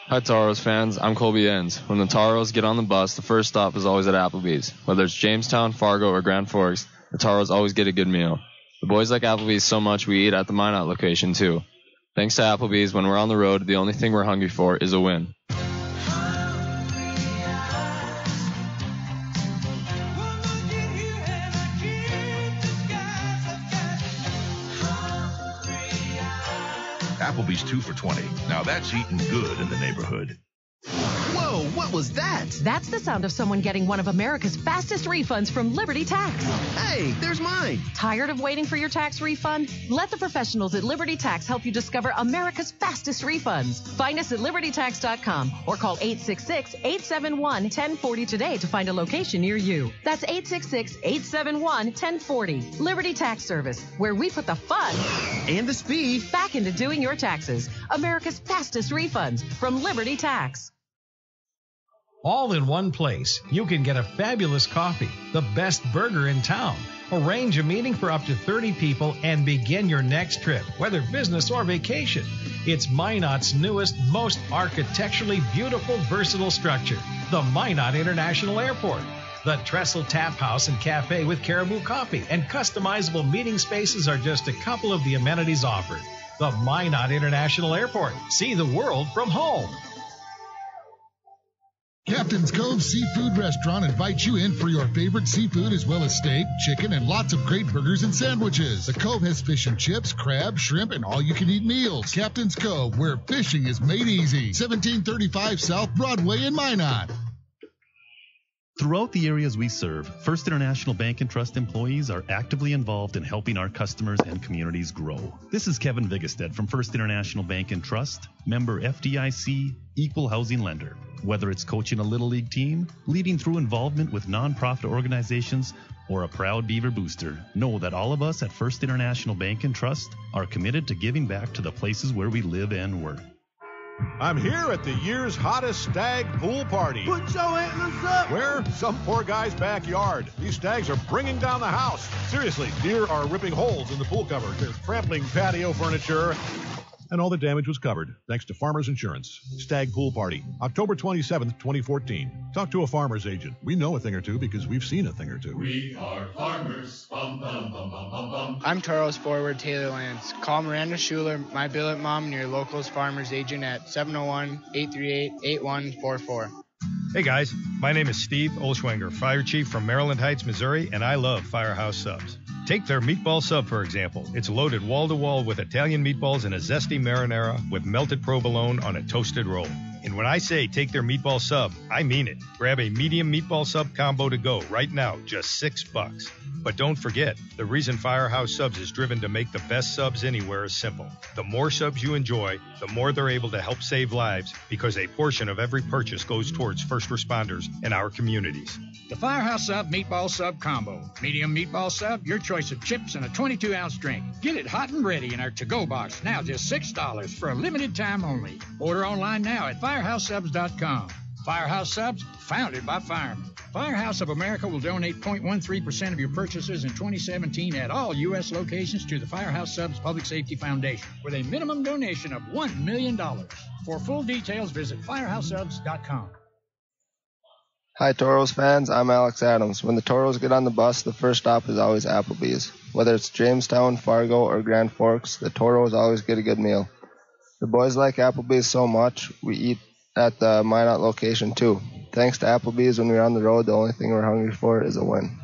Hi, Toros fans. I'm Colby Enns. When the Toros get on the bus, the first stop is always at Applebee's. Whether it's Jamestown, Fargo, or Grand Forks, the Toros always get a good meal. The boys like Applebee's so much we eat at the Minot location, too. Thanks to Applebee's, when we're on the road, the only thing we're hungry for is a win. Applebee's 2 for $20. Now that's eating good in the neighborhood. Whoa, what was that? That's the sound of someone getting one of America's fastest refunds from Liberty Tax. Hey, there's mine. Tired of waiting for your tax refund? Let the professionals at Liberty Tax help you discover America's fastest refunds. Find us at libertytax.com or call 866-871-1040 today to find a location near you. That's 866-871-1040. Liberty Tax Service, where we put the fun and the speed back into doing your taxes. America's fastest refunds from Liberty Tax. All in one place. You can get a fabulous coffee, the best burger in town. Arrange a meeting for up to 30 people and begin your next trip, whether business or vacation. It's Minot's newest, most architecturally beautiful, versatile structure, the Minot International Airport. The Trestle Tap House and Cafe with Caribou Coffee and customizable meeting spaces are just a couple of the amenities offered. The Minot International Airport. See the world from home. Captain's Cove Seafood Restaurant invites you in for your favorite seafood as well as steak, chicken, and lots of great burgers and sandwiches. The Cove has fish and chips, crab, shrimp, and all-you-can-eat meals. Captain's Cove, where fishing is made easy. 1735 South Broadway in Minot. Throughout the areas we serve, First International Bank and Trust employees are actively involved in helping our customers and communities grow. This is Kevin Vigestead from First International Bank and Trust, member FDIC, equal housing lender. Whether it's coaching a Little League team, leading through involvement with nonprofit organizations, or a proud Beaver booster, know that all of us at First International Bank and Trust are committed to giving back to the places where we live and work. I'm here at the year's hottest stag pool party. Put your antlers up! Where? Some poor guy's backyard. These stags are bringing down the house. Seriously, deer are ripping holes in the pool cover. They're trampling patio furniture. And all the damage was covered, thanks to Farmers Insurance. Stag Pool Party, October 27th, 2014. Talk to a farmer's agent. We know a thing or two because we've seen a thing or two. We are farmers. Bum, bum, bum, bum, bum, bum. I'm Toros forward Taylor Lance. Call Miranda Schuler, my billet mom, and your local's farmer's agent at 701-838-8144. Hey guys, my name is Steve Olschwenger, Fire Chief from Maryland Heights, Missouri, and I love Firehouse Subs. Take their meatball sub, for example. It's loaded wall-to-wall with Italian meatballs and a zesty marinara with melted provolone on a toasted roll. And when I say take their meatball sub, I mean it. Grab a medium meatball sub combo to go right now, just $6. But don't forget, the reason Firehouse Subs is driven to make the best subs anywhere is simple. The more subs you enjoy, the more they're able to help save lives because a portion of every purchase goes towards first responders in our communities. The Firehouse Sub Meatball Sub Combo. Medium meatball sub, your choice of chips, and a 22-ounce drink. Get it hot and ready in our to-go box, now just $6 for a limited time only. Order online now at FirehouseSubs.com. Firehouse Subs, founded by firemen. Firehouse of America will donate 0.13% of your purchases in 2017 at all U.S. locations to the Firehouse Subs Public Safety Foundation with a minimum donation of $1 million. For full details, visit FirehouseSubs.com. Hi, Toros fans. I'm Alex Adams. When the Toros get on the bus, the first stop is always Applebee's. Whether it's Jamestown, Fargo, or Grand Forks, the Toros always get a good meal. The boys like Applebee's so much, we eat at the Minot location too. Thanks to Applebee's, when we're on the road, the only thing we're hungry for is a win.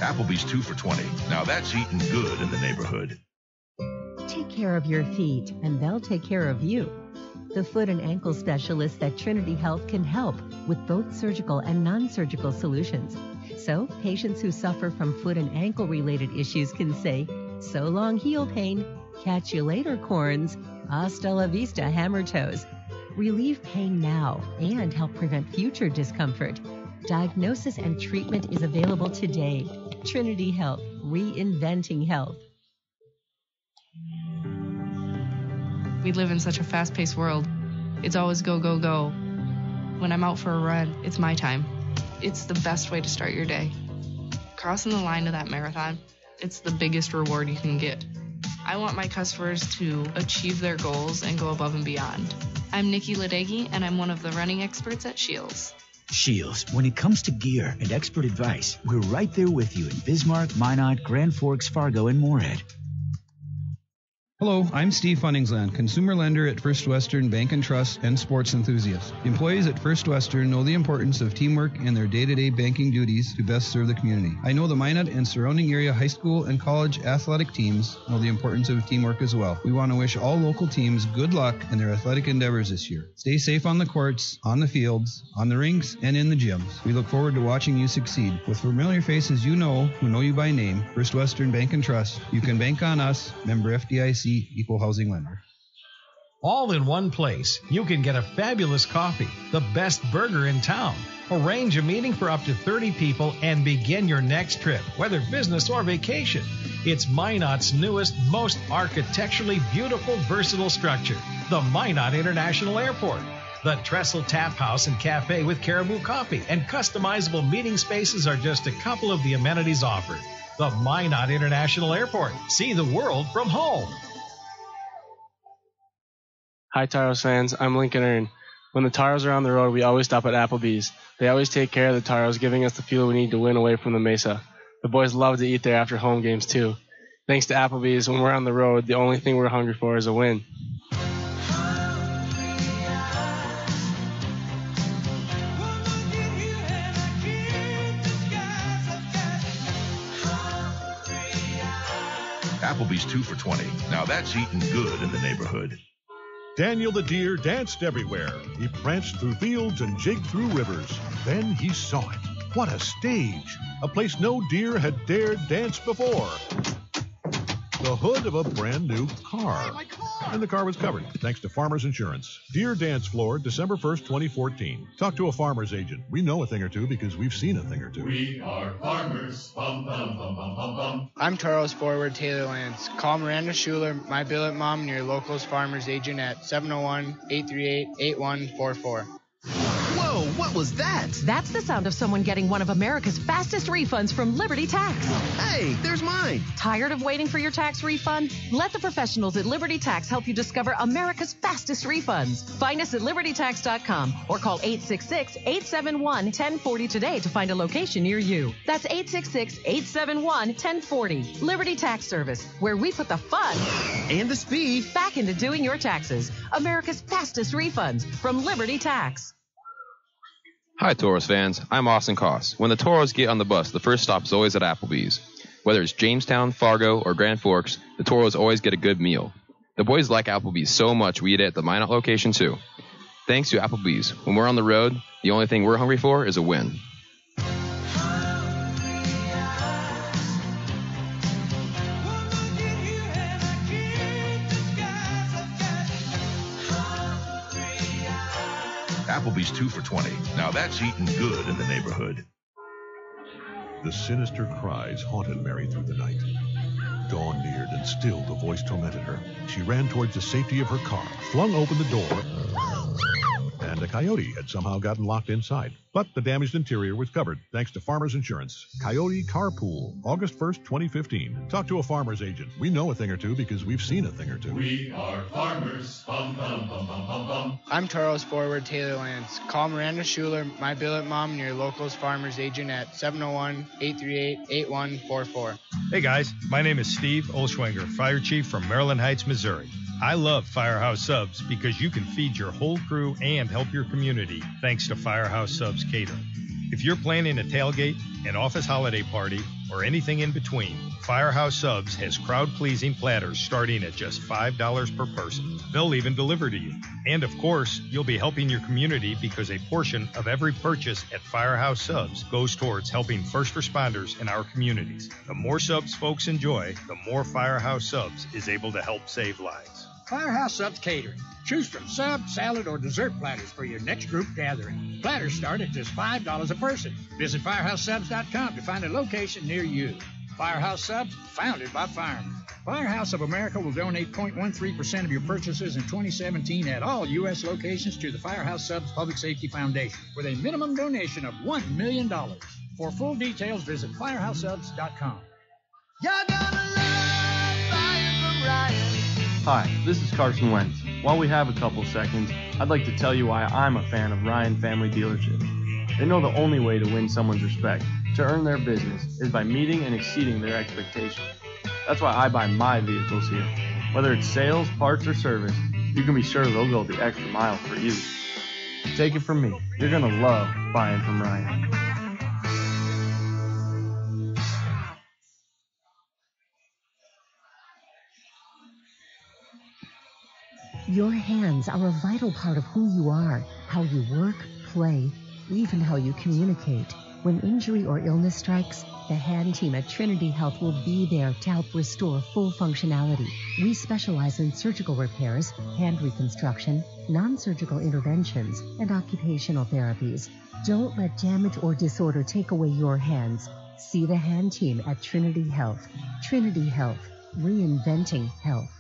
Applebee's 2 for $20. Now that's eating good in the neighborhood. Take care of your feet, and they'll take care of you. The foot and ankle specialists at Trinity Health can help with both surgical and non-surgical solutions. So, patients who suffer from foot and ankle-related issues can say, "So long, heel pain. Catch you later, corns. Hasta la vista, hammer toes." Relieve pain now and help prevent future discomfort. Diagnosis and treatment is available today. Trinity Health, reinventing health. We live in such a fast-paced world. It's always go, go, go. When I'm out for a run, it's my time. It's the best way to start your day. Crossing the line to that marathon, it's the biggest reward you can get. I want my customers to achieve their goals and go above and beyond. I'm Nikki Ladegi, and I'm one of the running experts at Shields. Shields, when it comes to gear and expert advice, we're right there with you in Bismarck, Minot, Grand Forks, Fargo, and Moorhead. Hello, I'm Steve Funningsland, consumer lender at First Western Bank and Trust and sports enthusiast. Employees at First Western know the importance of teamwork and their day-to-day banking duties to best serve the community. I know the Minot and surrounding area high school and college athletic teams know the importance of teamwork as well. We want to wish all local teams good luck in their athletic endeavors this year. Stay safe on the courts, on the fields, on the rinks, and in the gyms. We look forward to watching you succeed. With familiar faces you know, who know you by name, First Western Bank and Trust, you can bank on us, member FDIC, equal housing lender. All in one place, you can get a fabulous coffee, the best burger in town. Arrange a meeting for up to 30 people and begin your next trip, whether business or vacation. It's Minot's newest, most architecturally beautiful, versatile structure, the Minot International Airport. The Trestle Tap House and Cafe with Caribou Coffee and customizable meeting spaces are just a couple of the amenities offered. The Minot International Airport. See the world from home. Hi, Taros fans. I'm Lincoln Earn. When the Taros are on the road, we always stop at Applebee's. They always take care of the Taros, giving us the fuel we need to win away from the Mesa. The boys love to eat there after home games, too. Thanks to Applebee's, when we're on the road, the only thing we're hungry for is a win. Applebee's 2 for $20. Now that's eating good in the neighborhood. Daniel the deer danced everywhere. He pranced through fields and jigged through rivers. Then he saw it. What a stage! A place no deer had dared dance before. The hood of a brand new car. And the car was covered, thanks to Farmers Insurance. Deer Dance Floor, December 1st, 2014. Talk to a farmer's agent. We know a thing or two because we've seen a thing or two. We are farmers. Bum, bum, bum, bum, bum, bum. I'm Taros forward Taylor Lance. Call Miranda Schuler, my billet mom, and your locals farmers agent at 701-838-8144. Whoa, what was that? That's the sound of someone getting one of America's fastest refunds from Liberty Tax. Hey, there's mine. Tired of waiting for your tax refund? Let the professionals at Liberty Tax help you discover America's fastest refunds. Find us at libertytax.com or call 866-871-1040 today to find a location near you. That's 866-871-1040. Liberty Tax Service, where we put the fun and the speed back into doing your taxes. America's fastest refunds from Liberty Tax. Hi, Toros fans. I'm Austin Koss. When the Toros get on the bus, the first stop is always at Applebee's. Whether it's Jamestown, Fargo, or Grand Forks, the Toros always get a good meal. The boys like Applebee's so much we eat it at the Minot location too. Thanks to Applebee's, when we're on the road, the only thing we're hungry for is a win. Applebee's 2 for $20. Now that's eating good in the neighborhood. The sinister cries haunted Mary through the night. Dawn neared, and still the voice tormented her. She ran towards the safety of her car, flung open the door, and a coyote had somehow gotten locked inside. But the damaged interior was covered, thanks to Farmers Insurance. Coyote Carpool, August 1st, 2015. Talk to a farmer's agent. We know a thing or two because we've seen a thing or two. We are farmers. Bum, bum, bum, bum, bum, bum. I'm Taros forward Taylor Lance. Call Miranda Schuler, my billet mom, and your locals farmers agent at 701-838-8144. Hey guys, my name is Steve Olschwenger, Fire Chief from Maryland Heights, Missouri. I love Firehouse Subs because you can feed your whole crew and help your community thanks to Firehouse Subs Catering. If you're planning a tailgate, an office holiday party, or anything in between, Firehouse Subs has crowd-pleasing platters starting at just $5 per person. They'll even deliver to you. And of course, you'll be helping your community because a portion of every purchase at Firehouse Subs goes towards helping first responders in our communities. The more subs folks enjoy, the more Firehouse Subs is able to help save lives. Firehouse Subs Catering. Choose from sub, salad, or dessert platters for your next group gathering. Platters start at just $5 a person. Visit firehousesubs.com to find a location near you. Firehouse Subs, founded by firemen. Firehouse of America will donate 0.13% of your purchases in 2017 at all U.S. locations to the Firehouse Subs Public Safety Foundation with a minimum donation of $1 million. For full details, visit firehousesubs.com. Hi, this is Carson Wentz. While we have a couple seconds, I'd like to tell you why I'm a fan of Ryan Family Dealership. They know the only way to win someone's respect, to earn their business, is by meeting and exceeding their expectations. That's why I buy my vehicles here. Whether it's sales, parts, or service, you can be sure they'll go the extra mile for you. Take it from me, you're going to love buying from Ryan. Your hands are a vital part of who you are, how you work, play, even how you communicate. When injury or illness strikes, the hand team at Trinity Health will be there to help restore full functionality. We specialize in surgical repairs, hand reconstruction, non-surgical interventions, and occupational therapies. Don't let damage or disorder take away your hands. See the hand team at Trinity Health. Trinity Health, reinventing health.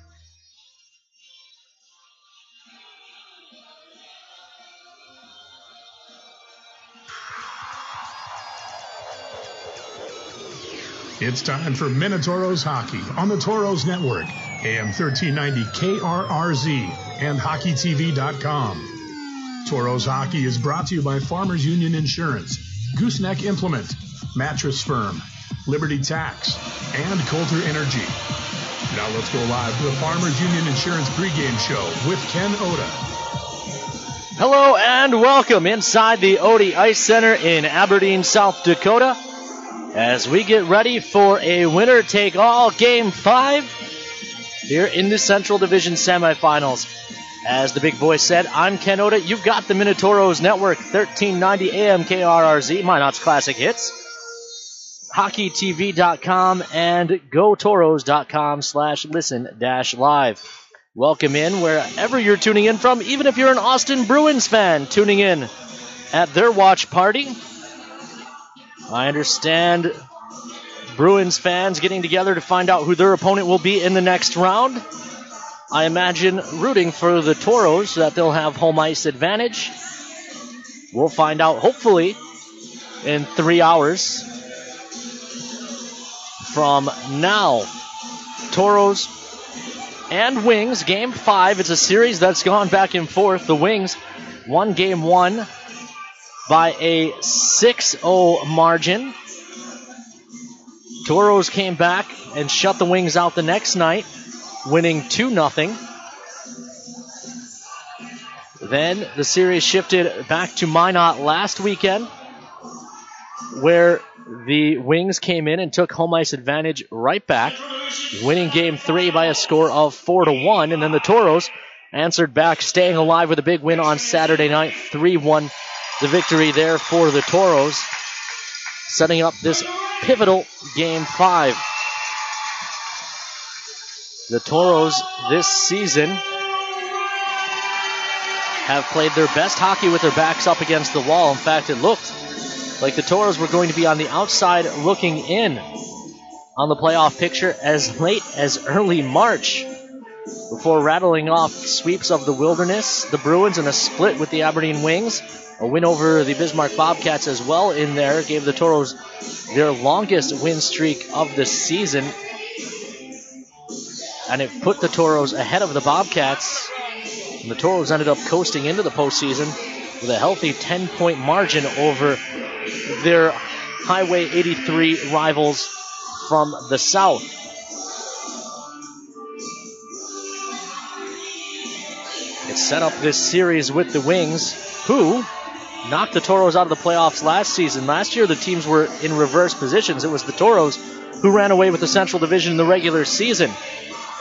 It's time for Minotauros Hockey on the Toros Network, AM 1390 KRRZ, and HockeyTV.com. Toros Hockey is brought to you by Farmers Union Insurance, Gooseneck Implement, Mattress Firm, Liberty Tax, and Coulter Energy. Now let's go live to the Farmers Union Insurance pregame show with Ken Oda. Hello and welcome inside the Odie Ice Center in Aberdeen, South Dakota, as we get ready for a winner-take-all Game 5 here in the Central Division semifinals. As the big boy said, I'm Ken Oda. You've got the Minotauros Network, 1390 AM KRRZ, Minot's Classic Hits, HockeyTV.com, and GoToros.com/listen-live. Welcome in wherever you're tuning in from, even if you're an Austin Bruins fan tuning in at their watch party. I understand Bruins fans getting together to find out who their opponent will be in the next round. I imagine rooting for the Toros so that they'll have home ice advantage. We'll find out hopefully in 3 hours from now. Toros and Wings, Game 5. It's a series that's gone back and forth. The Wings won Game 1 by a 6-0 margin. Toros came back and shut the Wings out the next night, winning 2-0. Then the series shifted back to Minot last weekend, where the Wings came in and took home ice advantage right back, winning Game 3 by a score of 4-1. And then the Toros answered back, staying alive with a big win on Saturday night, 3-1. The victory there for the Toros, setting up this pivotal Game 5. The Toros this season have played their best hockey with their backs up against the wall. In fact, it looked like the Toros were going to be on the outside looking in on the playoff picture as late as early March, before rattling off sweeps of the Wilderness, the Bruins, and a split with the Aberdeen Wings. A win over the Bismarck Bobcats as well in there gave the Toros their longest win streak of the season. And it put the Toros ahead of the Bobcats. And the Toros ended up coasting into the postseason with a healthy 10-point margin over their Highway 83 rivals from the south. It set up this series with the Wings, who knocked the Toros out of the playoffs last season. Last year, the teams were in reverse positions. It was the Toros who ran away with the Central Division in the regular season.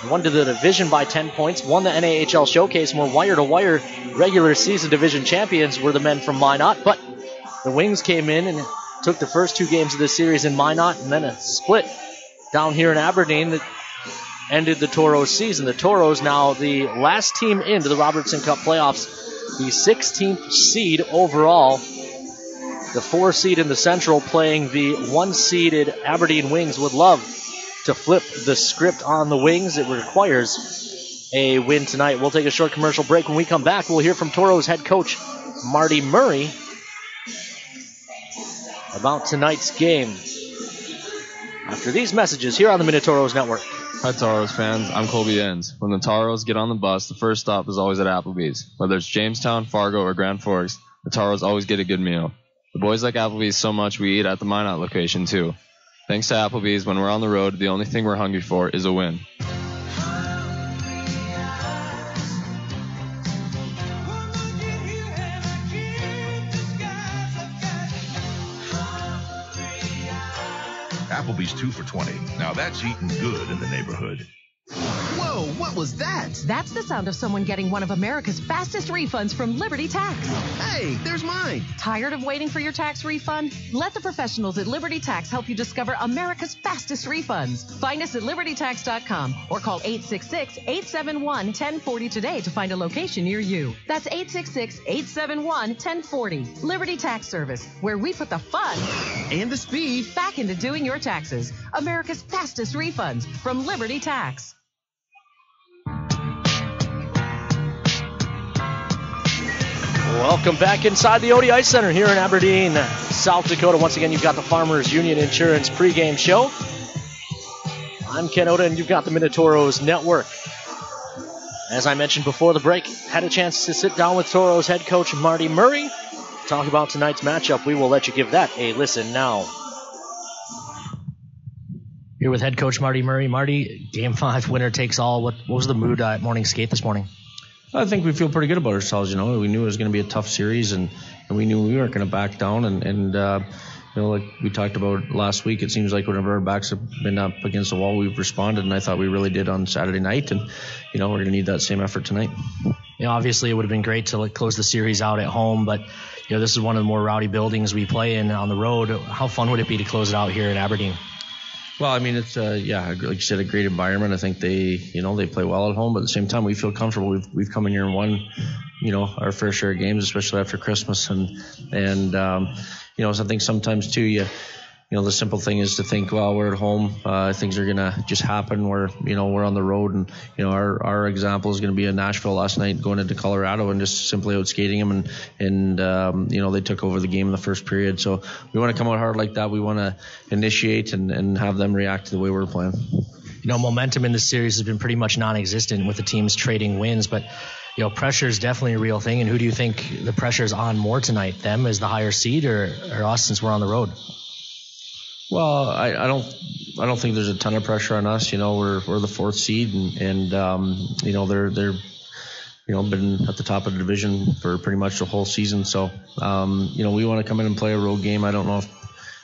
Won to the division by 10 points, won the NAHL Showcase. More wire-to-wire regular season division champions were the men from Minot, but the Wings came in and took the first 2 games of the series in Minot, and then a split down here in Aberdeen that ended the Toros season. The Toros now the last team into the Robertson Cup playoffs, the 16th seed overall, The 4 seed in the Central playing the 1-seeded Aberdeen Wings. Would love to flip the script on the Wings. It requires a win tonight. We'll take a short commercial break. When we come back, we'll hear from Toros head coach Marty Murray about tonight's game. After these messages here on the Minotauros Network. Hi, Toros fans. I'm Colby Enns. When the Toros get on the bus, the first stop is always at Applebee's. Whether it's Jamestown, Fargo, or Grand Forks, the Toros always get a good meal. The boys like Applebee's so much we eat at the Minot location, too. Thanks to Applebee's, when we're on the road, the only thing we're hungry for is a win. Applebee's 2 for $20. Now that's eating good in the neighborhood. Whoa, what was that? That's the sound of someone getting one of America's fastest refunds from Liberty Tax. Hey, there's mine. Tired of waiting for your tax refund? Let the professionals at Liberty Tax help you discover America's fastest refunds. Find us at libertytax.com or call 866-871-1040 today to find a location near you. That's 866-871-1040. Liberty Tax Service, where we put the fun and the speed back into doing your taxes. America's fastest refunds from Liberty Tax. Welcome back inside the OD Ice Center here in Aberdeen, South Dakota. Once again, you've got the Farmers Union Insurance pregame show. I'm Ken Oda, and you've got the Minotauros Network. As I mentioned before the break, had a chance to sit down with Toros head coach Marty Murray to talk about tonight's matchup. We will let you give that a listen now. Here with head coach Marty Murray. Marty, Game 5, winner takes all. What was the mood at morning skate this morning? I think we feel pretty good about ourselves. You know, we knew it was going to be a tough series, and we knew we weren't going to back down. And you know, like we talked about last week, it seems like whenever our backs have been up against the wall, we've responded, and I thought we really did on Saturday night. And you know, we're going to need that same effort tonight. You know, obviously, it would have been great to close the series out at home, but you know, this is one of the more rowdy buildings we play in on the road. How fun would it be to close it out here in Aberdeen? Well, I mean, it's like you said, a great environment. I think they play well at home, but at the same time, we feel comfortable. We've come in here and won, you know, our fair share of games, especially after Christmas, and you know, so I think sometimes too, you know, the simple thing is to think, well, we're at home, things are gonna just happen. We're on the road, and you know, our example is gonna be in Nashville last night, going into Colorado and just simply out skating them, and you know, they took over the game in the first period. So we want to come out hard like that. We want to initiate and have them react to the way we're playing. You know, momentum in this series has been pretty much non-existent with the teams trading wins, but you know, pressure is definitely a real thing. And who do you think the pressure is on more tonight? Them as the higher seed, or us since we're on the road? Well, I don't think there's a ton of pressure on us. You know, we're the 4th seed, and you know, they're you know, been at the top of the division for pretty much the whole season. So you know, we want to come in and play a road game. I don't know if,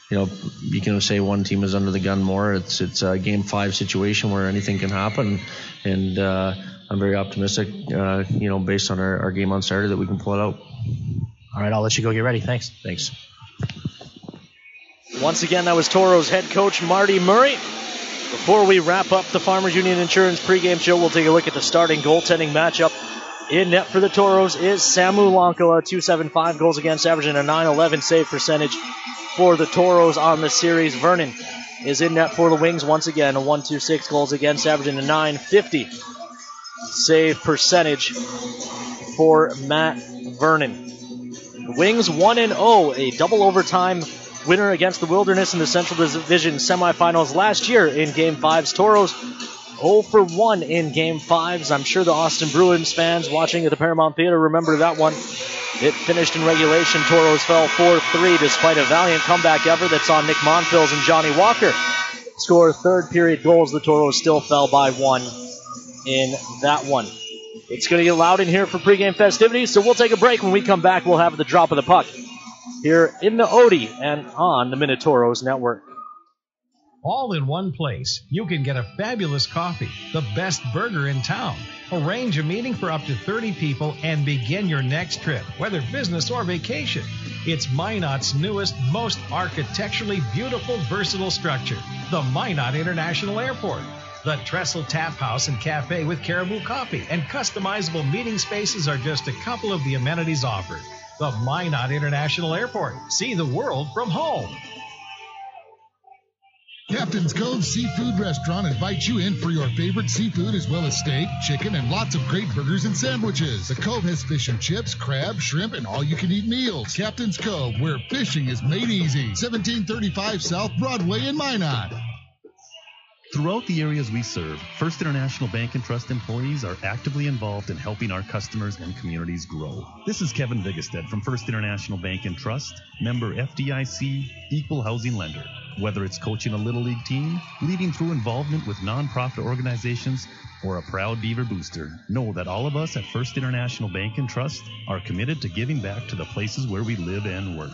you know, you can say one team is under the gun more. It's a Game 5 situation where anything can happen, and I'm very optimistic, you know, based on our game on Saturday, that we can pull it out. All right, I'll let you go get ready. Thanks. Once again, that was Toros head coach Marty Murray. Before we wrap up the Farmers Union Insurance pregame show, we'll take a look at the starting goaltending matchup. In net for the Toros is Samu Lankoa, .275 goals against average and a .911 save percentage for the Toros on the series. Vernon is in net for the Wings once again, a .126 goals against average and a .950 save percentage for Matt Vernon. The Wings 1-0, a double overtime winner against the Wilderness in the Central Division semifinals last year in Game 5's. Toros 0 for 1 in Game 5s. I'm sure the Austin Bruins fans watching at the Paramount Theater remember that one. It finished in regulation. Toros fell 4-3 despite a valiant comeback effort that's on Nick Monfils and Johnny Walker. Score third period goals. The Toros still fell by 1 in that one. It's going to get loud in here for pregame festivities, so we'll take a break. When we come back, we'll have the drop of the puck here in the Odie and on the Minotauros Network. All in one place, you can get a fabulous coffee, the best burger in town, arrange a meeting for up to 30 people, and begin your next trip, whether business or vacation. It's Minot's newest, most architecturally beautiful, versatile structure, the Minot International Airport. The Trestle Tap House and Cafe with Caribou Coffee and customizable meeting spaces are just a couple of the amenities offered. The Minot International Airport. See the world from home. Captain's Cove Seafood Restaurant invites you in for your favorite seafood as well as steak, chicken, and lots of great burgers and sandwiches. The Cove has fish and chips, crab, shrimp, and all-you-can-eat meals. Captain's Cove, where fishing is made easy. 1735 South Broadway in Minot. Throughout the areas we serve, First International Bank and Trust employees are actively involved in helping our customers and communities grow. This is Kevin Vigestead from First International Bank and Trust, member FDIC, equal housing lender. Whether it's coaching a Little League team, leading through involvement with nonprofit organizations, or a proud Beaver booster, know that all of us at First International Bank and Trust are committed to giving back to the places where we live and work.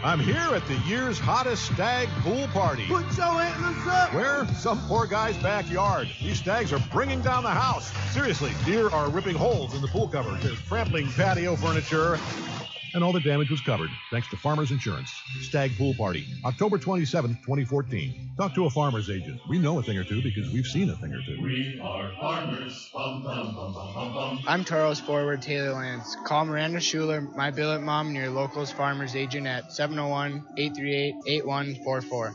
I'm here at the year's hottest stag pool party. Put your antlers up! Where? Some poor guy's backyard. These stags are bringing down the house. Seriously, deer are ripping holes in the pool cover. There's trampling patio furniture. And all the damage was covered, thanks to Farmers Insurance. Stag Pool Party, October 27th, 2014. Talk to a farmer's agent. We know a thing or two because we've seen a thing or two. We are farmers. Bum, bum, bum, bum, bum, bum. I'm Toros forward Taylor Lance. Call Miranda Schuler, my billet mom, and your locals farmers agent at 701-838-8144.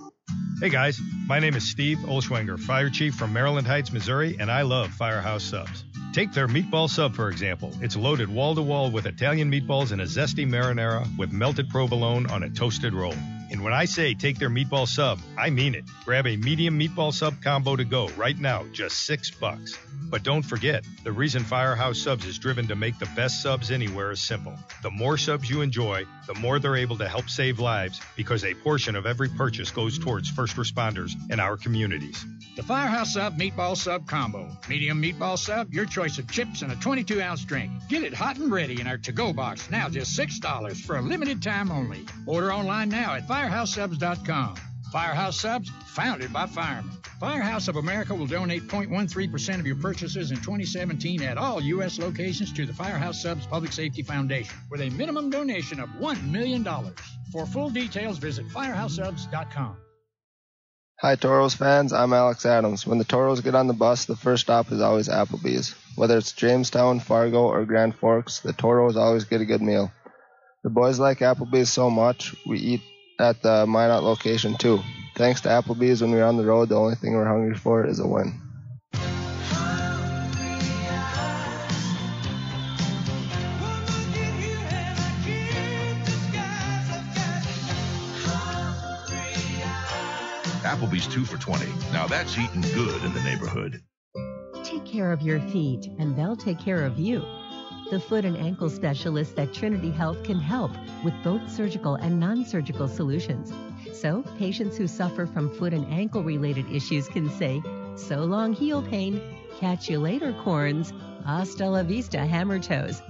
Hey guys, my name is Steve Olschwenger, Fire Chief from Maryland Heights, Missouri, and I love Firehouse Subs. Take their meatball sub, for example. It's loaded wall-to-wall with Italian meatballs and a zesty marinara with melted provolone on a toasted roll. And when I say take their meatball sub, I mean it. Grab a medium meatball sub combo to go right now, just $6. But don't forget, the reason Firehouse Subs is driven to make the best subs anywhere is simple. The more subs you enjoy, the more they're able to help save lives because a portion of every purchase goes towards first responders in our communities. The Firehouse Sub Meatball Sub Combo. Medium meatball sub, your choice of chips and a 22-ounce drink. Get it hot and ready in our to-go box, now just $6 for a limited time only. Order online now at FirehouseSubs.com. Firehouse Subs, founded by firemen. Firehouse of America will donate 0.13% of your purchases in 2017 at all U.S. locations to the Firehouse Subs Public Safety Foundation with a minimum donation of $1 million. For full details, visit FirehouseSubs.com. Hi, Toros fans. I'm Alex Adams. When the Toros get on the bus, the first stop is always Applebee's. Whether it's Jamestown, Fargo, or Grand Forks, the Toros always get a good meal. The boys like Applebee's so much, we eat at the Minot location too. Thanks to Applebee's, when we're on the road, the only thing we're hungry for is a win. Applebee's 2 for $20. Now that's eating good in the neighborhood. Take care of your feet, and they'll take care of you. The foot and ankle specialists at Trinity Health can help with both surgical and non-surgical solutions. So, patients who suffer from foot and ankle related issues can say, so long heel pain, catch you later corns, hasta la vista hammer toes.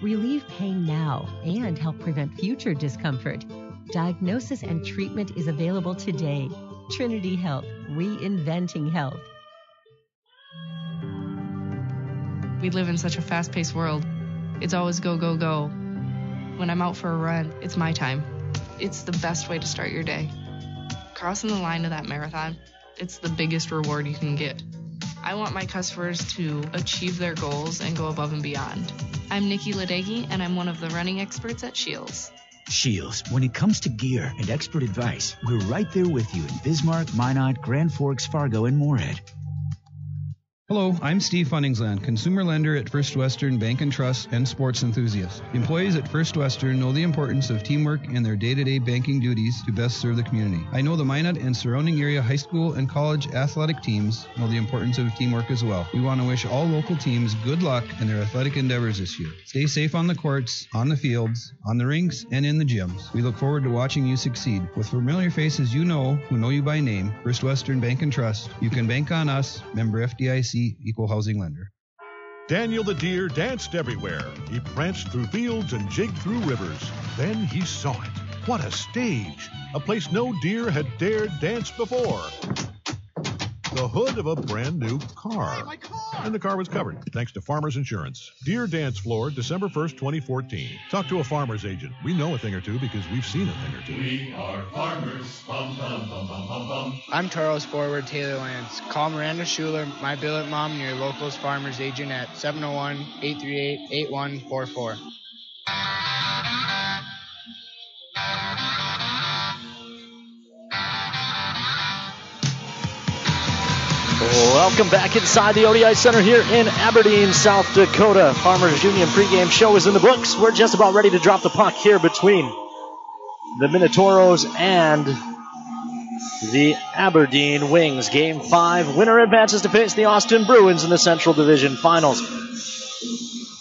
Relieve pain now and help prevent future discomfort. Diagnosis and treatment is available today. Trinity Health, reinventing health. We live in such a fast-paced world. It's always go, go, go. When I'm out for a run, it's my time. It's the best way to start your day. Crossing the line to that marathon, it's the biggest reward you can get. I want my customers to achieve their goals and go above and beyond. I'm Nikki Ladegi, and I'm one of the running experts at Shields. Shields, when it comes to gear and expert advice, we're right there with you in Bismarck, Minot, Grand Forks, Fargo, and Moorhead. Hello, I'm Steve Funningsland, consumer lender at First Western Bank and Trust and sports enthusiast. Employees at First Western know the importance of teamwork in their day-to-day banking duties to best serve the community. I know the Minot and surrounding area high school and college athletic teams know the importance of teamwork as well. We want to wish all local teams good luck in their athletic endeavors this year. Stay safe on the courts, on the fields, on the rinks, and in the gyms. We look forward to watching you succeed. With familiar faces you know, who know you by name, First Western Bank and Trust, you can bank on us, member FDIC, equal housing lender. Daniel the deer danced everywhere. He pranced through fields and jigged through rivers. Then he saw it. What a stage! A place no deer had dared dance before. The hood of a brand new car. Hey, my car! And the car was covered, thanks to Farmers Insurance. Deer Dance Floor, December 1st, 2014. Talk to a farmer's agent. We know a thing or two because we've seen a thing or two. We are farmers. Bum, bum, bum, bum, bum, bum. I'm Toros forward Taylor Lance. Call Miranda Schuler, my billet mom, and your locals farmers agent at 701-838-8144. Welcome back inside the ODI Center here in Aberdeen, South Dakota. Farmers Union pregame show is in the books. We're just about ready to drop the puck here between the Minotauros and the Aberdeen Wings. Game 5. Winner advances to face the Austin Bruins in the Central Division Finals.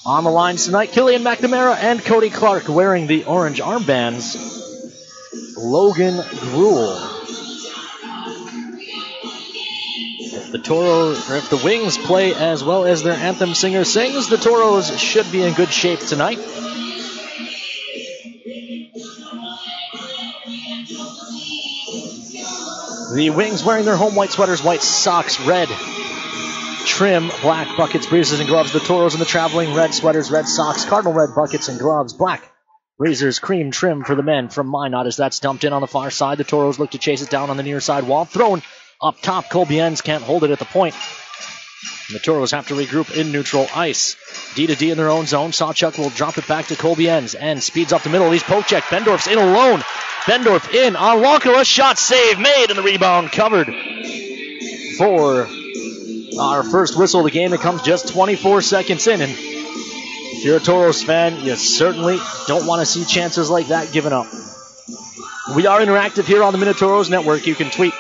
On the line tonight, Killian McNamara and Cody Clark wearing the orange armbands. Logan Gruel. If the Wings play as well as their anthem singer sings, the Toros should be in good shape tonight. The Wings wearing their home white sweaters, white socks, red trim, black buckets, breezers, and gloves. The Toros in the traveling red sweaters, red socks, cardinal red buckets and gloves, black breezers, cream trim for the men from Minot as that's dumped in on the far side. The Toros look to chase it down on the near side wall. Thrown up top, Colbienz can't hold it at the point. The Toros have to regroup in neutral ice. D to D in their own zone. Sawchuk will drop it back to Colbienz and speeds up the middle. He's poke check. Bendorf's in alone. Bendorf in on Lonkala. Shot save made and the rebound covered for our first whistle of the game. It comes just 24 seconds in. And if you're a Toros fan, you certainly don't want to see chances like that given up. We are interactive here on the Minotauros Network. You can tweet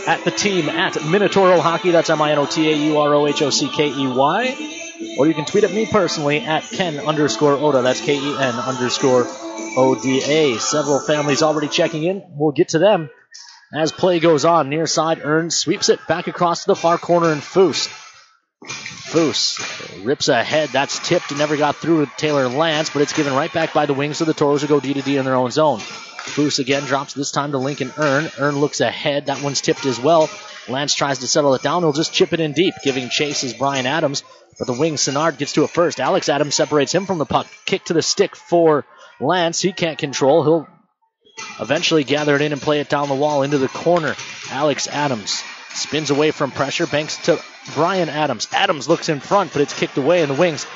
at the team at Minotauros Hockey. That's MINOTAUROHOCKEY. Or you can tweet at me personally at Ken_Oda. That's KEN_ODA. Several families already checking in. We'll get to them as play goes on. Near side, Earns sweeps it back across to the far corner, and Foose rips ahead. That's tipped and never got through to Taylor Lance, but it's given right back by the Wings, so the Toros will go D to D in their own zone. Foose again drops this time to Lincoln Earn. Earn looks ahead. That one's tipped as well. Lance tries to settle it down. He'll just chip it in deep. Giving chase is Brian Adams, but the Wings Senard gets to it first. Alex Adams separates him from the puck. Kick to the stick for Lance. He can't control. He'll eventually gather it in and play it down the wall into the corner. Alex Adams spins away from pressure. Banks to Brian Adams. Adams looks in front, but it's kicked away, and the Wings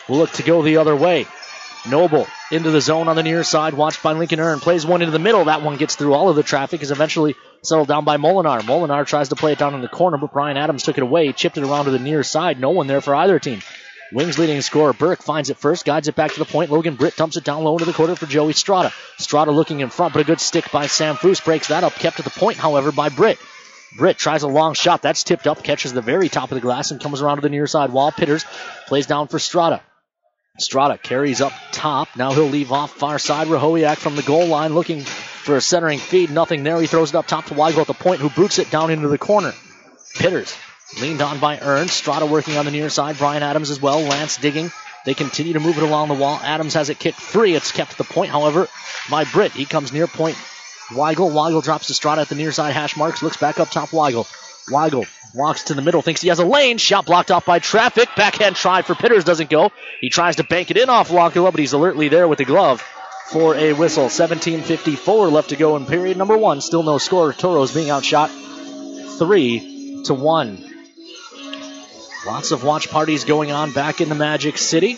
will look to go the other way. Noble into the zone on the near side, watched by Lincoln Earn. Plays one into the middle. That one gets through all of the traffic, is eventually settled down by Molinar. Molinar tries to play it down in the corner, but Brian Adams took it away, chipped it around to the near side. No one there for either team. Wings leading scorer Burke finds it first, guides it back to the point. Logan Britt dumps it down low into the corner for Joey Strada. Strada looking in front, but a good stick by Sam Foose breaks that up. Kept at the point, however, by Britt. Britt tries a long shot. That's tipped up, catches the very top of the glass, and comes around to the near side wall. Pitters plays down for Strada. Strada carries up top. Now he'll leave off far side. Rahowiak from the goal line looking for a centering feed. Nothing there. He throws it up top to Weigel at the point, who boots it down into the corner. Pitters leaned on by Earns. Strada working on the near side. Brian Adams as well. Lance digging. They continue to move it along the wall. Adams has it kicked free. It's kept at the point, however, by Britt. He comes near point. Weigel drops to Strada at the near side hash marks. Looks back up top. Weigel walks to the middle, thinks he has a lane. Shot blocked off by traffic. Backhand try for Pitters doesn't go. He tries to bank it in off Lonkala, but he's alertly there with the glove for a whistle. 17:54 left to go in period number 1. Still no score. Toros being outshot 3-1. Lots of watch parties going on back in the Magic City.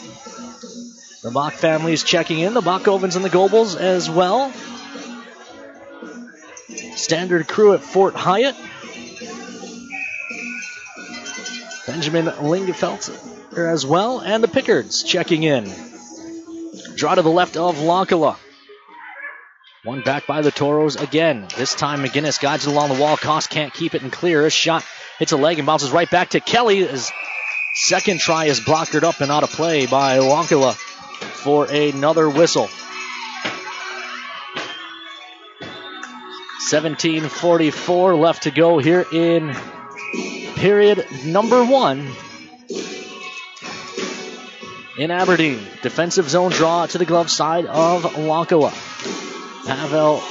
The Bach family's checking in. The Bachovens and the Goebels as well. Standard crew at Fort Hyatt. Benjamin Lingefelt as well, and the Pickards checking in. Draw to the left of Lonkala. One back by the Toros again. This time McGinnis guides it along the wall. Koss can't keep it and clear. A shot hits a leg and bounces right back to Kelly. His second try is blockered up and out of play by Lonkala for another whistle. 17:44 left to go here in period number 1 in Aberdeen. Defensive zone draw to the glove side of Lonkala. Pavel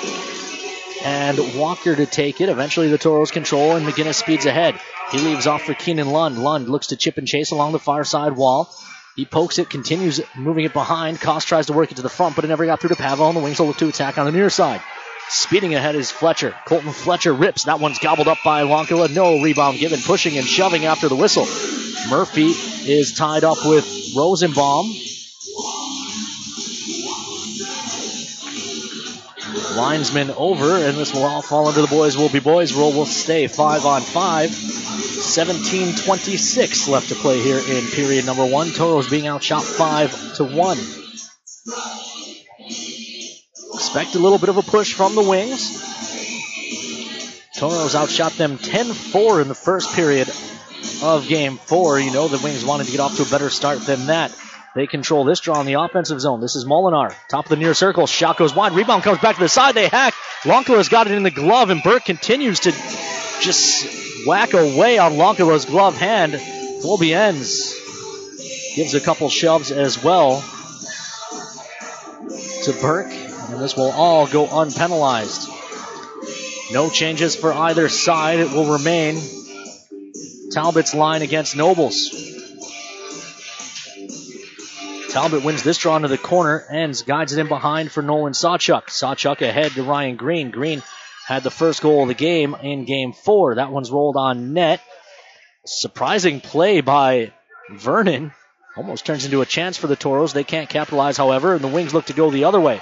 and Walker to take it. Eventually the Toros control, and McGinnis speeds ahead. He leaves off for Keenan Lund. Lund looks to chip and chase along the far side wall. He pokes it, continues moving it behind. Koss tries to work it to the front, but it never got through to Pavel, and the Wings will look to attack on the near side. Speeding ahead is Fletcher. Colton Fletcher rips. That one's gobbled up by Lonkala. No rebound given. Pushing and shoving after the whistle. Murphy is tied up with Rosenbaum. Linesman over, and this will all fall under the boys will be boys rule. Will stay 5-on-5. 17:26 left to play here in period number 1. Toros being outshot 5-1. Expect a little bit of a push from the Wings. Toros outshot them 10-4 in the first period of game 4. You know the Wings wanted to get off to a better start than that. They control this draw in the offensive zone. This is Molinar. Top of the near circle. Shot goes wide. Rebound comes back to the side. They hack. Lonkala's got it in the glove, and Burke continues to just whack away on Lonkala's glove hand. Colbienz gives a couple shoves as well to Burke, and this will all go unpenalized. No changes for either side. It will remain Talbot's line against Nobles. Talbot wins this draw into the corner and guides it in behind for Nolan Sawchuk. Sawchuk ahead to Ryan Green. Green had the first goal of the game in game 4. That one's rolled on net. Surprising play by Vernon. Almost turns into a chance for the Toros. They can't capitalize, however, and the Wings look to go the other way.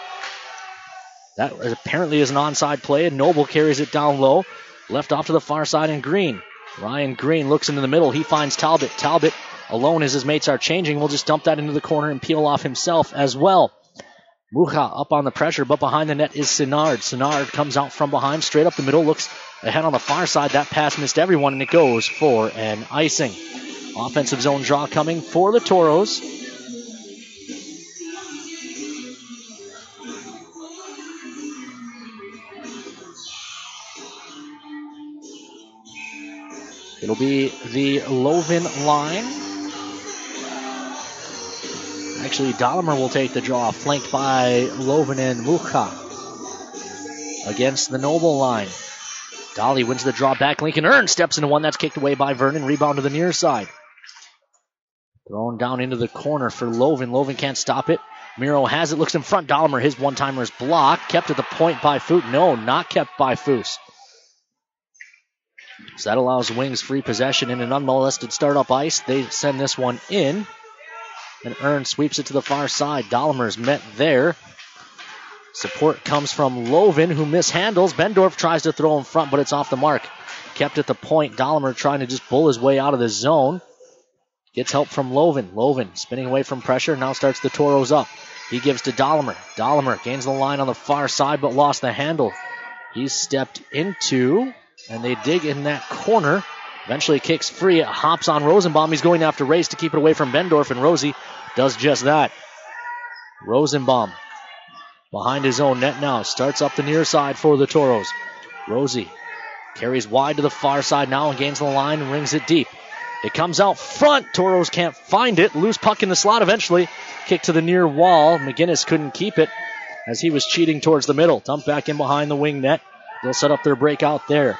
That apparently is an onside play, and Noble carries it down low. Left off to the far side and Green. Ryan Green looks into the middle. He finds Talbot. Talbot alone as his mates are changing will just dump that into the corner and peel off himself as well. Mucha up on the pressure, but behind the net is Sinard. Sinard comes out from behind, straight up the middle, looks ahead on the far side. That pass missed everyone, and it goes for an icing. Offensive zone draw coming for the Toros. It'll be the Loven line. Actually, Dahlimer will take the draw, flanked by Loven and Mucha against the Noble line. Dolly wins the draw back. Lincoln Earn steps into one that's kicked away by Vernon. Rebound to the near side. Thrown down into the corner for Loven. Loven can't stop it. Miro has it, looks in front. Dahlimer, his one-timer is blocked. Kept at the point by Foot. No, not kept by Foose. So that allows Wings free possession in an unmolested start-up ice. They send this one in. And Earn sweeps it to the far side. Dahlimer's met there. Support comes from Loven, who mishandles. Bendorf tries to throw in front, but it's off the mark. Kept at the point. Dahlimer trying to just bull his way out of the zone. Gets help from Loven. Loven spinning away from pressure. Now starts the Toros up. He gives to Dahlimer. Dahlimer gains the line on the far side, but lost the handle. He's stepped into, and they dig in that corner. Eventually kicks free. It hops on Rosenbaum. He's going after Race to keep it away from Bendorf, and Rosie does just that. Rosenbaum behind his own net now. Starts up the near side for the Toros. Rosie carries wide to the far side now and gains the line and rings it deep. It comes out front. Toros can't find it. Loose puck in the slot eventually. Kick to the near wall. McGinnis couldn't keep it as he was cheating towards the middle. Dumped back in behind the wing net. They'll set up their breakout there.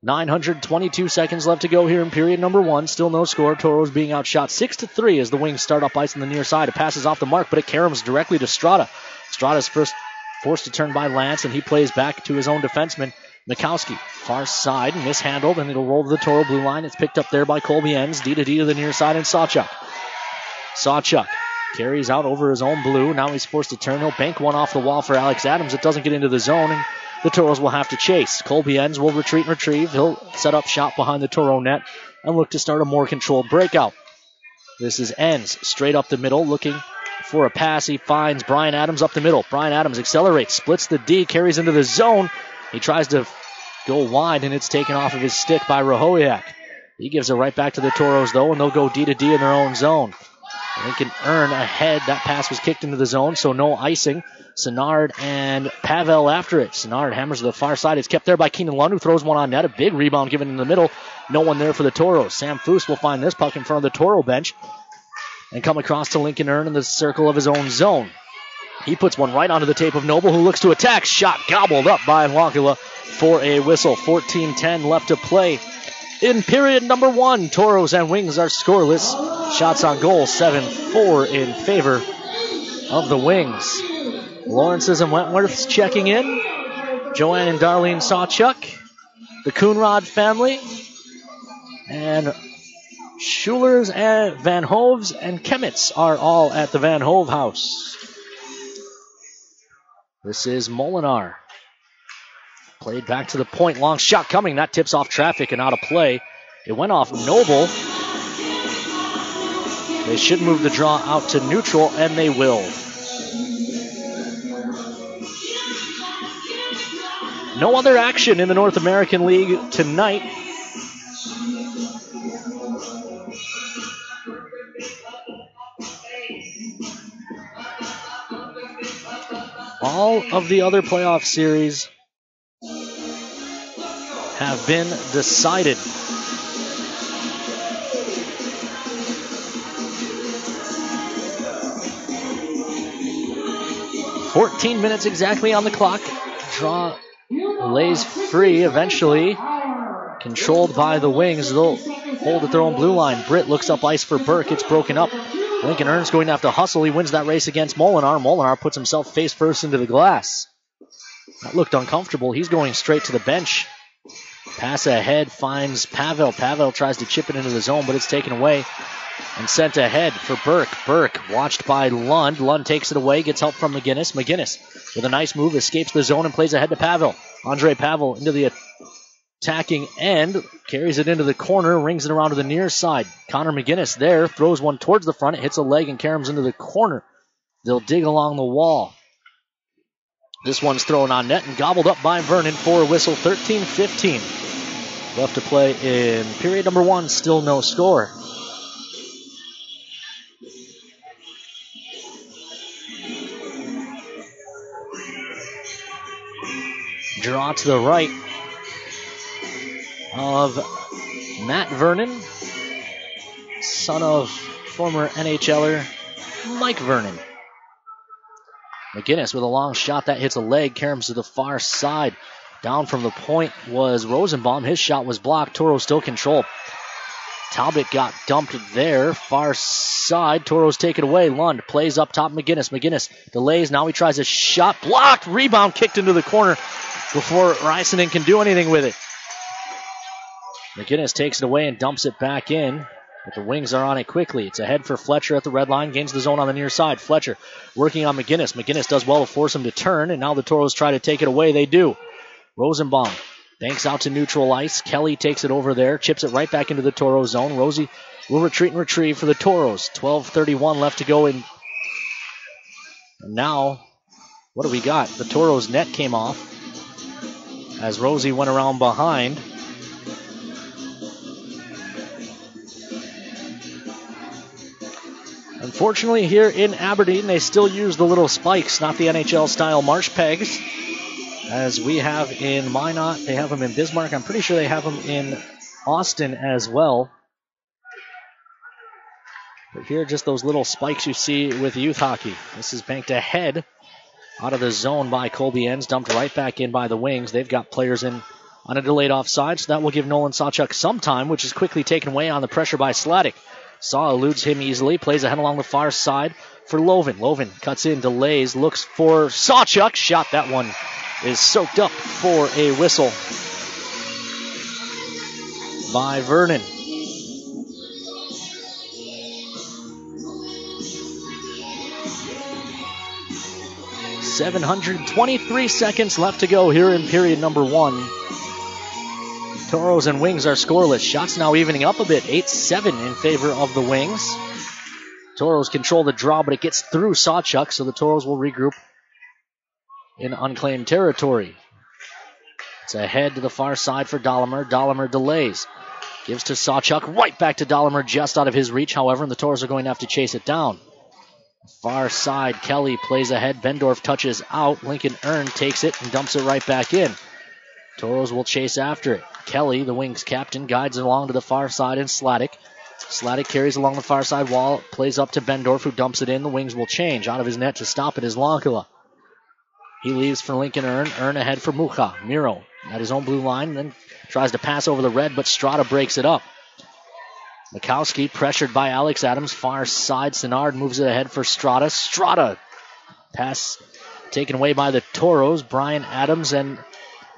922 seconds left to go here in period number 1. Still no score. Toros being outshot 6-3 as the Wings start up ice on the near side. It passes off the mark, but it caroms directly to Strada. Strada's first forced to turn by Lance, and he plays back to his own defenseman, Mikowski. Far side, mishandled, and it'll roll to the Toro blue line. It's picked up there by Colbienz. D to the near side, and Sawchuk. Sawchuk carries out over his own blue. Now he's forced to turn. He'll bank one off the wall for Alex Adams. It doesn't get into the zone, and the Toros will have to chase. Colbienz will retreat and retrieve. He'll set up shop behind the Toro net and look to start a more controlled breakout. This is Enns straight up the middle, looking for a pass. He finds Brian Adams up the middle. Brian Adams accelerates, splits the D, carries into the zone. He tries to go wide, and it's taken off of his stick by Rahowiak. He gives it right back to the Toros, though, and they'll go D to D in their own zone. Lincoln Earn ahead. That pass was kicked into the zone, so no icing. Sinard and Pavel after it. Sinard hammers to the far side. It's kept there by Keenan Lund, who throws one on net. A big rebound given in the middle. No one there for the Toros. Sam Foose will find this puck in front of the Toro bench and come across to Lincoln Earn in the circle of his own zone. He puts one right onto the tape of Noble, who looks to attack. Shot gobbled up by Wankula for a whistle. 14:10 left to play in period number 1. Toros and Wings are scoreless. Shots on goal, 7-4 in favor of the Wings. Lawrence's and Wentworth's checking in. Joanne and Darlene Sawchuk. The Coonrod family. And Schulers and Van Hoves and Chemitz are all at the Van Hove house. This is Molinar. Played back to the point. Long shot coming. That tips off traffic and out of play. It went off Noble. They should move the draw out to neutral, and they will. No other action in the North American League tonight. All of the other playoff series have been decided. "14 minutes exactly on the clock. Draw lays free eventually. Controlled by the Wings. They'll hold at their own blue line. Britt looks up ice for Burke. It's broken up. Lincoln Ern's going to have to hustle. He wins that race against Molinar. Molinar puts himself face first into the glass. That looked uncomfortable. He's going straight to the bench. Pass ahead finds Pavel. Pavel tries to chip it into the zone, but it's taken away and sent ahead for Burke. Burke watched by Lund. Lund takes it away, gets help from McGinnis. McGinnis with a nice move escapes the zone and plays ahead to Pavel. Andre Pavel into the attacking end, carries it into the corner, rings it around to the near side. Connor McGinnis there, throws one towards the front, it hits a leg and caroms into the corner. They'll dig along the wall. This one's thrown on net and gobbled up by Vernon for a whistle. 13-15 left to play in period number 1. Still no score. Draw to the right of Matt Vernon, son of former NHLer Mike Vernon. McGinnis with a long shot that hits a leg, caroms to the far side. Down from the point was Rosenbaum. His shot was blocked. Toro still controlled. Talbot got dumped there. Far side. Toro's take it away. Lund plays up top. McGinnis. McGinnis delays. Now he tries a shot. Blocked. Rebound kicked into the corner before Rysinen can do anything with it. McGinnis takes it away and dumps it back in. But the Wings are on it quickly. It's ahead for Fletcher at the red line. Gains the zone on the near side. Fletcher working on McGinnis. McGinnis does well to force him to turn. And now the Toros try to take it away. They do. Rosenbaum banks out to neutral ice. Kelly takes it over there. Chips it right back into the Toro zone. Rosie will retreat and retrieve for the Toros. 12:31 left to go. And now, what do we got? The Toros net came off as Rosie went around behind. Unfortunately, here in Aberdeen, they still use the little spikes, not the NHL-style marsh pegs, as we have in Minot. They have them in Bismarck. I'm pretty sure they have them in Austin as well. But here, just those little spikes you see with youth hockey. This is banked ahead out of the zone by Colby Enns, dumped right back in by the Wings. They've got players in on a delayed offside, so that will give Nolan Sawchuk some time, which is quickly taken away on the pressure by Sladek. Saw eludes him easily, plays ahead along the far side for Loven. Loven cuts in, delays, looks for Sawchuk. Shot, that one is soaked up for a whistle by Vernon. .723 seconds left to go here in period number 1. Toros and Wings are scoreless. Shots now evening up a bit. 8-7 in favor of the Wings. Toros control the draw, but it gets through Sawchuk, so the Toros will regroup in unclaimed territory. It's ahead to the far side for Dahlimer. Dahlimer delays. Gives to Sawchuk. Right back to Dahlimer, just out of his reach, however, and the Toros are going to have to chase it down. Far side, Kelly plays ahead. Bendorf touches out. Lincoln Ern takes it and dumps it right back in. Toros will chase after it. Kelly, the Wings captain, guides it along to the far side, and Sladek. Sladek carries along the far side wall, plays up to Bendorf, who dumps it in. The Wings will change. Out of his net to stop it is Lankala. He leaves for Lincoln Ern. Ern ahead for Mucha. Miro at his own blue line, then tries to pass over the red, but Strada breaks it up. Mikowski pressured by Alex Adams. Far side, Sinard moves it ahead for Strada. Strada pass taken away by the Toros. Brian Adams and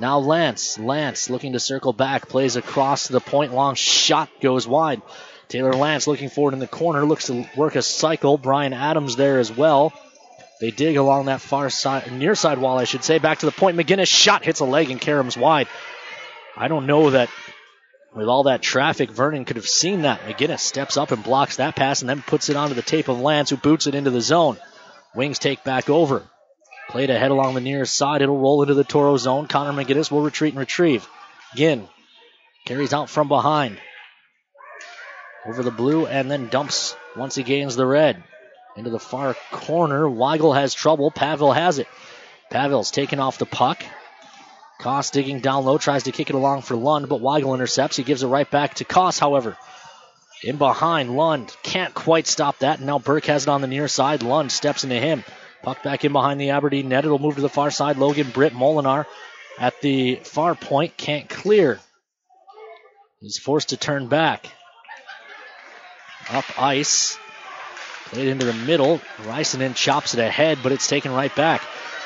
now Lance. Lance looking to circle back. Plays across to the point. Long shot goes wide. Taylor Lance looking forward in the corner. Looks to work a cycle. Brian Adams there as well. They dig along that far side, near side wall, I should say. Back to the point. McGinnis shot hits a leg and caroms wide. I don't know that With all that traffic, Vernon could have seen that. McGinnis steps up and blocks that pass and then puts it onto the tape of Lance, who boots it into the zone. Wings take back over. Played ahead along the near side. It'll roll into the Toro zone. Connor McGinnis will retreat and retrieve. Ginn carries out from behind. Over the blue and then dumps once he gains the red. Into the far corner. Weigel has trouble. Pavel has it. Pavel's taking off the puck. Koss digging down low, tries to kick it along for Lund, but Weigel intercepts. He gives it right back to Koss, however. In behind, Lund can't quite stop that, and now Burke has it on the near side. Lund steps into him. Puck back in behind the Aberdeen net. It'll move to the far side. Logan Britt Molinar at the far point can't clear. He's forced to turn back. Up ice. Played into the middle. Rysanen chops it ahead, but it's taken right back.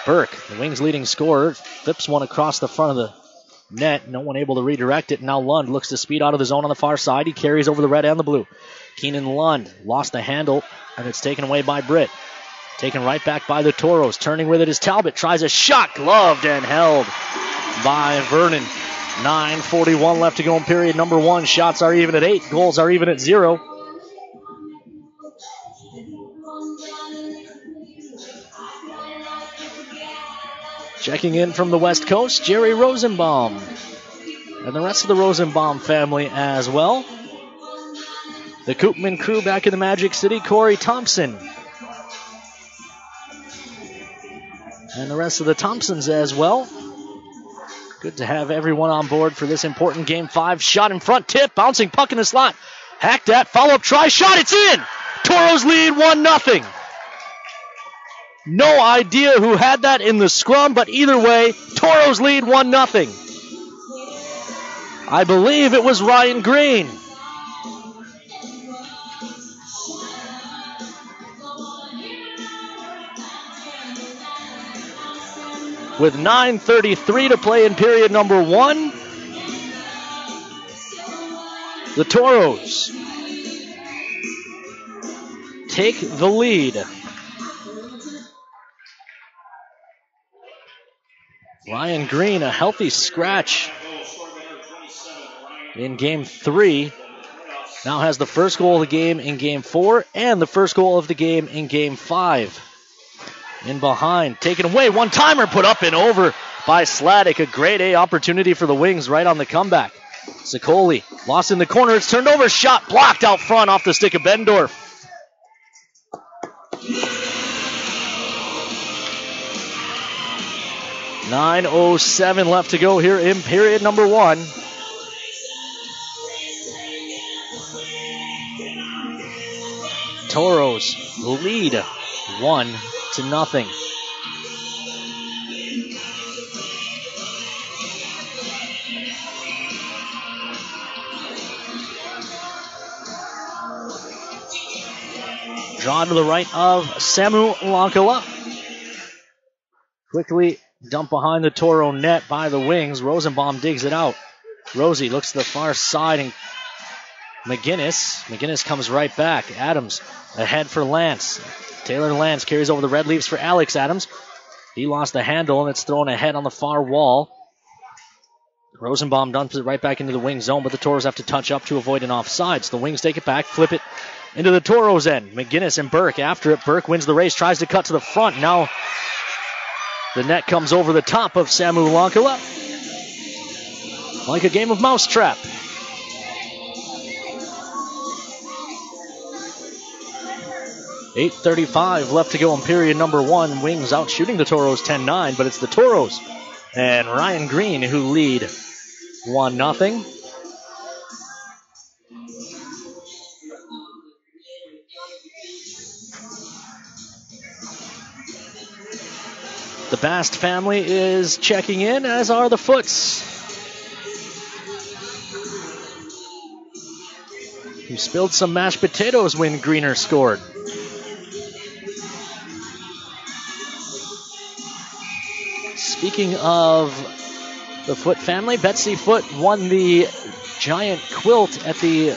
Burke, the Wings' leading scorer, flips one across the front of the net. No one able to redirect it. Now Lund looks to speed out of the zone on the far side. He carries over the red and the blue. Keenan Lund lost the handle, and it's taken away by Britt. Taken right back by the Toros. Turning with it is Talbot. Tries a shot. Gloved and held by Vernon. 9:41 left to go in period number 1. Shots are even at 8. Goals are even at 0. Checking in from the West Coast, Jerry Rosenbaum. And the rest of the Rosenbaum family as well. The Koopman crew back in the Magic City, Corey Thompson. And the rest of the Thompsons as well. Good to have everyone on board for this important Game 5. Shot in front, tip, bouncing puck in the slot. Hacked at, follow-up try, shot, it's in! Toros lead 1-0. No idea who had that in the scrum, but either way, Toros lead 1-0. I believe it was Ryan Green. With 9:33 to play in period number 1, the Toros take the lead. Ryan Green, a healthy scratch in Game 3. Now has the first goal of the game in Game 4 and the first goal of the game in Game 5. In behind, taken away, one-timer put up and over by Sladek. A grade A opportunity for the Wings right on the comeback. Sokoli lost in the corner, it's turned over, shot blocked out front off the stick of Bendorf. .907 left to go here in period number 1. Toros lead 1-0. Draw to the right of Samu Lankala. Quickly dumped behind the Toro net by the Wings. Rosenbaum digs it out. Rosie looks to the far side and McGinnis comes right back. Adams ahead for Lance. Taylor Lance carries over the red leaves for Alex Adams. He lost the handle and it's thrown ahead on the far wall. Rosenbaum dumps it right back into the wing zone, but the Toros have to touch up to avoid an offside. So the Wings take it back, flip it into the Toros end. McGinnis and Burke after it. Burke wins the race, tries to cut to the front. Now the net comes over the top of Samu Lankala. Like a game of mousetrap. .835 left to go in period number 1. Wings out shooting the Toros 10-9, but it's the Toros and Ryan Green who lead 1-0. The Bast family is checking in, as are the Foots, who spilled some mashed potatoes when Greener scored. Speaking of the Foot family, Betsy Foot won the giant quilt at the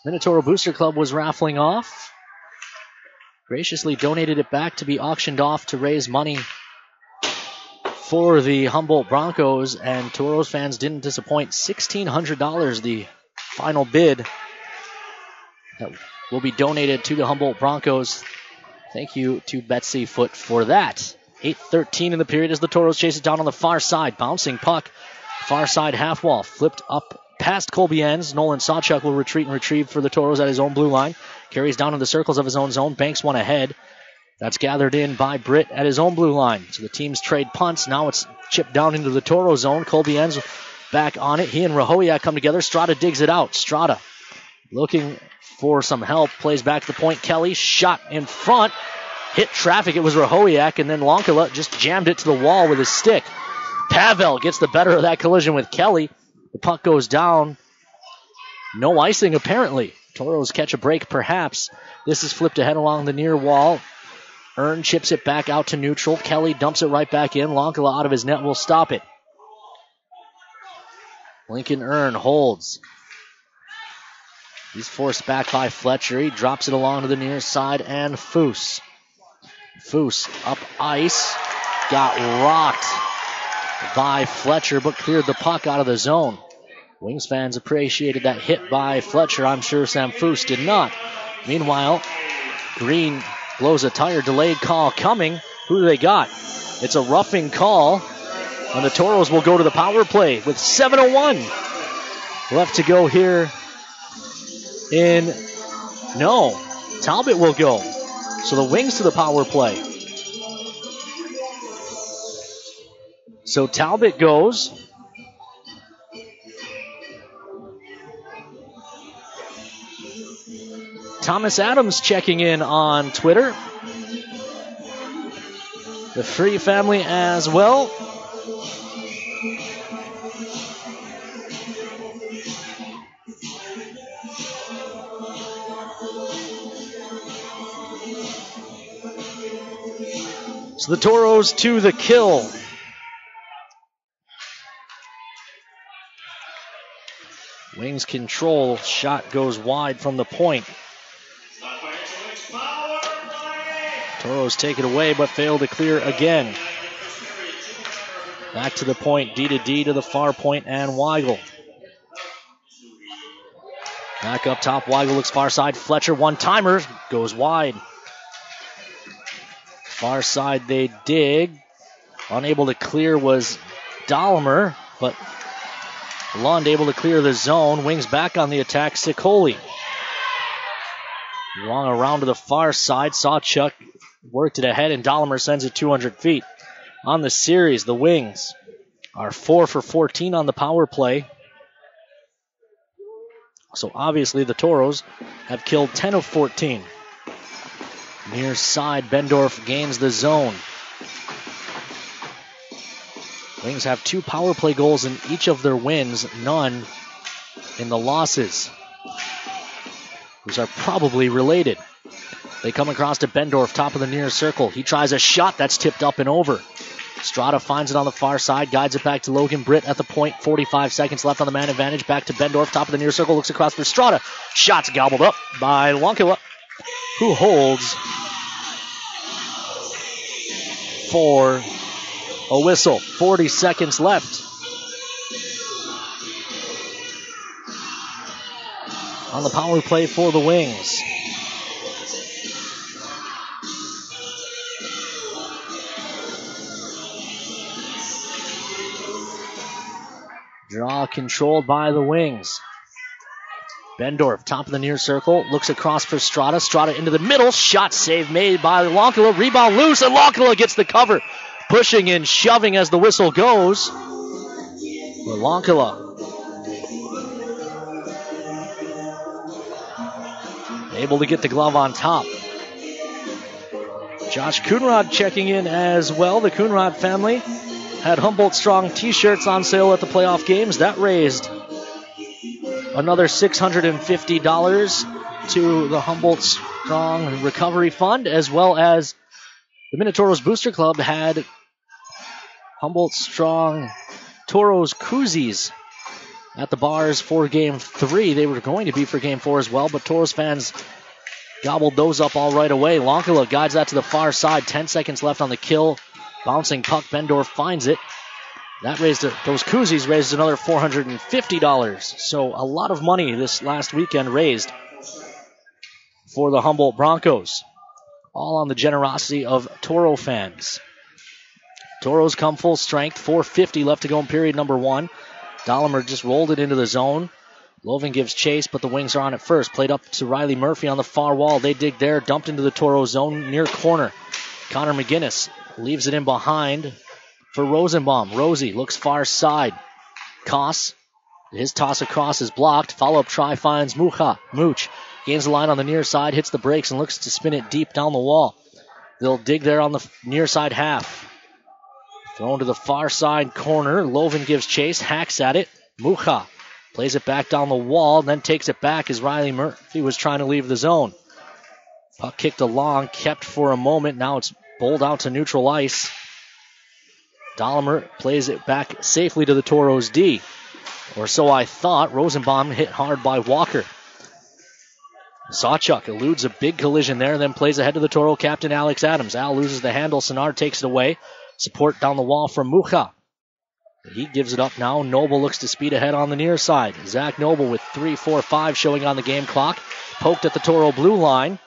Minotauros Booster Club was raffling off. Graciously donated it back to be auctioned off to raise money for the Humboldt Broncos, and Toros fans didn't disappoint. $1,600, the final bid that will be donated to the Humboldt Broncos. Thank you to Betsy Foot for that. 8:13 in the period as the Toros chase it down on the far side. Bouncing puck, far side half wall, flipped up past Colby Enns. Nolan Sawchuk will retreat and retrieve for the Toros at his own blue line. Carries down in the circles of his own zone. Banks one ahead. That's gathered in by Britt at his own blue line. So the teams trade punts. Now it's chipped down into the Toro zone. Colby Enns back on it. He and Rahoyak come together. Strada digs it out. Strada looking for some help. Plays back to the point. Kelly shot in front. Hit traffic. It was Rahoyak, and then Lonkala just jammed it to the wall with his stick. Pavel gets the better of that collision with Kelly. The puck goes down. No icing apparently. Toros catch a break perhaps. This is flipped ahead along the near wall. Earn chips it back out to neutral. Kelly dumps it right back in. Lonkala out of his net will stop it. Lincoln Earn holds. He's forced back by Fletcher. He drops it along to the near side, and Foose. Foose up ice. Got rocked by Fletcher, but cleared the puck out of the zone. Wings fans appreciated that hit by Fletcher. I'm sure Sam Foose did not. Meanwhile, Green blows a tire. Delayed call coming. Who do they got? It's a roughing call, and the Toros will go to the power play with 7:01 left to go here. No, Talbot will go. So the Wings to the power play. So Talbot goes. Thomas Adams checking in on Twitter. The Free family as well. So the Toros to the kill. Wings control. Shot goes wide from the point. Toros take it away, but fail to clear again. Back to the point, D to D to the far point, and Weigel. Back up top, Weigel looks far side. Fletcher, one-timer, goes wide. Far side they dig. Unable to clear was Dahlemer, but Lund able to clear the zone. Wings back on the attack, Sikoli. Long around to the far side, Sawchuk worked it ahead, and Dahlemer sends it 200 feet. On the series, the Wings are 4 for 14 on the power play. So obviously the Toros have killed 10 of 14. Near side, Bendorf gains the zone. Wings have 2 power play goals in each of their wins, none in the losses. These are probably related. They come across to Bendorf, top of the near circle. He tries a shot that's tipped up and over. Strada finds it on the far side, guides it back to Logan Britt at the point. 45 seconds left on the man advantage. Back to Bendorf, top of the near circle, looks across for Strada. Shots gobbled up by Lonkala, who holds for a whistle. 40 seconds left. On the power play for the Wings. Draw controlled by the Wings. Bendorf, top of the near circle, looks across for Strada. Strada into the middle. Shot save made by Lonkala. Rebound loose, and Lonkala gets the cover. Pushing and shoving as the whistle goes. Lonkala able to get the glove on top. Josh Coonrod checking in as well. The Coonrod family had Humboldt Strong t-shirts on sale at the playoff games. That raised another $650 to the Humboldt Strong Recovery Fund, as well as the Minotauros Booster Club had Humboldt Strong Toros koozies at the bars for Game 3. They were going to be for Game 4 as well, but Toros fans gobbled those up all right away. Lonkala guides that to the far side. 10 seconds left on the kill Bouncing puck, Bendorf finds it. That raised those koozies raised another $450. So a lot of money this last weekend raised for the Humboldt Broncos. All on the generosity of Toro fans. Toros come full strength. 4:50 left to go in period number 1. Dahlimer just rolled it into the zone. Loven gives chase, but the Wings are on it first. Played up to Riley Murphy on the far wall. They dig there, dumped into the Toro zone near corner. Connor McGinnis leaves it in behind for Rosenbaum. Rosie looks far side. Koss, his toss across is blocked. Follow-up try finds Mooch. Gains the line on the near side, hits the brakes, and looks to spin it deep down the wall. They'll dig there on the near side half. Thrown to the far side corner. Loven gives chase, hacks at it. Mucha plays it back down the wall, then takes it back as Riley Murphy was trying to leave the zone. Puck kicked along, kept for a moment. Now it's bowled out to neutral ice. Dahlimer plays it back safely to the Toros D. Or so I thought. Rosenbaum hit hard by Walker. Sawchuk eludes a big collision there, then plays ahead to the Toro captain Alex Adams. Al loses the handle. Sinar takes it away. Support down the wall from Mucha. He gives it up now. Noble looks to speed ahead on the near side. Zach Noble with 3:45 showing on the game clock. Poked at the Toro blue line.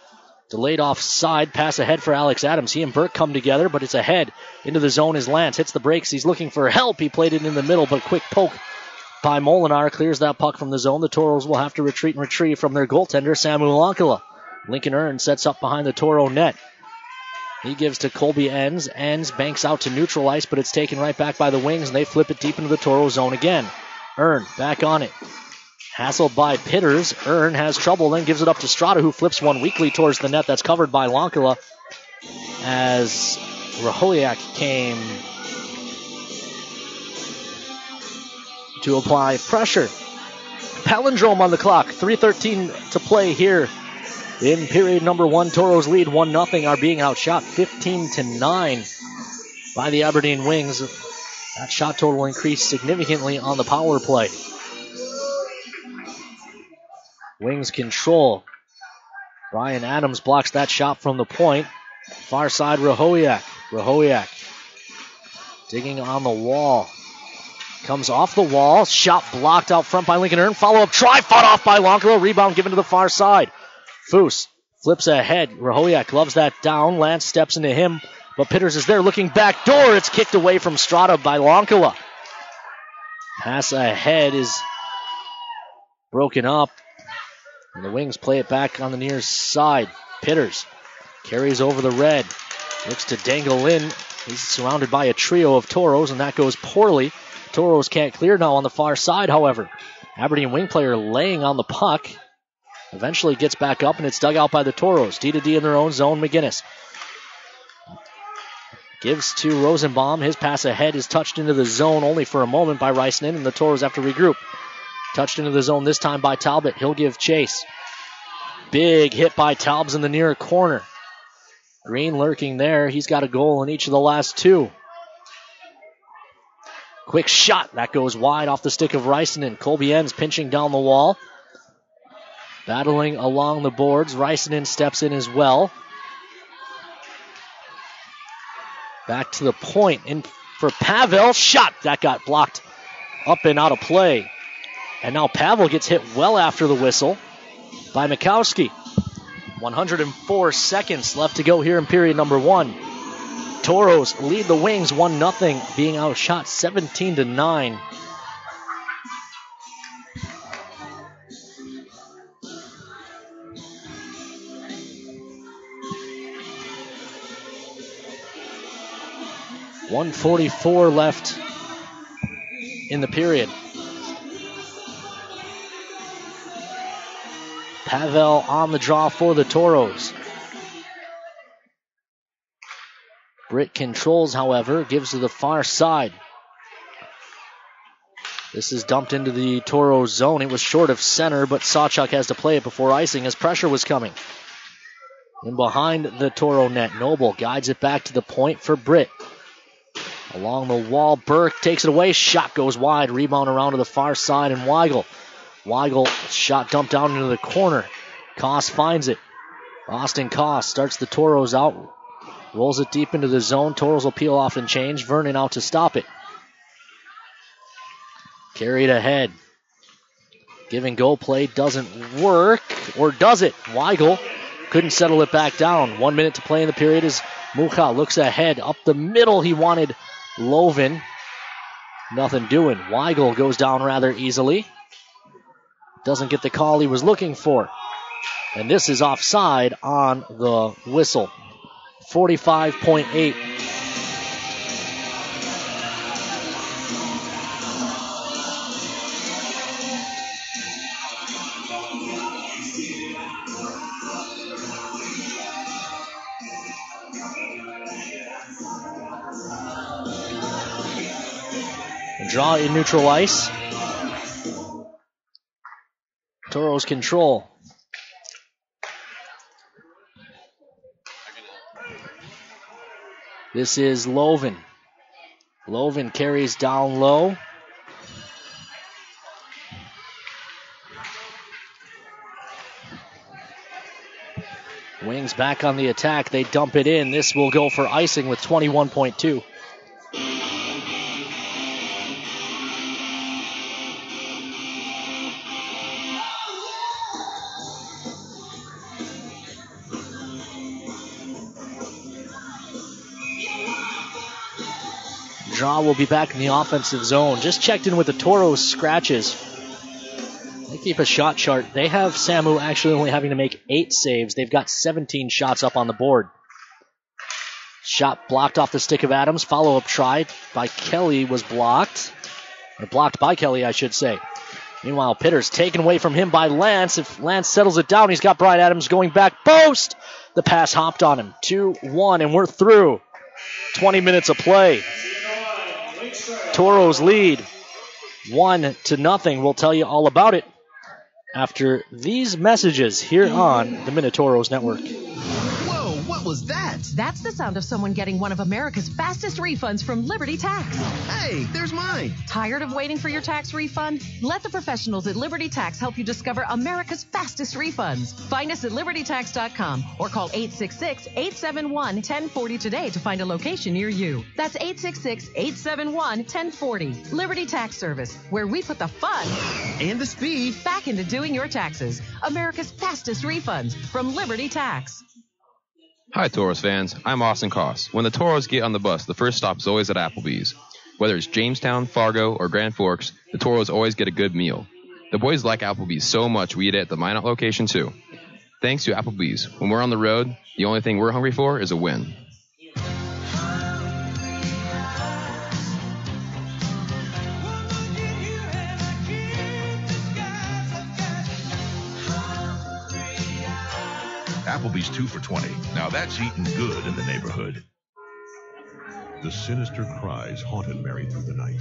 Delayed offside. Pass ahead for Alex Adams. He and Burke come together, but it's ahead. Into the zone is Lance. Hits the brakes. He's looking for help. He played it in the middle, but quick poke by Molinar clears that puck from the zone. The Toros will have to retreat and retrieve from their goaltender, Samuel Ankala. Lincoln Earn sets up behind the Toro net. He gives to Colby Enns. Enns banks out to neutral ice, but it's taken right back by the Wings, and they flip it deep into the Toro zone again. Earn back on it. Hassled by Pitters. Earn has trouble, then gives it up to Strada, who flips one weakly towards the net. That's covered by Lonkala as Rahoyak came to apply pressure. Palindrome on the clock. 3:13 to play here in period number 1. Toros lead 1-0, are being outshot 15-9 by the Aberdeen Wings. That shot total increased significantly on the power play. Wings control. Brian Adams blocks that shot from the point. Far side, Rahoyak. Rahoyak digging on the wall. Comes off the wall. Shot blocked out front by Lincoln Earn. Follow-up try. Fought off by Lonkala. Rebound given to the far side. Foose flips ahead. Rahoyak gloves that down. Lance steps into him, but Pitters is there looking back door. It's kicked away from Strada by Lonkala. Pass ahead is broken up, and the Wings play it back on the near side. Pitters carries over the red. Looks to dangle in. He's surrounded by a trio of Toros, and that goes poorly. Toros can't clear now on the far side, however. Aberdeen Wing player laying on the puck. Eventually gets back up, and it's dug out by the Toros. D-to-D in their own zone. McGinnis gives to Rosenbaum. His pass ahead is touched into the zone only for a moment by Reisman, and the Toros have to regroup. Touched into the zone this time by Talbot. He'll give chase. Big hit by Talbs in the near corner. Green lurking there. He's got a goal in each of the last 2. Quick shot. That goes wide off the stick of Reisman. Colby Enns pinching down the wall. Battling along the boards. Reisman steps in as well. Back to the point. In for Pavel. Shot. That got blocked up and out of play. And now Pavel gets hit well after the whistle by Mikowski. 104 seconds left to go here in period number 1. Toros lead the Wings 1-0, being outshot 17-9. .144 left in the period. Pavel on the draw for the Toros. Britt controls, however, gives to the far side. This is dumped into the Toro zone. It was short of center, but Sawchuk has to play it before icing as pressure was coming. In behind the Toro net, Noble guides it back to the point for Britt. Along the wall, Burke takes it away. Shot goes wide. Rebound around to the far side, and Weigel. Weigel shot dumped down into the corner. Koss finds it. Austin Koss starts the Toros out. Rolls it deep into the zone. Toros will peel off and change. Vernon out to stop it. Carried ahead. Give and go play doesn't work. Or does it? Weigel couldn't settle it back down. 1 minute to play in the period as Mucha looks ahead. Up the middle, he wanted Loven. Nothing doing. Weigel goes down rather easily. Doesn't get the call he was looking for. And this is offside on the whistle. 45.8. Draw in neutral ice. Toros control. This is Loven. Loven carries down low. Wings back on the attack. They dump it in. This will go for icing with 21.2. Draw will be back in the offensive zone. Just checked in with the Toros scratches. They keep a shot chart. They have Samu actually only having to make 8 saves. They've got 17 shots up on the board. Shot blocked off the stick of Adams. Follow-up try by Kelly was blocked. Or blocked by Kelly, I should say. Meanwhile, Pitter's taken away from him by Lance. If Lance settles it down, he's got Brian Adams going back post. The pass hopped on him. 2-1, and we're through. 20 minutes of play. Toros lead 1-0. We'll tell you all about it after these messages here on the Minotauros Network. Whoa, what was that? That's the sound of someone getting one of America's fastest refunds from Liberty Tax. Hey, there's mine. Tired of waiting for your tax refund? Let the professionals at Liberty Tax help you discover America's fastest refunds. Find us at libertytax.com or call 866-871-1040 today to find a location near you. That's 866-871-1040. Liberty Tax Service, where we put the fun and the speed back into doing your taxes. America's fastest refunds from Liberty Tax. Hi, Toros fans. I'm Austin Koss. When the Toros get on the bus, the first stop is always at Applebee's. Whether it's Jamestown, Fargo, or Grand Forks, the Toros always get a good meal. The boys like Applebee's so much we eat it at the Minot location too. Thanks to Applebee's, when we're on the road, the only thing we're hungry for is a win. Applebee's 2 for $20. Now that's eating good in the neighborhood. The sinister cries haunted Mary through the night.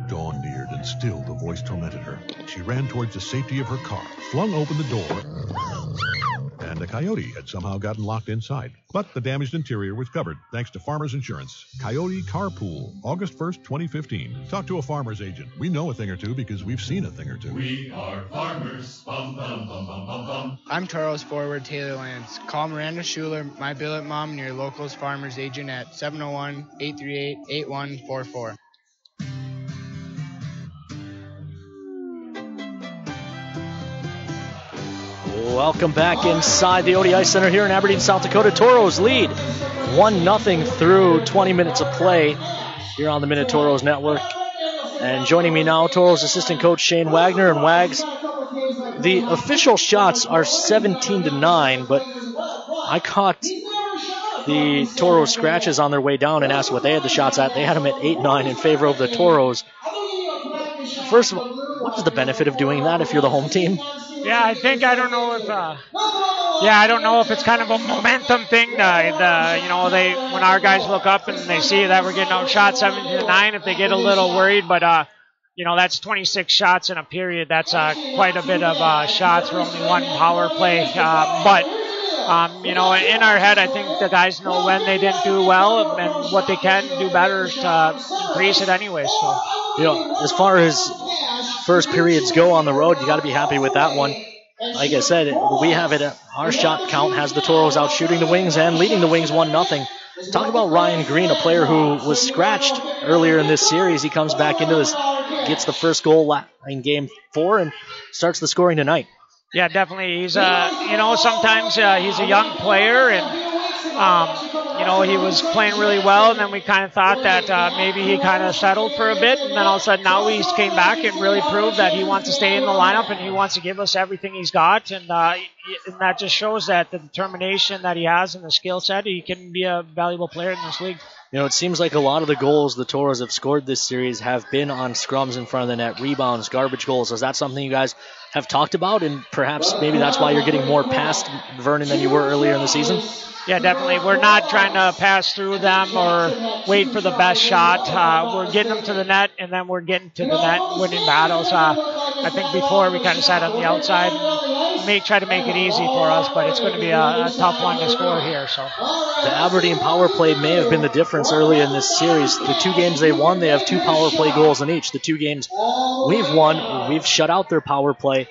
Dawn neared, and still the voice tormented her. She ran towards the safety of her car, flung open the door, and a coyote had somehow gotten locked inside. But the damaged interior was covered thanks to Farmers Insurance. Coyote Carpool, August 1st, 2015. Talk to a farmer's agent. We know a thing or two because we've seen a thing or two. We are farmers. Bum, bum, bum, bum, bum, bum. I'm Toros forward Taylor Lance. Call Miranda Schuler, my billet mom, and your locals farmers agent at 701-838-8144. Welcome back inside the ODI Center here in Aberdeen, South Dakota. Toros lead 1-0 through 20 minutes of play here on the Minotauros Network. And joining me now, Toros assistant coach Shane Wagner. And Wags, the official shots are 17-9, but I caught the Toros scratches on their way down and asked what they had the shots at. They had them at 8-9 in favor of the Toros. First of all, what is the benefit of doing that if you're the home team? Yeah, I don't know if it's kind of a momentum thing. When our guys look up and they see that we're getting outshot 17-9, if they get a little worried, but that's 26 shots in a period. That's quite a bit of shots for only one power play. But in our head, I think the guys know when they didn't do well and what they can do better to increase it anyway. So, as far as first periods go on the road, you got to be happy with that one. Like I said, we have it. Our shot count has the Toros out shooting the Wings and leading the Wings 1-0. Talk about Ryan Green, a player who was scratched earlier in this series. He comes back into this, gets the first goal in Game 4 and starts the scoring tonight. Yeah, definitely. He's, sometimes he's a young player, and he was playing really well, and then we kind of thought that maybe he kind of settled for a bit, and then all of a sudden now he came back and really proved that he wants to stay in the lineup and he wants to give us everything he's got, and that just shows that the determination that he has and the skill set, he can be a valuable player in this league. It seems like a lot of the goals the Toros have scored this series have been on scrums in front of the net, rebounds, garbage goals. Is that something you guys have talked about, and perhaps maybe that's why you're getting more past Vernon than you were earlier in the season? Yeah, definitely. We're not trying to pass through them or wait for the best shot. We're getting them to the net, and then we're getting to the net, winning battles. I think before we kind of sat on the outside and may try to make it easy for us, but it's going to be a tough one to score here. So the Aberdeen power play may have been the difference early in this series. The 2 games they won, they have 2 power play goals in each. The 2 games we've won, we've shut out their power play.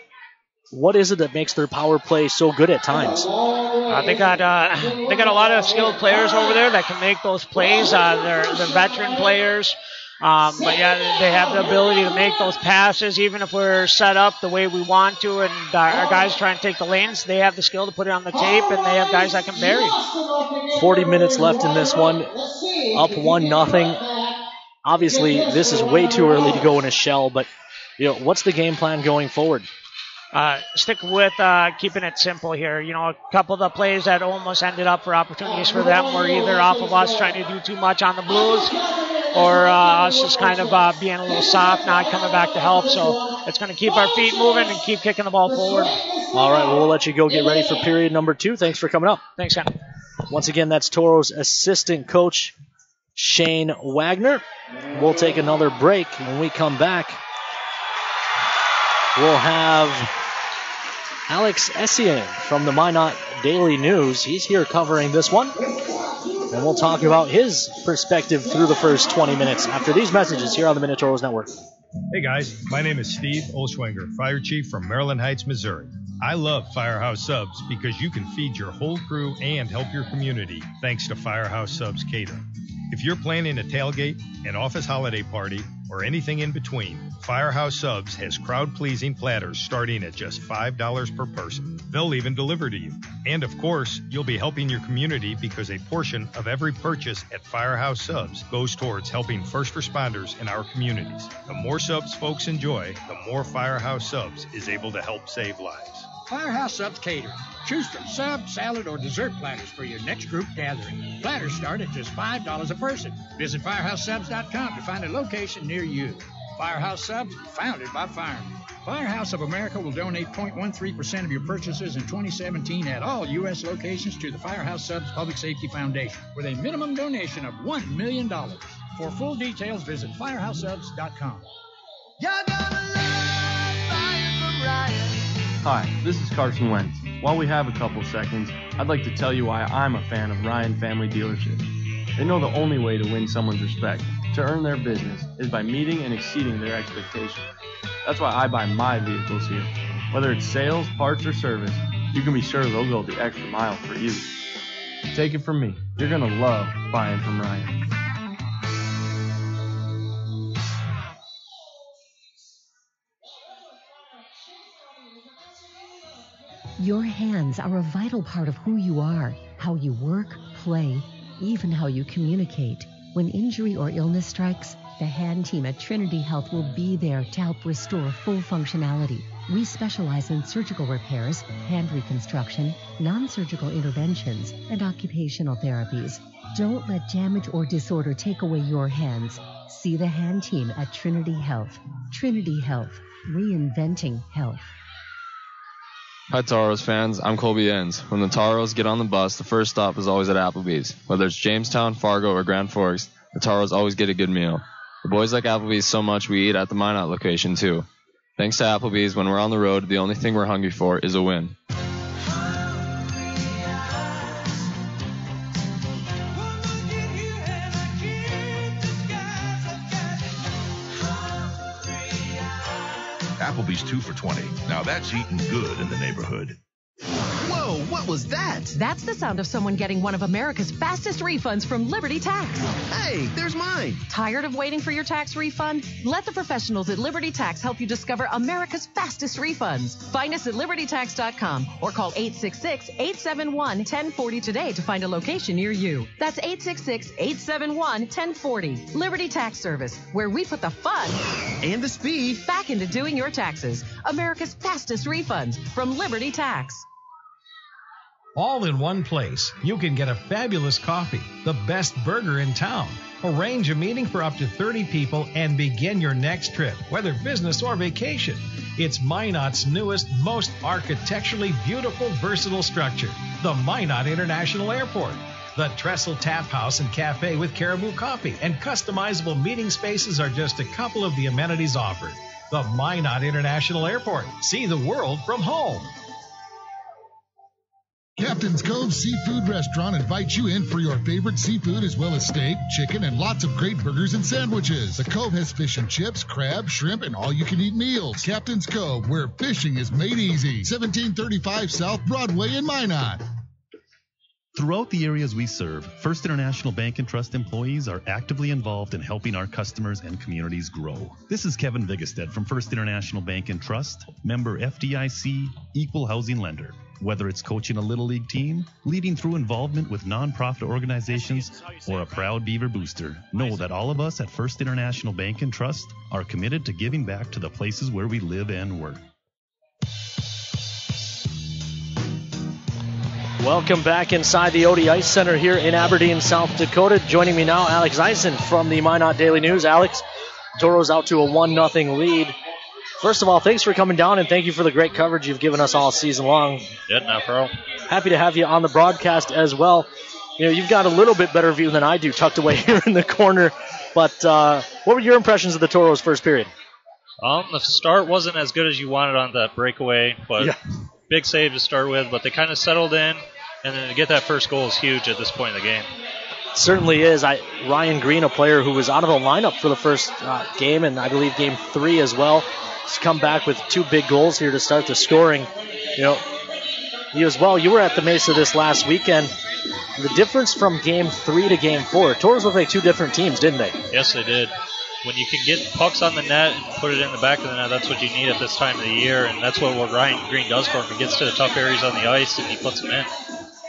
What is it that makes their power play so good at times? They got a lot of skilled players over there that can make those plays. They're veteran players. But yeah, they have the ability to make those passes, even if we're set up the way we want to, and our guys try and take the lanes. They have the skill to put it on the tape, and they have guys that can bury. 40 minutes left in this one, up 1-0. Obviously, this is way too early to go in a shell, but what's the game plan going forward? Stick with keeping it simple here. A couple of the plays that almost ended up for opportunities for them were either off of us trying to do too much on the Blues, or us just kind of being a little soft, not coming back to help. So it's going to keep our feet moving and keep kicking the ball forward. All right, well, we'll let you go get ready for period number 2. Thanks for coming up. Thanks, Ken. Once again, that's Toros assistant coach Shane Wagner. We'll take another break. When we come back, we'll have Alex Essien from the Minot Daily News. He's here covering this one. And we'll talk about his perspective through the first 20 minutes after these messages here on the Minotauros Network. Hey guys, my name is Steve Olschwenger, Fire Chief from Maryland Heights, Missouri. I love Firehouse Subs because you can feed your whole crew and help your community thanks to Firehouse Subs Catering. If you're planning a tailgate, an office holiday party, or anything in between, Firehouse Subs has crowd-pleasing platters starting at just $5 per person. They'll even deliver to you. And of course, you'll be helping your community because a portion of every purchase at Firehouse Subs goes towards helping first responders in our communities. The more subs folks enjoy, the more Firehouse Subs is able to help save lives. Firehouse Subs Catering. Choose from sub, salad, or dessert platters for your next group gathering. Platters start at just $5 a person. Visit firehousesubs.com to find a location near you. Firehouse Subs, founded by firemen. Firehouse of America will donate 0.13% of your purchases in 2017 at all U.S. locations to the Firehouse Subs Public Safety Foundation with a minimum donation of $1 million. For full details, visit firehousesubs.com. You're gonna love Fire from Ryan. Hi, this is Carson Wentz. While we have a couple seconds, I'd like to tell you why I'm a fan of Ryan Family Dealership. They know the only way to win someone's respect, to earn their business, is by meeting and exceeding their expectations. That's why I buy my vehicles here. Whether it's sales, parts, or service, you can be sure they'll go the extra mile for you. Take it from me, you're going to love buying from Ryan. Your hands are a vital part of who you are, how you work, play, even how you communicate. When injury or illness strikes, the hand team at Trinity Health will be there to help restore full functionality. We specialize in surgical repairs, hand reconstruction, non-surgical interventions, and occupational therapies. Don't let damage or disorder take away your hands. See the hand team at Trinity Health. Trinity Health, reinventing health. Hi, Toros fans. I'm Colby Enns. When the Toros get on the bus, the first stop is always at Applebee's. Whether it's Jamestown, Fargo, or Grand Forks, the Toros always get a good meal. The boys like Applebee's so much we eat at the Minot location, too. Thanks to Applebee's, when we're on the road, the only thing we're hungry for is a win. Applebee's 2 for $20. Now that's eating good in the neighborhood. Whoa, what was that? That's the sound of someone getting one of America's fastest refunds from Liberty Tax. Hey, there's mine. Tired of waiting for your tax refund? Let the professionals at Liberty Tax help you discover America's fastest refunds. Find us at libertytax.com or call 866-871-1040 today to find a location near you. That's 866-871-1040. Liberty Tax Service, where we put the fun and the speed back into doing your taxes. America's fastest refunds from Liberty Tax. All in one place, you can get a fabulous coffee, the best burger in town, arrange a meeting for up to 30 people, and begin your next trip, whether business or vacation. It's Minot's newest, most architecturally beautiful, versatile structure, the Minot International Airport. The Trestle Tap House and Cafe with Caribou Coffee and customizable meeting spaces are just a couple of the amenities offered. The Minot International Airport. See the world from home. Captain's Cove Seafood Restaurant invites you in for your favorite seafood as well as steak, chicken, and lots of great burgers and sandwiches. The Cove has fish and chips, crab, shrimp, and all-you-can-eat meals. Captain's Cove, where fishing is made easy. 1735 South Broadway in Minot. Throughout the areas we serve, First International Bank and Trust employees are actively involved in helping our customers and communities grow. This is Kevin Vigestad from First International Bank and Trust, member FDIC, equal housing lender. Whether it's coaching a Little League team, leading through involvement with nonprofit organizations, or a proud Beaver booster, know that all of us at First International Bank and Trust are committed to giving back to the places where we live and work. Welcome back inside the Odie Ice Center here in Aberdeen, South Dakota. Joining me now, Alex Eisen from the Minot Daily News. Alex, Toros out to a 1-0 lead. First of all, thanks for coming down, and thank you for the great coverage you've given us all season long. Yeah, no problem. Happy to have you on the broadcast as well. You know, you've got a little bit better view than I do, tucked away here in the corner. But what were your impressions of the Toros' first period? The start wasn't as good as you wanted on that breakaway, but big save to start with. But they kind of settled in, and then to get that first goal is huge at this point in the game. Certainly is. Ryan Green, a player who was out of the lineup for the first game, and I believe game 3 as well, has come back with 2 big goals here to start the scoring. You know, you as well, you were at the Mesa this last weekend. The difference from game 3 to game 4, Toros looked like 2 different teams, didn't they? Yes, they did. When you can get pucks on the net and put it in the back of the net, that's what you need at this time of the year, and that's what Ryan Green does for him. He gets to the tough areas on the ice, and he puts them in.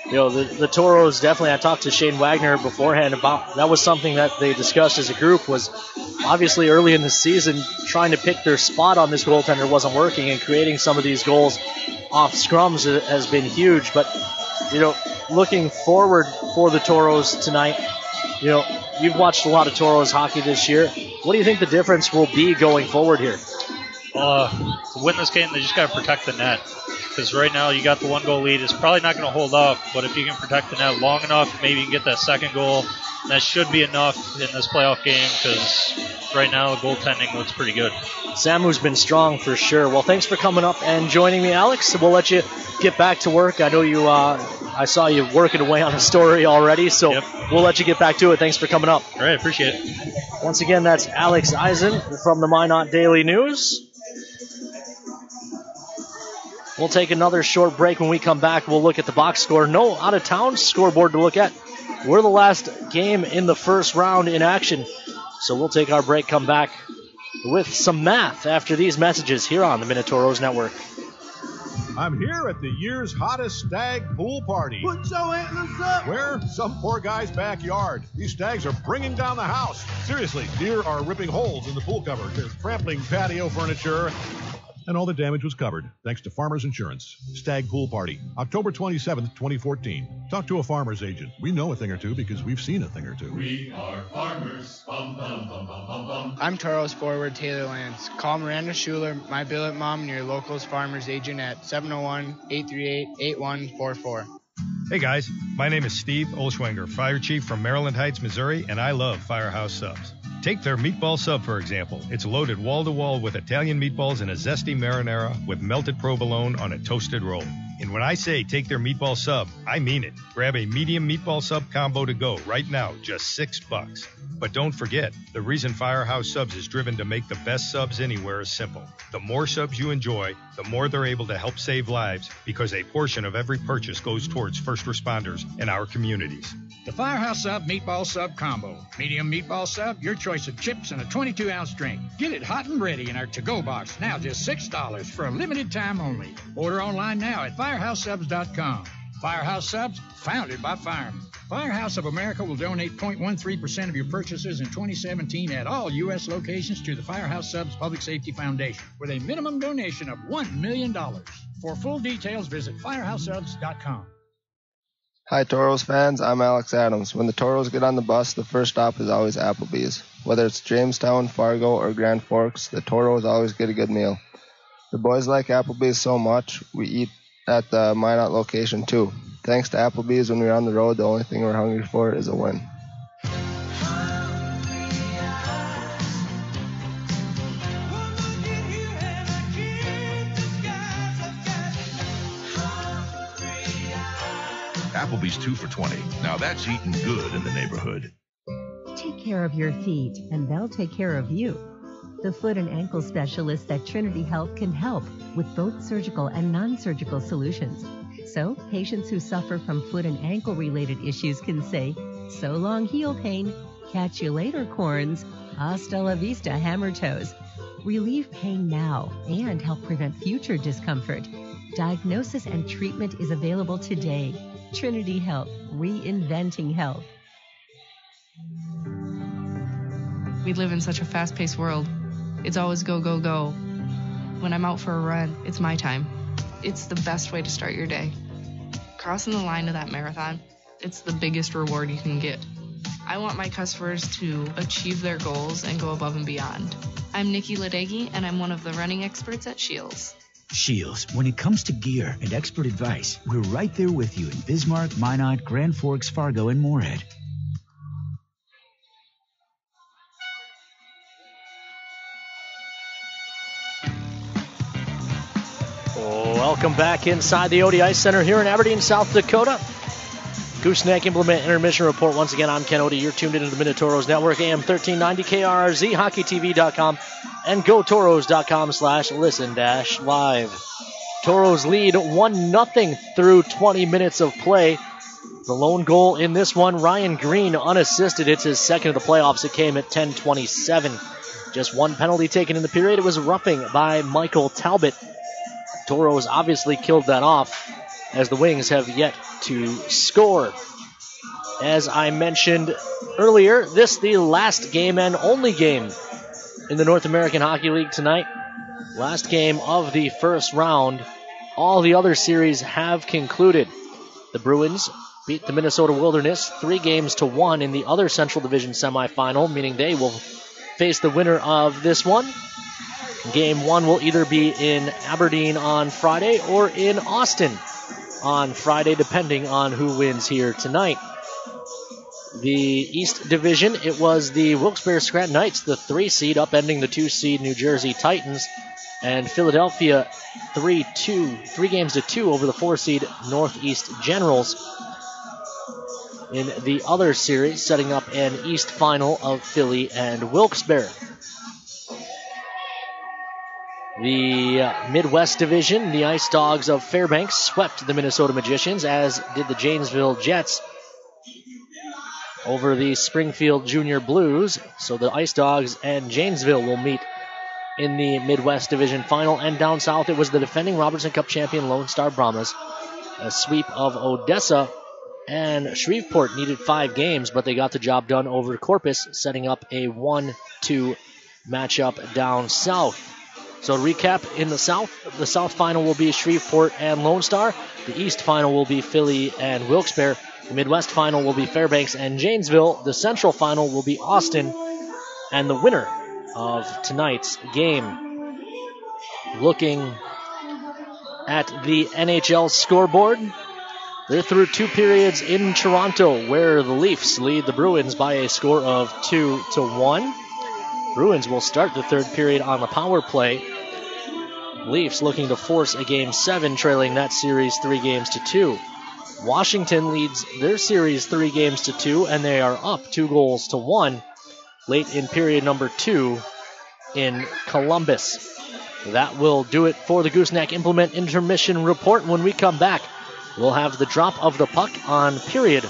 You know, the Toros definitely, I talked to Shane Wagner beforehand about, that was something that they discussed as a group, was obviously early in the season trying to pick their spot on this goaltender wasn't working, and creating some of these goals off scrums has been huge. But, you know, looking forward for the Toros tonight, you know, you've watched a lot of Toros hockey this year. What do you think the difference will be going forward here? To win this game, they just got to protect the net. Because right now you got the 1-goal lead. It's probably not going to hold up, but if you can protect the net long enough, maybe you can get that second goal. That should be enough in this playoff game, because right now the goaltending looks pretty good. Samu's been strong for sure. Well, thanks for coming up and joining me, Alex. We'll let you get back to work. I know you. I saw you working away on a story already, so we'll let you get back to it. Thanks for coming up. All right, appreciate it. Once again, that's Alex Eisen from the Minot Daily News. We'll take another short break. When we come back, we'll look at the box score. No out-of-town scoreboard to look at. We're the last game in the first round in action. So we'll take our break, come back with some math after these messages here on the Minotauros Network. I'm here at the year's hottest stag pool party. Put your antlers up. Where? Some poor guy's backyard. These stags are bringing down the house. Seriously, deer are ripping holes in the pool cover. There's trampling patio furniture. And all the damage was covered, thanks to Farmers Insurance. Stag Pool Party, October 27th, 2014. Talk to a farmer's agent. We know a thing or two because we've seen a thing or two. We are farmers. Bum, bum, bum, bum, bum, bum. I'm Toros forward Taylor Lance. Call Miranda Schuler, my billet mom, and your locals farmers agent at 701-838-8144. Hey guys, my name is Steve Olschwenger, Fire Chief from Maryland Heights, Missouri, and I love Firehouse Subs. Take their meatball sub, for example. It's loaded wall-to-wall with Italian meatballs and a zesty marinara with melted provolone on a toasted roll. And when I say take their meatball sub, I mean it. Grab a medium meatball sub combo to go right now, just $6. But don't forget, the reason Firehouse Subs is driven to make the best subs anywhere is simple. The more subs you enjoy, the more they're able to help save lives, because a portion of every purchase goes towards first responders in our communities. The Firehouse Sub Meatball Sub Combo. Medium meatball sub, your choice of chips and a 22-ounce drink. Get it hot and ready in our to-go box, now just $6 for a limited time only. Order online now at firehousesubs.com. Firehouse Subs, founded by firemen. Firehouse of America will donate 0.13% of your purchases in 2017 at all U.S. locations to the Firehouse Subs Public Safety Foundation with a minimum donation of $1 million. For full details, visit firehousesubs.com. Hi, Toros fans. I'm Alex Adams. When the Toros get on the bus, the first stop is always Applebee's. Whether it's Jamestown, Fargo, or Grand Forks, the Toros always get a good meal. The boys like Applebee's so much, we eat at the Minot location too. Thanks to Applebee's, when we're on the road, the only thing we're hungry for is a win. Applebee's 2 for $20. Now that's eating good in the neighborhood. Take care of your feet, and they'll take care of you. The foot and ankle specialists at Trinity Health can help with both surgical and non-surgical solutions. So, patients who suffer from foot and ankle related issues can say, so long heel pain, catch you later corns, hasta la vista hammer toes. Relieve pain now and help prevent future discomfort. Diagnosis and treatment is available today. Trinity Health, reinventing health. We live in such a fast-paced world. It's always go, go, go. When I'm out for a run, it's my time. It's the best way to start your day. Crossing the line of that marathon, it's the biggest reward you can get. I want my customers to achieve their goals and go above and beyond. I'm Nikki Ledegi, and I'm one of the running experts at Shields. Shields, when it comes to gear and expert advice, we're right there with you in Bismarck, Minot, Grand Forks, Fargo, and Moorhead. Welcome back inside the ODI Center here in Aberdeen, South Dakota. Gooseneck Implement Intermission Report. Once again, I'm Ken Odie. You're tuned into the Minotauros Network, AM 1390 KRRZ, HockeyTV.com, and GoToros.com/listen-live. Toros lead 1-0 through 20 minutes of play. The lone goal in this one, Ryan Green, unassisted. It's his second of the playoffs. It came at 10:27. Just one penalty taken in the period. It was roughing by Michael Talbot. Toros obviously killed that off, as the Wings have yet to score. As I mentioned earlier, this the last game and only game in the North American Hockey League tonight. Last game of the first round. All the other series have concluded. The Bruins beat the Minnesota Wilderness 3-1 in the other Central Division semifinal, meaning they will face the winner of this one. Game 1 will either be in Aberdeen on Friday or in Austin on Friday, depending on who wins here tonight. The East Division, it was the Wilkes-Barre Scranton Knights, the 3 seed, upending the 2 seed New Jersey Titans, and Philadelphia 3-2 over the 4 seed Northeast Generals. In the other series, setting up an East final of Philly and Wilkes-Barre. The Midwest Division, the Ice Dogs of Fairbanks swept the Minnesota Magicians, as did the Janesville Jets over the Springfield Junior Blues. So the Ice Dogs and Janesville will meet in the Midwest Division final. And down south, it was the defending Robertson Cup champion Lone Star Brahmas. A sweep of Odessa, and Shreveport needed 5 games, but they got the job done over Corpus, setting up a 1-2 matchup down south. So to recap, in the South final will be Shreveport and Lone Star. The East final will be Philly and Wilkes-Barre. The Midwest final will be Fairbanks and Janesville. The Central final will be Austin. And the winner of tonight's game, looking at the NHL scoreboard, they're through 2 periods in Toronto, where the Leafs lead the Bruins by a score of 2-1. Bruins will start the 3rd period on the power play. Leafs looking to force a Game 7, trailing that series 3-2. Washington leads their series 3-2, and they are up 2-1 late in period number 2 in Columbus. That will do it for the Gooseneck Implement Intermission Report. When we come back, we'll have the drop of the puck on period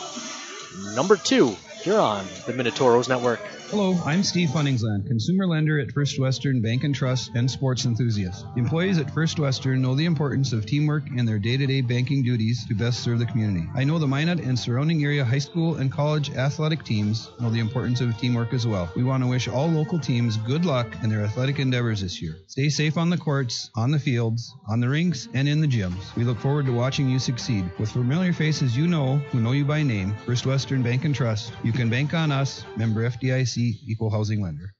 number 2 here on the Minotauros Network. Hello, I'm Steve Funningsland, consumer lender at First Western Bank and Trust and sports enthusiast. The employees at First Western know the importance of teamwork and their day-to-day banking duties to best serve the community. I know the Minot and surrounding area high school and college athletic teams know the importance of teamwork as well. We want to wish all local teams good luck in their athletic endeavors this year. Stay safe on the courts, on the fields, on the rinks, and in the gyms. We look forward to watching you succeed. With familiar faces you know, who know you by name, First Western Bank and Trust, you can bank on us, member FDIC, equal housing lender.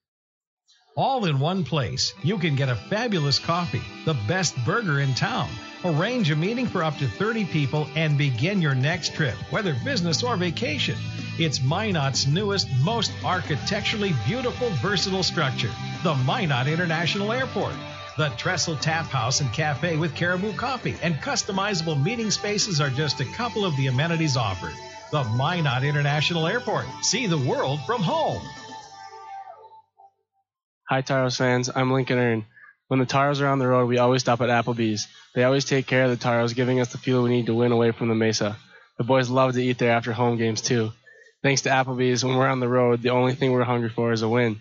All in one place, you can get a fabulous coffee, the best burger in town. Arrange a meeting for up to 30 people and begin your next trip, whether business or vacation. It's Minot's newest, most architecturally beautiful, versatile structure, the Minot International Airport. The Trestle Tap House and Cafe with Caribou Coffee and customizable meeting spaces are just a couple of the amenities offered. The Minot International Airport. See the world from home. Hi, Taros fans. I'm Lincoln Earn. When the Taros are on the road, we always stop at Applebee's. They always take care of the Taros, giving us the fuel we need to win away from the Mesa. The boys love to eat there after home games, too. Thanks to Applebee's, when we're on the road, the only thing we're hungry for is a win.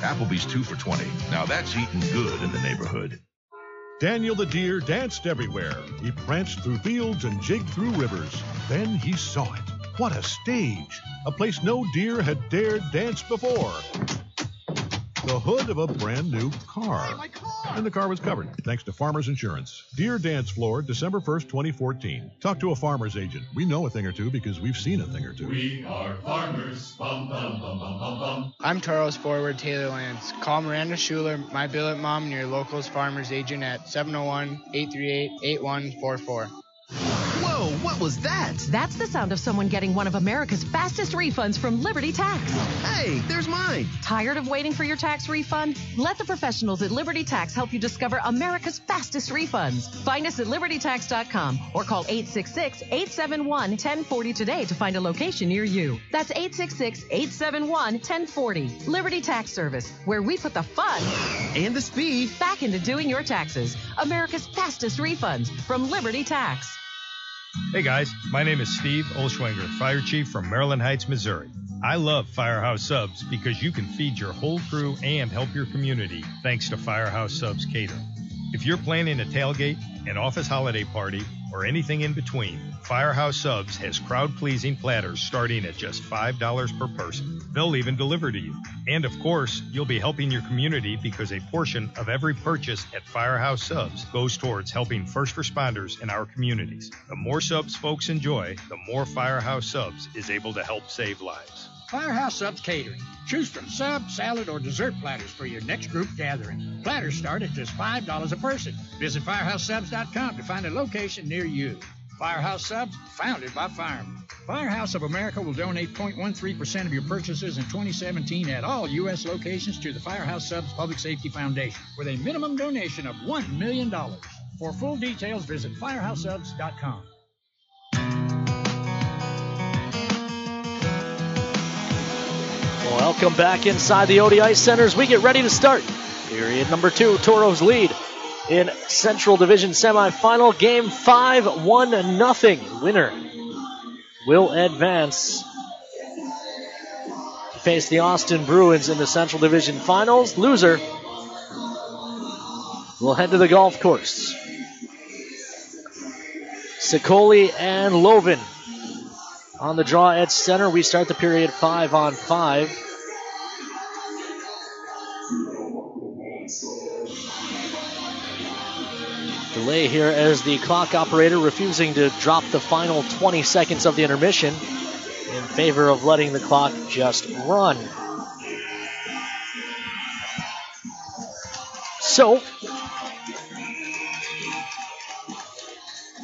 Applebee's 2 for $20. Now that's eating good in the neighborhood. Daniel the deer danced everywhere. He pranced through fields and jigged through rivers. Then he saw it. What a stage! A place no deer had dared dance before. The hood of a brand new car. And the car was covered, thanks to Farmers Insurance. Deer Dance Floor, December 1st, 2014. Talk to a farmer's agent. We know a thing or two because we've seen a thing or two. We are farmers. Bum, bum, bum, bum, bum, bum. I'm Taros forward Taylor Lance. Call Miranda Schuler, my billet mom, and your locals farmers agent at 701-838-8144. Whoa, what was that? That's the sound of someone getting one of America's fastest refunds from Liberty Tax. Hey, there's mine. Tired of waiting for your tax refund? Let the professionals at Liberty Tax help you discover America's fastest refunds. Find us at libertytax.com or call 866-871-1040 today to find a location near you. That's 866-871-1040. Liberty Tax Service, where we put the fun and the speed back into doing your taxes. America's fastest refunds from Liberty Tax. Hey guys, my name is Steve Olschwenger, Fire Chief from Maryland Heights, Missouri. I love Firehouse Subs because you can feed your whole crew and help your community thanks to Firehouse Subs Catering. If you're planning a tailgate, an office holiday party, or anything in between, Firehouse Subs has crowd-pleasing platters starting at just $5 per person. They'll even deliver to you. And of course, you'll be helping your community because a portion of every purchase at Firehouse Subs goes towards helping first responders in our communities. The more subs folks enjoy, the more Firehouse Subs is able to help save lives. Firehouse Subs Catering. Choose from sub, salad, or dessert platters for your next group gathering. Platters start at just $5 a person. Visit FirehouseSubs.com to find a location near you. Firehouse Subs, founded by firemen. Firehouse of America will donate 0.13% of your purchases in 2017 at all U.S. locations to the Firehouse Subs Public Safety Foundation with a minimum donation of $1 million. For full details, visit FirehouseSubs.com. Welcome back inside the ODI Centers. We get ready to start period number 2. Toros lead in Central Division semifinal. Game 5, 1-0. Winner will advance to face the Austin Bruins in the Central Division finals. Loser will head to the golf course. Sicoli and Lovin on the draw at center. We start the period 5-on-5. Delay here as the clock operator refusing to drop the final 20 seconds of the intermission in favor of letting the clock just run. So,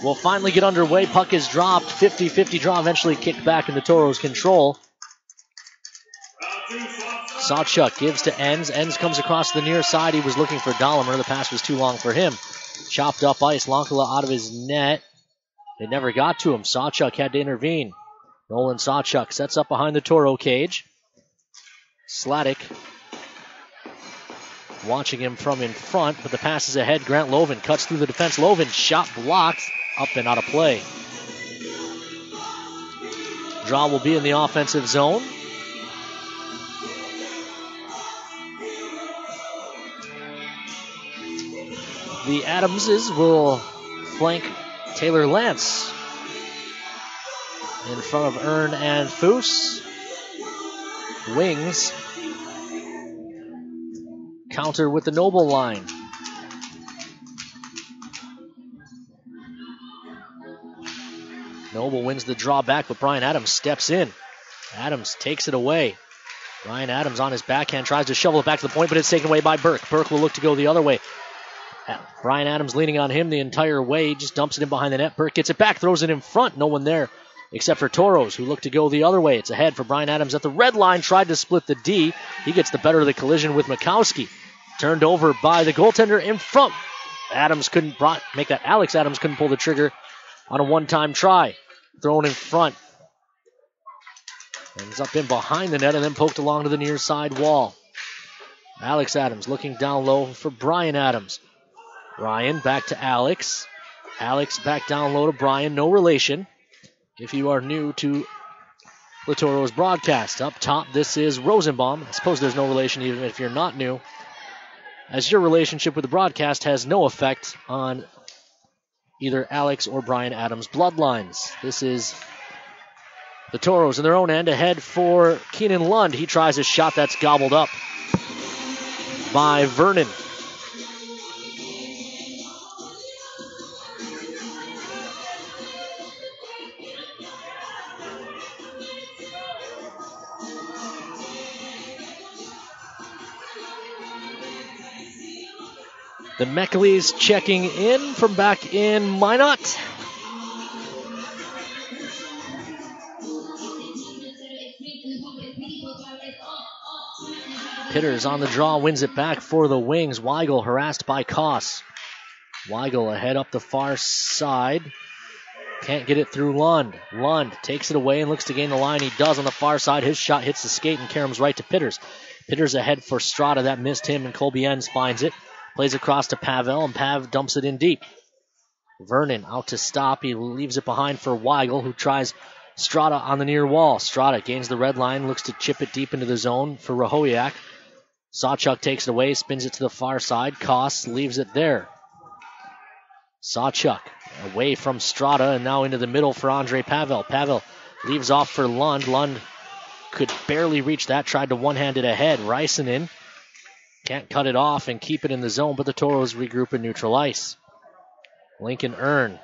will finally get underway. Puck is dropped. 50-50 draw, eventually kicked back into Toros' control. Sawchuk gives to Enns. Enns comes across the near side. He was looking for Dahlimer. The pass was too long for him. Chopped up ice. Lonkala out of his net. It never got to him. Sawchuk had to intervene. Nolan Sawchuk sets up behind the Toro cage. Sladek watching him from in front, but the pass is ahead. Grant Loven cuts through the defense. Loven shot blocked, up and out of play. Draw will be in the offensive zone. The Adamses will flank Taylor Lance in front of Earn and Foose. Wings counter with the Noble line. Noble wins the draw back, but Brian Adams steps in. Adams takes it away. Brian Adams on his backhand tries to shovel it back to the point, but it's taken away by Burke. Burke will look to go the other way. Brian Adams leaning on him the entire way, just dumps it in behind the net. Burke gets it back, throws it in front. No one there except for Toros, who look to go the other way. It's ahead for Brian Adams at the red line, tried to split the D. He gets the better of the collision with Mikowski. Turned over by the goaltender in front. Adams couldn't make that. Alex Adams couldn't pull the trigger on a one-time try. Thrown in front. Ends up in behind the net and then poked along to the near side wall. Alex Adams looking down low for Brian Adams. Brian back to Alex. Alex back down low to Brian. No relation. If you are new to the Toros broadcast, up top, this is Rosenbaum. I suppose there's no relation even if you're not new, as your relationship with the broadcast has no effect on either Alex or Brian Adams' bloodlines. This is the Toros in their own end, ahead for Keenan Lund. He tries a shot that's gobbled up by Vernon. The Mechleys checking in from back in Minot. Pitters on the draw, wins it back for the Wings. Weigel harassed by Koss. Weigel ahead up the far side. Can't get it through Lund. Lund takes it away and looks to gain the line. He does on the far side. His shot hits the skate and caroms right to Pitters. Pitters ahead for Strada. That missed him, and Colby Enns finds it. Plays across to Pavel, and Pav dumps it in deep. Vernon out to stop. He leaves it behind for Weigel, who tries Strada on the near wall. Strada gains the red line, looks to chip it deep into the zone for Rahoyak. Sawchuk takes it away, spins it to the far side. Koss leaves it there. Sawchuk away from Strada, and now into the middle for Andre Pavel. Pavel leaves off for Lund. Lund could barely reach that, tried to one-hand it ahead. Rysanen can't cut it off and keep it in the zone, but the Toros regroup in neutral ice. Lincoln Earn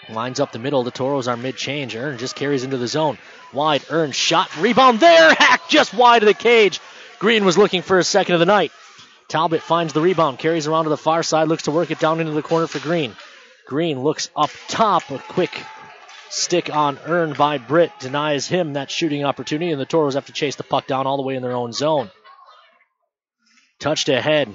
lines up the middle. The Toros are mid-change. Earn just carries into the zone. Wide, Earn shot, rebound there, hack just wide of the cage. Green was looking for his second of the night. Talbot finds the rebound, carries around to the far side, looks to work it down into the corner for Green. Green looks up top, a quick stick on Earn by Britt, denies him that shooting opportunity, and the Toros have to chase the puck down all the way in their own zone. Touched ahead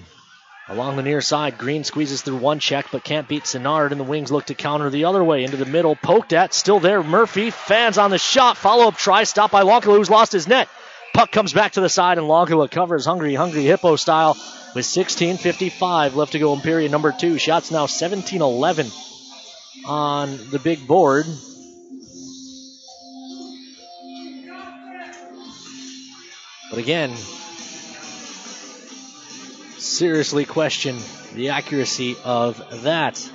along the near side. Green squeezes through one check, but can't beat Sinnard, and the Wings look to counter the other way. Into the middle, poked at, still there. Murphy, fans on the shot. Follow-up try, stopped by Lonkala, who's lost his net. Puck comes back to the side, and Lonkala covers Hungry Hippo style with 16:55 left to go in period number 2. Shots now 17-11 on the big board. But again, seriously question the accuracy of that.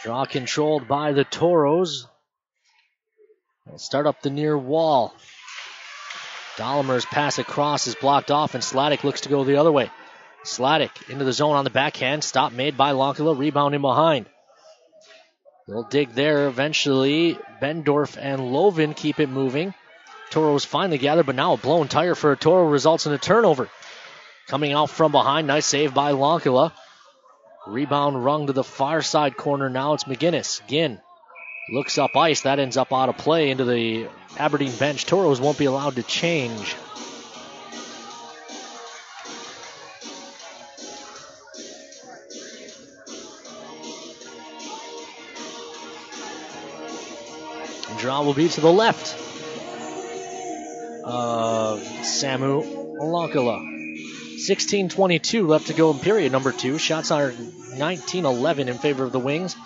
Draw controlled by the Toros. They'll start up the near wall. Dahlimer's pass across is blocked off, and Sladek looks to go the other way. Sladek into the zone on the backhand. Stop made by Lonkala. Rebound in behind. They'll dig there eventually. Bendorf and Loven keep it moving. Toros finally gather, but now a blown tire for a Toro results in a turnover. Coming out from behind, nice save by Lonkila. Rebound rung to the far side corner. Now it's McGinnis. Ginn looks up ice. That ends up out of play into the Aberdeen bench. Toros won't be allowed to change. Draw will be to the left of Samu Lonkila. 16:22 left to go in period number 2. Shots are 19-11 in favor of the Wings.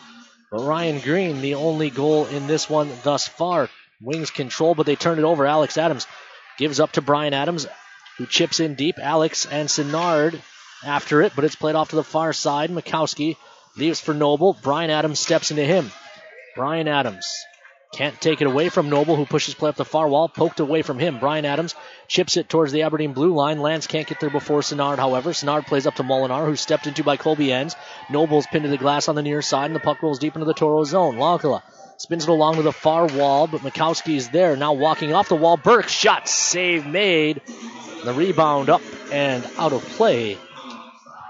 But Ryan Green, the only goal in this one thus far. Wings control, but they turn it over. Alex Adams gives up to Brian Adams, who chips in deep. Alex and Sinnard after it, but it's played off to the far side. Mikowski leaves for Noble. Brian Adams steps into him. Brian Adams can't take it away from Noble, who pushes play up the far wall. Poked away from him. Brian Adams chips it towards the Aberdeen blue line. Lance can't get there before Sinnard, however. Sinnard plays up to Molinar, who's stepped into by Colby Enns. Noble's pinned to the glass on the near side, and the puck rolls deep into the Toro zone. Lonkila spins it along to the far wall, but Mikowski is there. Now walking off the wall. Burke shot. Save made. The rebound up and out of play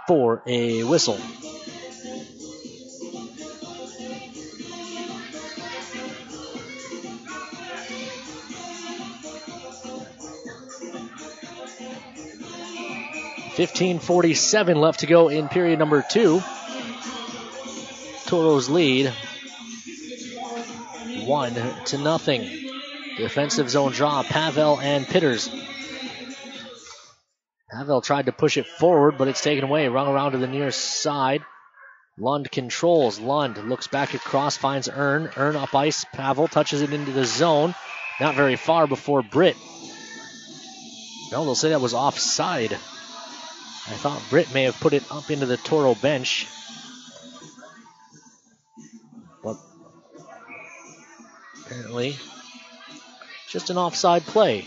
for a whistle. .47 left to go in period number 2. Toros lead 1-0. Defensive zone draw, Pavel and Pitters. Pavel tried to push it forward, but it's taken away. Rung around to the near side. Lund controls. Lund looks back across, finds Earn. Earn up ice. Pavel touches it into the zone. Not very far before Britt. No, they'll say that was offside. I thought Britt may have put it up into the Toro bench. But apparently, just an offside play.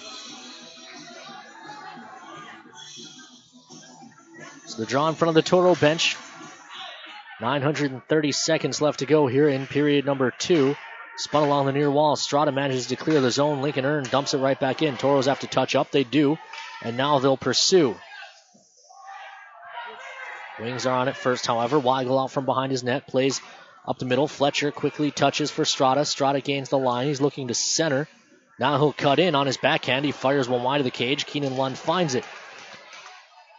So the draw in front of the Toro bench. 930 seconds left to go here in period number 2. Spun along the near wall. Strada manages to clear the zone. Lincoln Earn dumps it right back in. Toros have to touch up. They do. And now they'll pursue. Wings are on it first, however. Weigel out from behind his net. Plays up the middle. Fletcher quickly touches for Strada. Strada gains the line. He's looking to center. Now he'll cut in on his backhand. He fires one wide of the cage. Keenan Lund finds it.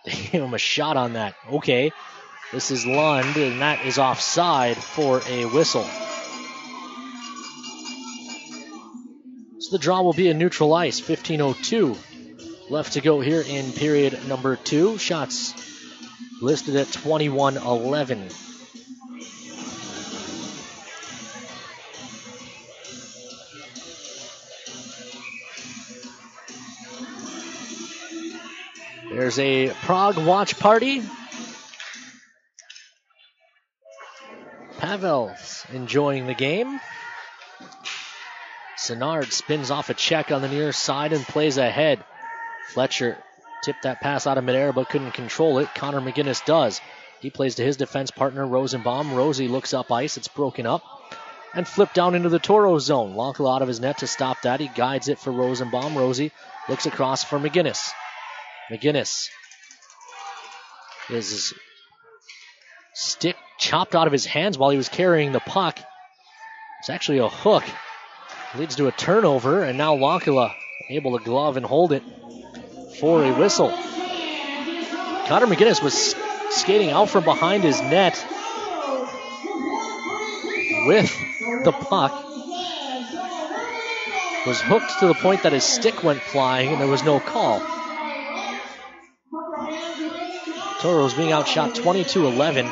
They gave him a shot on that. Okay. This is Lund, and that is offside for a whistle. So the draw will be in neutral ice. 15:02 left to go here in period number 2. Shots listed at 21-11. There's a Prague watch party. Pavel's enjoying the game. Sinnard spins off a check on the near side and plays ahead. Fletcher tipped that pass out of midair but couldn't control it. Connor McGinnis does. He plays to his defense partner, Rosenbaum. Rosie looks up ice. It's broken up and flipped down into the Toro zone. Lonkila out of his net to stop that. He guides it for Rosenbaum. Rosie looks across for McGinnis. McGinnis is his stick chopped out of his hands while he was carrying the puck. It's actually a hook. Leads to a turnover, and now Lonkila able to glove and hold it for a whistle. Connor McGinnis was skating out from behind his net with the puck. Was hooked to the point that his stick went flying, and there was no call. Toros being outshot 22-11.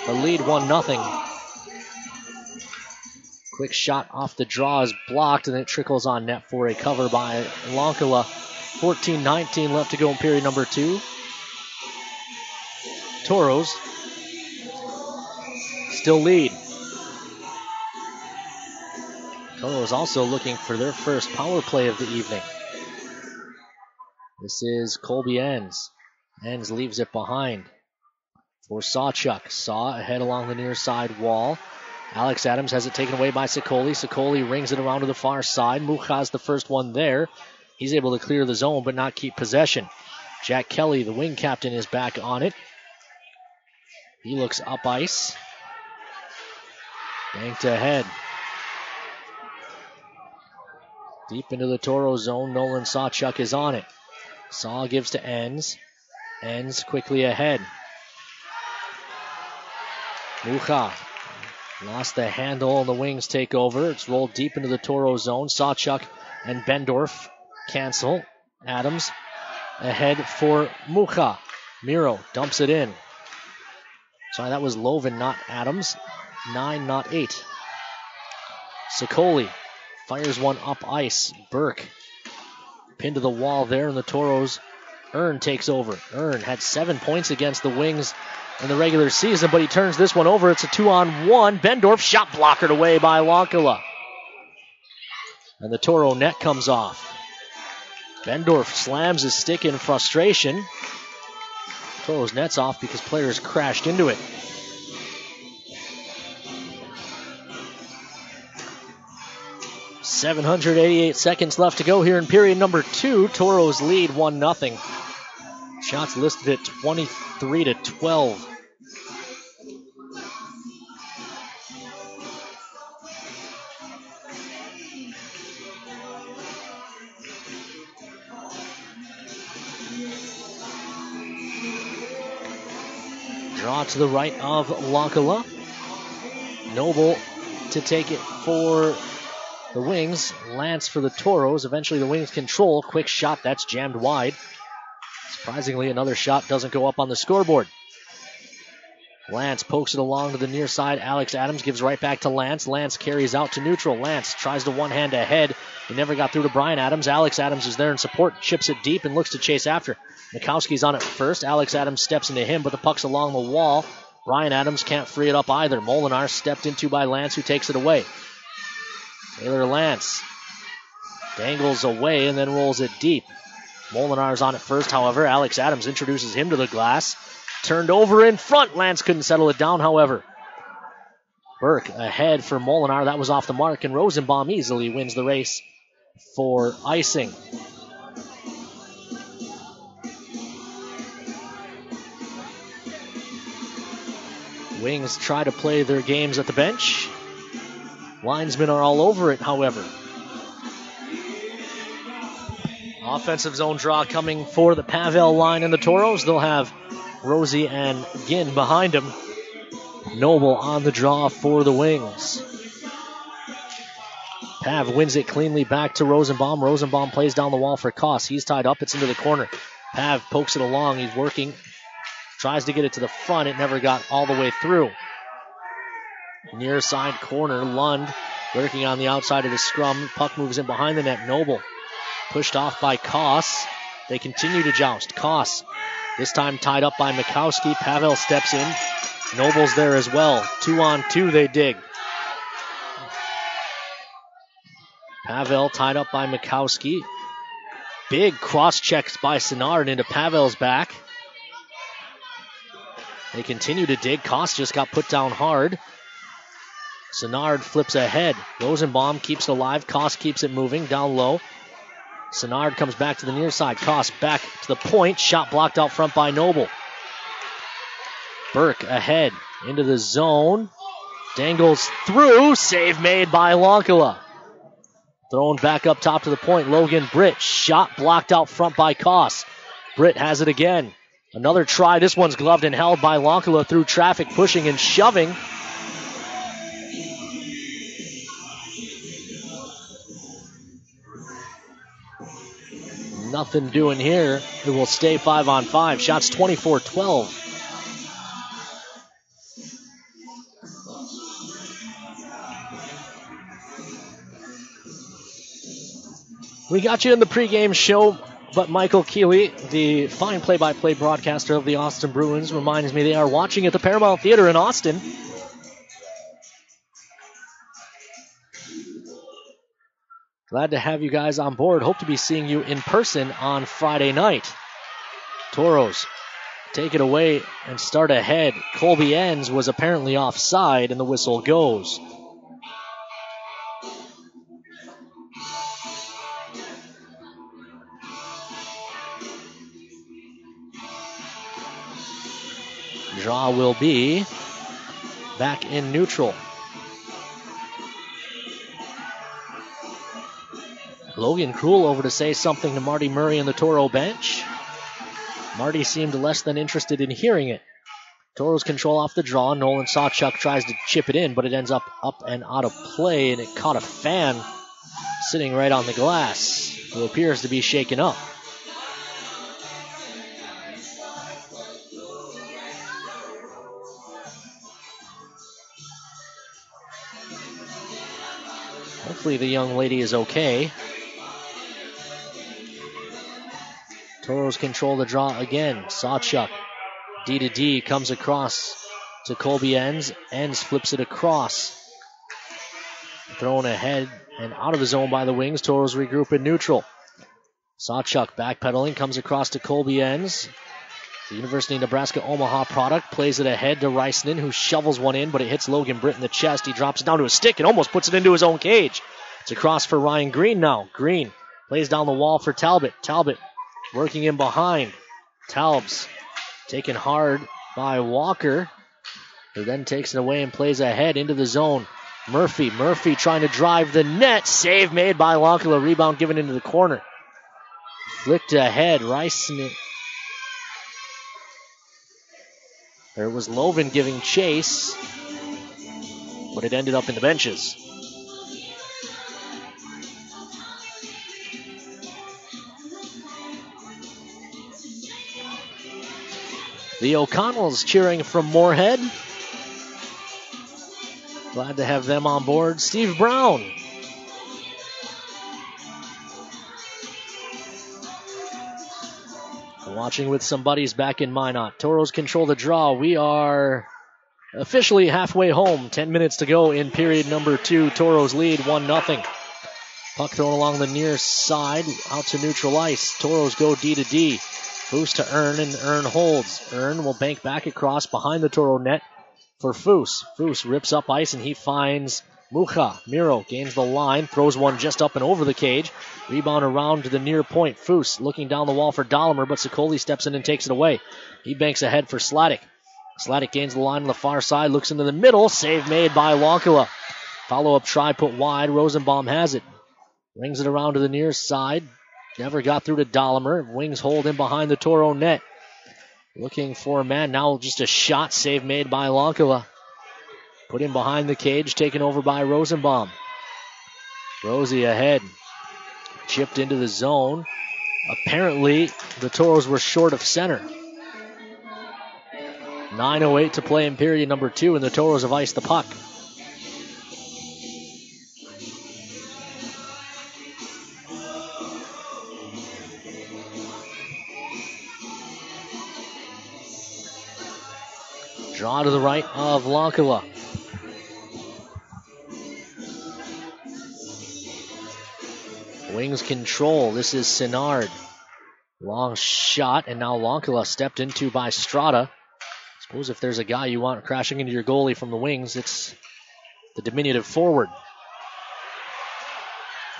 The lead 1-0. Quick shot off the draw is blocked, and it trickles on net for a cover by Lonkila. 14-19 left to go in period number 2. Toros still lead. Toros also looking for their first power play of the evening. This is Colby Enns. Enns leaves it behind for Sawchuk. Saw ahead along the near side wall. Alex Adams has it taken away by Sicoli. Sicoli rings it around to the far side. Mucha's the first one there. He's able to clear the zone but not keep possession. Jack Kelly, the wing captain, is back on it. He looks up ice. Banked ahead. Deep into the Toro zone. Nolan Sawchuk is on it. Saw gives to Enns. Enns quickly ahead. Mucha lost the handle and the Wings take over. It's rolled deep into the Toro zone. Sawchuk and Bendorf cancel. Adams ahead for Mucha. Miro dumps it in. Sorry, that was Loven, not Adams. 9, not 8. Sicoli fires one up ice. Burke pinned to the wall there, and the Toros. Earn takes over. Earn had 7 points against the Wings in the regular season, but he turns this one over. It's a 2-on-1. Bendorf shot blockered away by Lankala. And the Toro net comes off. Bendorf slams his stick in frustration. Toro's net's off because players crashed into it. .788 seconds left to go here in period number 2. Toros lead 1-0. Shots listed at 23-12. Draw to the right of Lankala. Noble to take it for the Wings. Lance for the Toros. Eventually the Wings control. Quick shot. That's jammed wide. Surprisingly, another shot doesn't go up on the scoreboard. Lance pokes it along to the near side. Alex Adams gives right back to Lance. Lance carries out to neutral. Lance tries to one-hand ahead. He never got through to Brian Adams. Alex Adams is there in support. Chips it deep and looks to chase after. Mikowski's on it first. Alex Adams steps into him, but the puck's along the wall. Brian Adams can't free it up either. Molinar stepped into by Lance, who takes it away. Taylor Lance dangles away and then rolls it deep. Molinar's on it first, however. Alex Adams introduces him to the glass. Turned over in front. Lance couldn't settle it down, however. Burke ahead for Molinar. That was off the mark, and Rosenbaum easily wins the race for icing. Wings try to play their games at the bench. Linesmen are all over it, however. Offensive zone draw coming for the Pavel line and the Toros. They'll have Rosie and Ginn behind him. Noble on the draw for the Wings. Pav wins it cleanly back to Rosenbaum. Rosenbaum plays down the wall for Koss. He's tied up. It's into the corner. Pav pokes it along. He's working. Tries to get it to the front. It never got all the way through. Near side corner. Lund lurking on the outside of the scrum. Puck moves in behind the net. Noble pushed off by Koss. They continue to joust. Koss, this time tied up by Mikowski. Pavel steps in. Noble's there as well. 2-on-2 they dig. Pavel tied up by Mikowski. Big cross checks by Senard into Pavel's back. They continue to dig. Koss just got put down hard. Senard flips ahead. Rosenbaum keeps it alive. Koss keeps it moving down low. Senard comes back to the near side. Koss back to the point. Shot blocked out front by Noble. Burke ahead into the zone. Dangles through. Save made by Lankala. Thrown back up top to the point. Logan Britt. Shot blocked out front by Koss. Britt has it again. Another try. This one's gloved and held by Lankala through traffic, pushing and shoving. Nothing doing here. It will stay 5-on-5. Shots 24-12. We got you in the pregame show, but Michael Keeley, the fine play-by-play broadcaster of the Austin Bruins, reminds me they are watching at the Paramount Theater in Austin. Glad to have you guys on board. Hope to be seeing you in person on Friday night. Toros take it away and start ahead. Colby Enns was apparently offside, and the whistle goes. Draw will be back in neutral. Logan Krul over to say something to Marty Murray in the Toro bench. Marty seemed less than interested in hearing it. Toros control off the draw. Nolan Sawchuk tries to chip it in, but it ends up and out of play, and it caught a fan sitting right on the glass, who appears to be shaken up. Hopefully the young lady is okay. Toros control the draw again. Sawchuk, D to D, comes across to Colby Enns. Enns flips it across. Thrown ahead and out of the zone by the Wings. Toros regroup in neutral. Sawchuk backpedaling, comes across to Colby Enns. The University of Nebraska Omaha product, plays it ahead to Reisman, who shovels one in, but it hits Logan Britt in the chest. He drops it down to his stick and almost puts it into his own cage. It's across for Ryan Green now. Green plays down the wall for Talbot. Talbot working in behind. Talbs taken hard by Walker, who then takes it away and plays ahead into the zone. Murphy trying to drive the net. Save made by Lonkala. Rebound given into the corner. Flicked ahead. Reisman. There was Loven giving chase, but it ended up in the benches. The O'Connells cheering from Moorhead. Glad to have them on board. Steve Brown. Watching with some buddies back in Minot. Toros control the draw. We are officially halfway home. 10 minutes to go in period number 2. Toros lead 1-0. Puck thrown along the near side out to neutral ice. Toros go D to D. Foose to Earn, and Earn holds. Earn will bank back across behind the Toro net for Foose. Foose rips up ice and he finds Mucha. Miro gains the line, throws one just up and over the cage. Rebound around to the near point. Foose looking down the wall for Dahlimer, but Sokoli steps in and takes it away. He banks ahead for Sladek. Sladek gains the line on the far side, looks into the middle. Save made by Lonkala. Follow-up try put wide. Rosenbaum has it. Rings it around to the near side. Never got through to Dahlimer. Wings hold in behind the Toro net. Looking for a man. Now just a shot. Save made by Lonkala. Put in behind the cage, taken over by Rosenbaum. Rosie ahead. Chipped into the zone. Apparently, the Toros were short of center. 9:08 to play in period number 2, and the Toros have iced the puck. Draw to the right of Lonkala. Wings control. This is Sinard. Long shot, and now Lonkala stepped into by Strada. Suppose if there's a guy you want crashing into your goalie from the wings, it's the diminutive forward.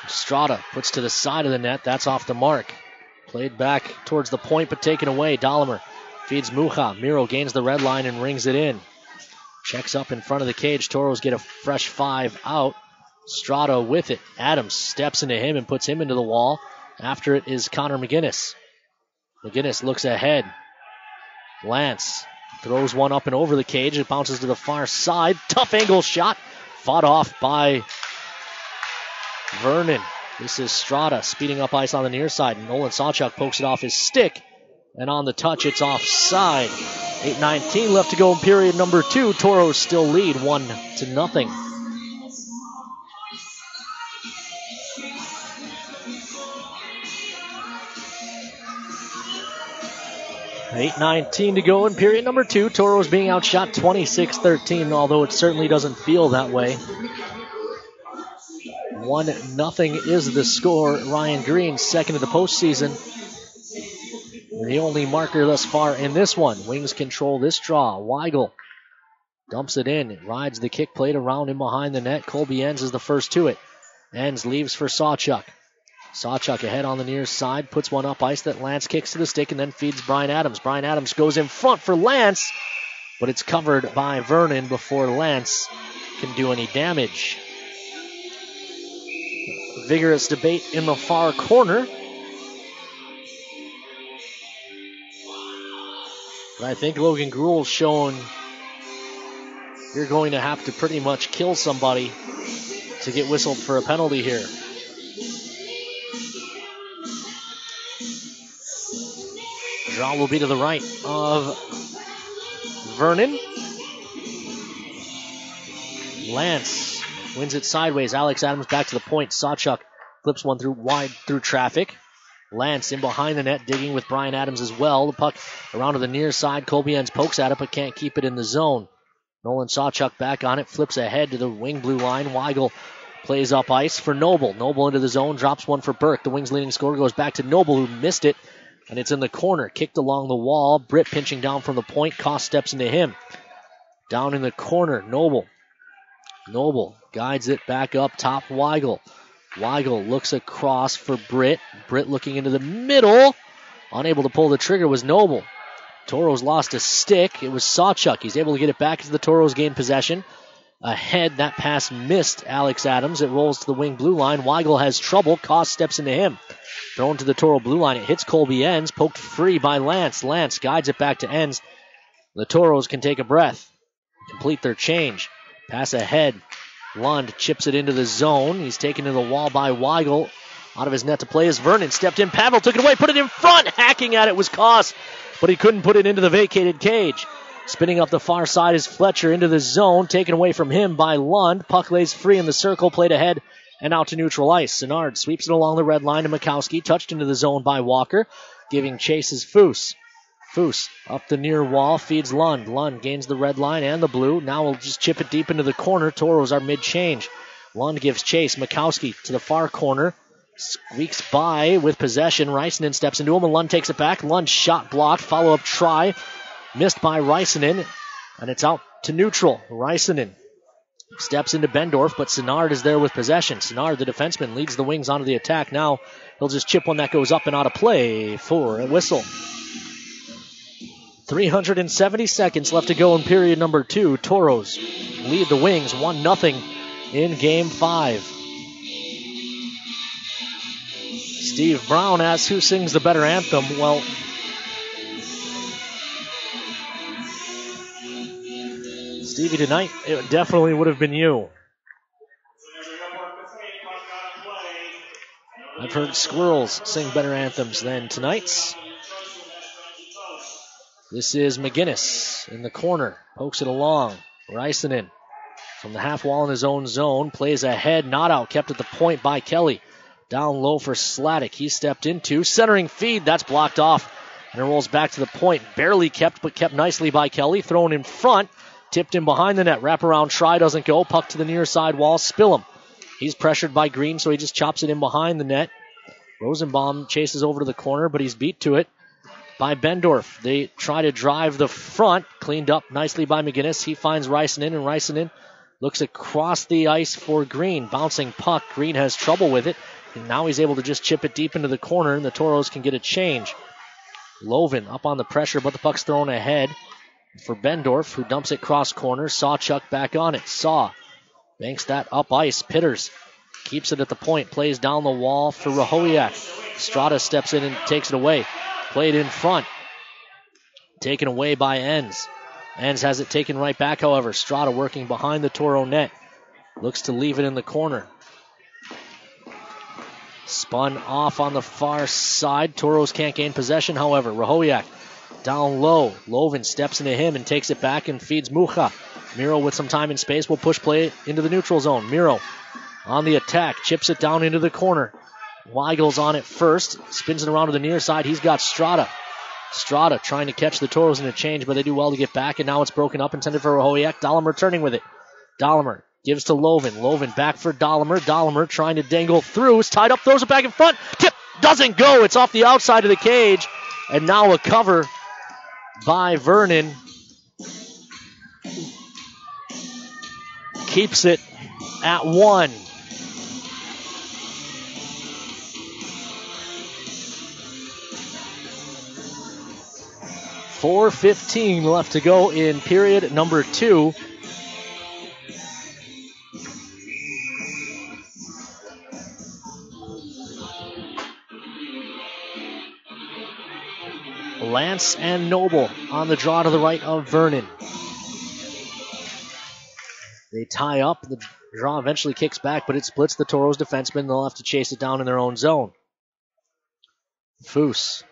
Strada puts to the side of the net. That's off the mark. Played back towards the point, but taken away. Dahlimer feeds Mucha. Miro gains the red line and rings it in. Checks up in front of the cage. Toros get a fresh 5 out. Strada with it. Adams steps into him and puts him into the wall. After it is Connor McGinnis. McGinnis looks ahead. Lance throws one up and over the cage. It bounces to the far side. Tough angle shot. Fought off by Vernon. This is Strada speeding up ice on the near side. Nolan Sawchuk pokes it off his stick. And on the touch, it's offside. 8:19 left to go in period number 2. Toros still lead 1-0. 8:19 to go in period number 2. Toros being outshot 26-13, although it certainly doesn't feel that way. 1-0 is the score. Ryan Green, second of the postseason. The only marker thus far in this one. Wings control this draw. Weigel dumps it in. It rides the kick plate around and behind the net. Colby Enns is the first to it. Enns leaves for Sawchuk. Sawchuk ahead on the near side. Puts one up ice that Lance kicks to the stick and then feeds Brian Adams. Brian Adams goes in front for Lance, but it's covered by Vernon before Lance can do any damage. Vigorous debate in the far corner. But I think Logan Gruel's shown you're going to have to pretty much kill somebody to get whistled for a penalty here. Draw will be to the right of Vernon. Lance wins it sideways. Alex Adams back to the point. Sawchuk flips one wide through traffic. Lance in behind the net, digging with Brian Adams as well. The puck around to the near side. Colby Enns pokes at it, but can't keep it in the zone. Nolan Sawchuk back on it, flips ahead to the wing blue line. Weigel plays up ice for Noble. Noble into the zone, drops one for Burke. The Wings' leading scorer goes back to Noble, who missed it, and it's in the corner. Kicked along the wall. Britt pinching down from the point. Koss steps into him. Down in the corner, Noble. Noble guides it back up top. Weigel. Weigel looks across for Britt. Britt looking into the middle. Unable to pull the trigger was Noble. Toros lost a stick. It was Sawchuk. He's able to get it back as the Toros gain possession. Ahead, that pass missed Alex Adams. It rolls to the wing blue line. Weigel has trouble. Koss steps into him. Thrown to the Toro blue line. It hits Colby Enns. Poked free by Lance. Lance guides it back to Enns. The Toros can take a breath. Complete their change. Pass ahead. Lund chips it into the zone. He's taken to the wall by Weigel. Out of his net to play as Vernon stepped in. Pavel took it away, put it in front. Hacking at it was Koss, but he couldn't put it into the vacated cage. Spinning up the far side is Fletcher into the zone. Taken away from him by Lund. Puck lays free in the circle. Played ahead and out to neutral ice. Sinnard sweeps it along the red line to Mikowski. Touched into the zone by Walker. Giving chase is Foose. Foose up the near wall, feeds Lund. Lund gains the red line and the blue. Now we'll just chip it deep into the corner. Toros are mid-change. Lund gives chase. Mikowski to the far corner. Squeaks by with possession. Reisinen steps into him and Lund takes it back. Lund shot blocked. Follow-up try. Missed by Reisinen. And it's out to neutral. Reisinen steps into Bendorf, but Sinnard is there with possession. Sinnard, the defenseman, leads the Wings onto the attack. Now he'll just chip one that goes up and out of play for a whistle. 370 seconds left to go in period number 2. Toros lead the Wings 1-0 in Game 5. Steve Brown asks who sings the better anthem. Well, Stevie, tonight it definitely would have been you. I've heard Squirrels sing better anthems than tonight's. This is McGinnis in the corner. Pokes it along. Reisinen from the half wall in his own zone. Plays ahead. Not out. Kept at the point by Kelly. Down low for Sladek. He stepped into. Centering feed. That's blocked off. And it rolls back to the point. Barely kept, but kept nicely by Kelly. Thrown in front. Tipped in behind the net. Wraparound try doesn't go. Puck to the near side wall. Spillum. He's pressured by Green, so he just chops it in behind the net. Rosenbaum chases over to the corner, but he's beat to it by Bendorf. They try to drive the front. Cleaned up nicely by McGinnis. He finds Reisinen, and Reisinen looks across the ice for Green. Bouncing puck. Green has trouble with it. And now he's able to just chip it deep into the corner, and the Toros can get a change. Loven up on the pressure, but the puck's thrown ahead for Bendorf, who dumps it cross corner. Sawchuk back on it. Saw banks that up ice. Pitters keeps it at the point. Plays down the wall for Rahowiak. Strada steps in and takes it away. Played in front. Taken away by Enns. Enns has it taken right back, however. Strada working behind the Toro net. Looks to leave it in the corner. Spun off on the far side. Toros can't gain possession, however. Rahowiak down low. Loven steps into him and takes it back and feeds Mucha. Miro with some time and space will push play into the neutral zone. Miro on the attack. Chips it down into the corner. Weigel's on it first. Spins it around to the near side. He's got Strada. Strada trying to catch the Toros in a change, but they do well to get back, and now it's broken up, intended for Rahowiak. Dahlimer turning with it. Dahlimer gives to Loven. Loven back for Dahlimer. Dahlimer trying to dangle through. Is tied up, throws it back in front. Tip doesn't go. It's off the outside of the cage. And now a cover by Vernon. Keeps it at 1. .4:15 left to go in period number 2. Lance and Noble on the draw to the right of Vernon. They tie up. The draw eventually kicks back, but it splits the Toros defensemen. They'll have to chase it down in their own zone. Foose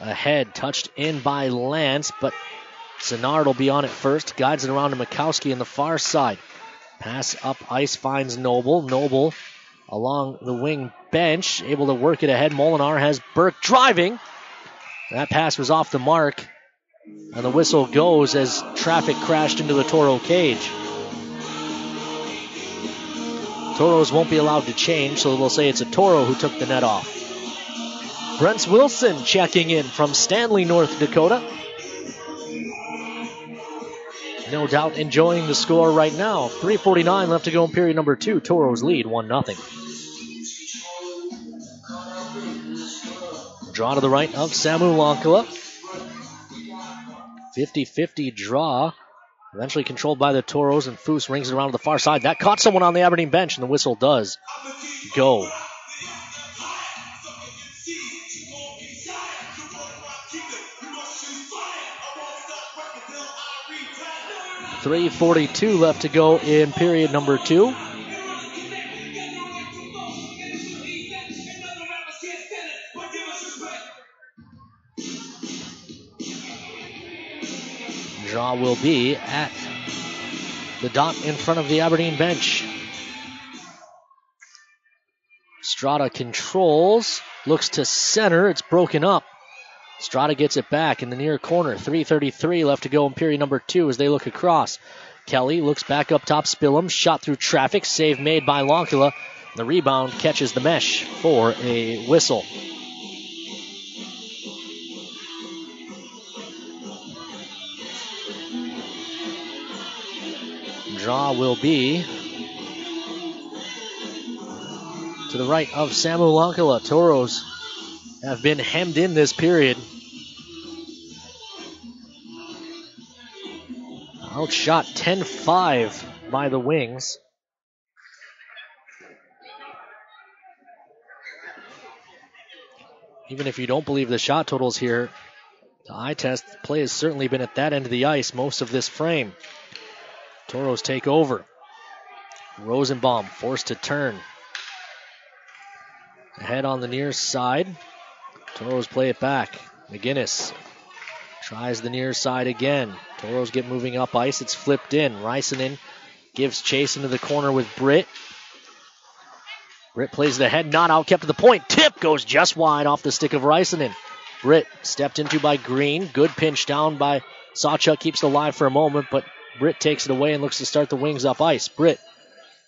ahead, touched in by Lance, but Zenard will be on it first. Guides it around to Mikowski on the far side. Pass up ice finds Noble. Noble along the wing bench, able to work it ahead. Molinar has Burke driving. That pass was off the mark, and the whistle goes as traffic crashed into the Toro cage. Toros won't be allowed to change, so they'll say it's a Toro who took the net off. Brent Wilson checking in from Stanley, North Dakota. No doubt enjoying the score right now. 3:49 left to go in period number 2. Toros lead 1-0. Draw to the right of Samu Lankala. 50-50 draw. Eventually controlled by the Toros, and Foose rings it around to the far side. That caught someone on the Aberdeen bench, and the whistle does go. .342 left to go in period number 2. Draw will be at the dot in front of the Aberdeen bench. Strada controls, looks to center, it's broken up. Strada gets it back in the near corner. 3:33 left to go in period number 2 as they look across. Kelly looks back up top, Spillum, shot through traffic, save made by Lankala. The rebound catches the mesh for a whistle. Draw will be to the right of Samu Lankala. Toros have been hemmed in this period. Outshot 10-5 by the Wings. Even if you don't believe the shot totals here, the eye test play has certainly been at that end of the ice most of this frame. Toros take over. Rosenbaum forced to turn. Ahead on the near side. Toros play it back. McGinnis tries the near side again. Toros get moving up ice. It's flipped in. Raisanen gives chase into the corner with Britt. Britt plays the head, not out, kept to the point. Tip goes just wide off the stick of Raisanen. Britt stepped into by Green. Good pinch down by Sawchuk. Keeps it alive for a moment, but Britt takes it away and looks to start the Wings up ice. Britt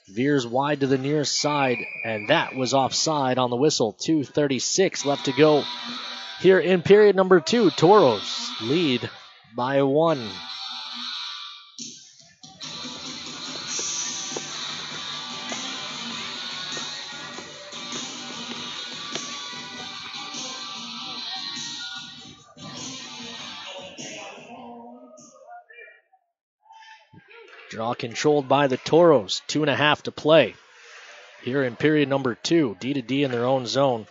veers wide to the near side, and that was offside on the whistle. 2:36 left to go here in period number 2. Toros lead by 1. Draw controlled by the Toros. 2.5 to play here in period number 2. D to D in their own zone.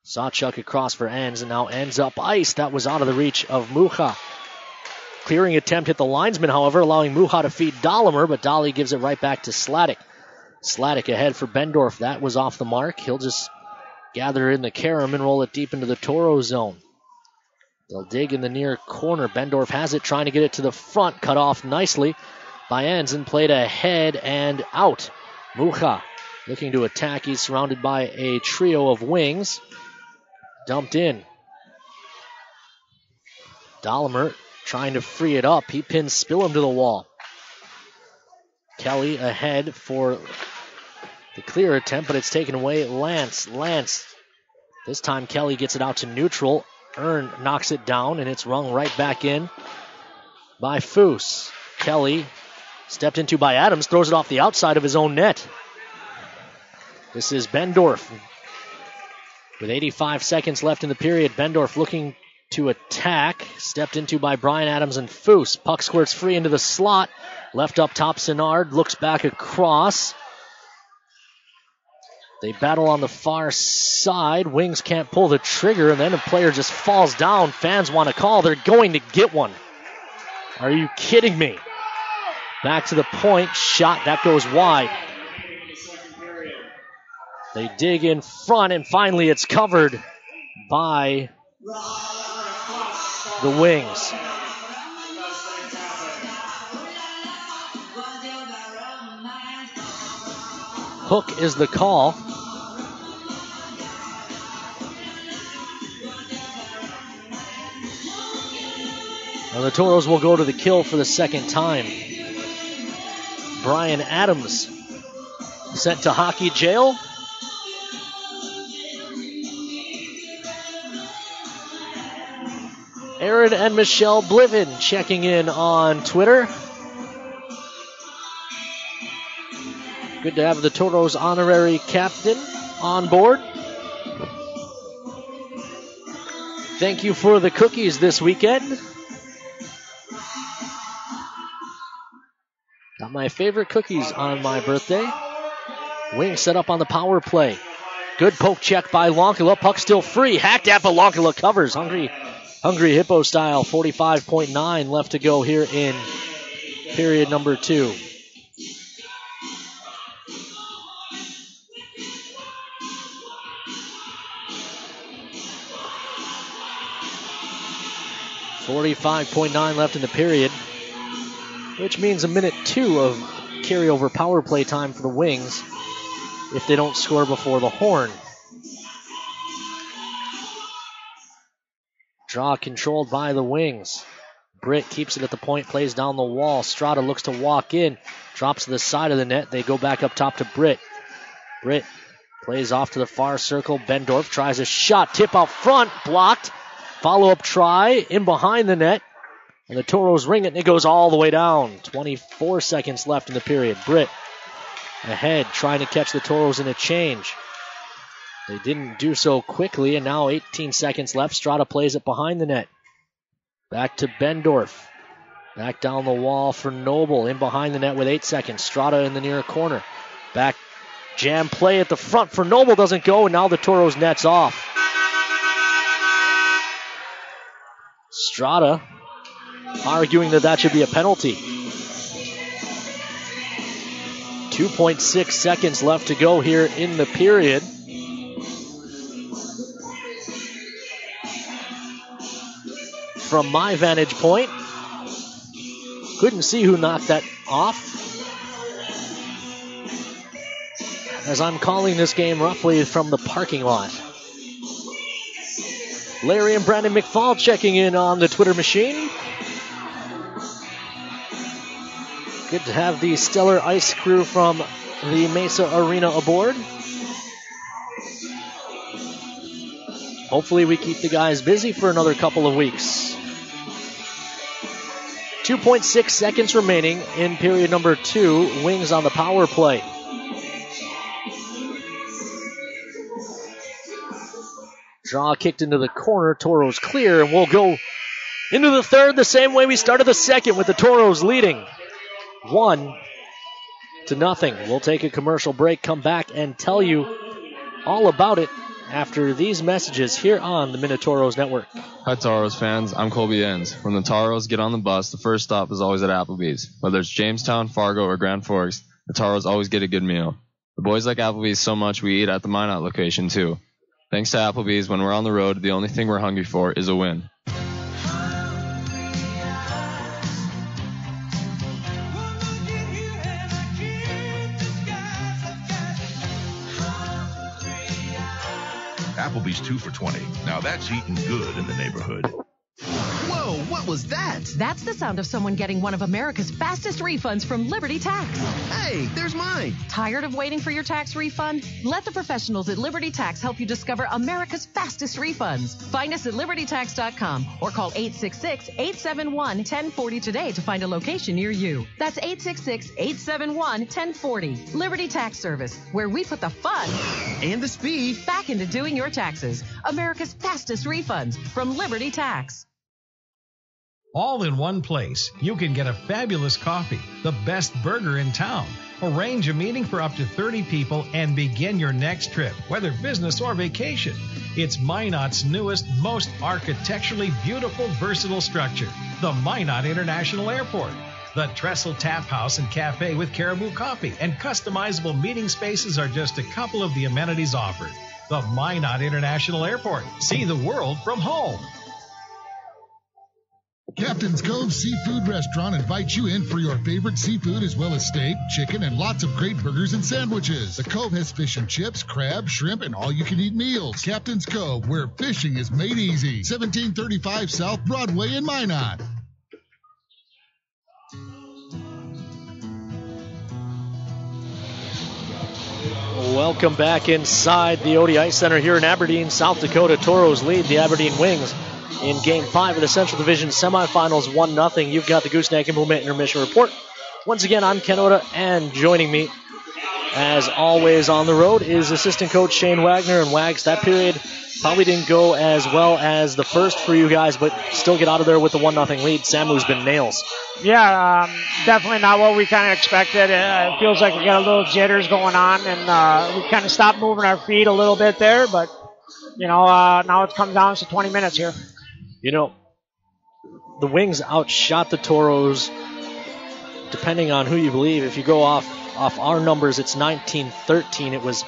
Sawchuk across for Enns, and now Enns up ice. That was out of the reach of Mucha. Clearing attempt hit the linesman, however, allowing Mucha to feed Dahlimer, but Dolly gives it right back to Sladek. Sladek ahead for Bendorf. That was off the mark. He'll just gather in the carom and roll it deep into the Toro zone. They'll dig in the near corner. Bendorf has it, trying to get it to the front. Cut off nicely by Enns and played ahead and out. Mucha looking to attack. He's surrounded by a trio of Wings. Dumped in. Dahlimer trying to free it up. He pins Spillum to the wall. Kelly ahead for the clear attempt, but it's taken away. Lance. This time Kelly gets it out to neutral. Earn knocks it down, and it's rung right back in by Foose. Kelly, stepped into by Adams, throws it off the outside of his own net. This is Bendorf. With 85 seconds left in the period, Bendorf looking to attack. Stepped into by Brian Adams and Foose. Puck squirts free into the slot. Left up top, Sinnard looks back across. They battle on the far side. Wings can't pull the trigger, and then a player just falls down. Fans want to call. They're going to get one. Are you kidding me? Back to the point. Shot. That goes wide. They dig in front, and finally it's covered by the Wings. Hook is the call. And the Toros will go to the kill for the second time. Brian Adams sent to hockey jail. Aaron and Michelle Bliven checking in on Twitter. Good to have the Toros honorary captain on board. Thank you for the cookies this weekend. Got my favorite cookies on my birthday. Wings set up on the power play. Good poke check by Lonkala. Puck still free. Hacked at, but Lonkala covers. Hungry Hippo style. 45.9 left to go here in period number 2. .9 left in the period, which means a minute 2 of carryover power play time for the Wings if they don't score before the horn. Draw controlled by the Wings. Britt keeps it at the point, plays down the wall. Strada looks to walk in, drops to the side of the net. They go back up top to Britt. Britt plays off to the far circle. Bendorf tries a shot, tip out front, blocked. Follow-up try in behind the net. And the Toros ring it, and it goes all the way down. 24 seconds left in the period. Britt ahead, trying to catch the Toros in a change. They didn't do so quickly, and now 18 seconds left. Strada plays it behind the net. Back to Bendorf. Back down the wall for Noble. In behind the net with 8 seconds. Strada in the near corner. Back jam play at the front for Noble. Doesn't go, and now the Toros net's off. Strada arguing that should be a penalty. 2.6 seconds left to go here in the period. From my vantage point, couldn't see who knocked that off, as I'm calling this game roughly from the parking lot. Larry and Brandon McFall checking in on the Twitter machine. Good to have the stellar ice crew from the Mesa Arena aboard. Hopefully we keep the guys busy for another couple of weeks. 2.6 seconds remaining in period number 2. Wings on the power play. Draw kicked into the corner. Toros clear, and we'll go into the third the same way we started the second, with the Toros leading 1-0. We'll take a commercial break, come back, and tell you all about it after these messages here on the Minotauros Network. Hi, Toros fans. I'm Colby Enns. When the Toros get on the bus, the first stop is always at Applebee's. Whether it's Jamestown, Fargo, or Grand Forks, the Toros always get a good meal. The boys like Applebee's so much we eat at the Minot location, too. Thanks to Applebee's, when we're on the road, the only thing we're hungry for is a win. Applebee's 2 for $20. Now that's eating good in the neighborhood. Whoa, what was that? That's the sound of someone getting one of America's fastest refunds from Liberty Tax. Hey, there's mine. Tired of waiting for your tax refund? Let the professionals at Liberty Tax help you discover America's fastest refunds. Find us at libertytax.com or call 866-871-1040 today to find a location near you. That's 866-871-1040. Liberty Tax Service, where we put the fun and the speed back into doing your taxes. America's fastest refunds from Liberty Tax. All in one place, you can get a fabulous coffee, the best burger in town, arrange a meeting for up to 30 people, and begin your next trip, whether business or vacation. It's Minot's newest, most architecturally beautiful, versatile structure, the Minot International Airport. The Trestle Tap House and Cafe with Caribou Coffee and customizable meeting spaces are just a couple of the amenities offered. The Minot International Airport. See the world from home. Captain's Cove Seafood Restaurant invites you in for your favorite seafood as well as steak, chicken, and lots of great burgers and sandwiches. The Cove has fish and chips, crab, shrimp, and all-you-can-eat meals. Captain's Cove, where fishing is made easy. 1735 South Broadway in Minot. Welcome back inside the Odie Ice Center here in Aberdeen, South Dakota. Toros lead the Aberdeen Wings in Game 5 of the Central Division semifinals, 1-0. You've got the Gooseneck Implement Intermission Report. Once again, I'm Ken Oda, and joining me, as always on the road, is assistant coach Shane Wagner. And Wags, that period probably didn't go as well as the first for you guys, but still get out of there with the 1-0 lead. Samu's been nails. Yeah, definitely not what we kind of expected. It feels like we got a little jitters going on, and we kind of stopped moving our feet a little bit there, but, now it comes down to 20 minutes here. The Wings outshot the Toros, depending on who you believe. If you go off our numbers, it's 19-13. It was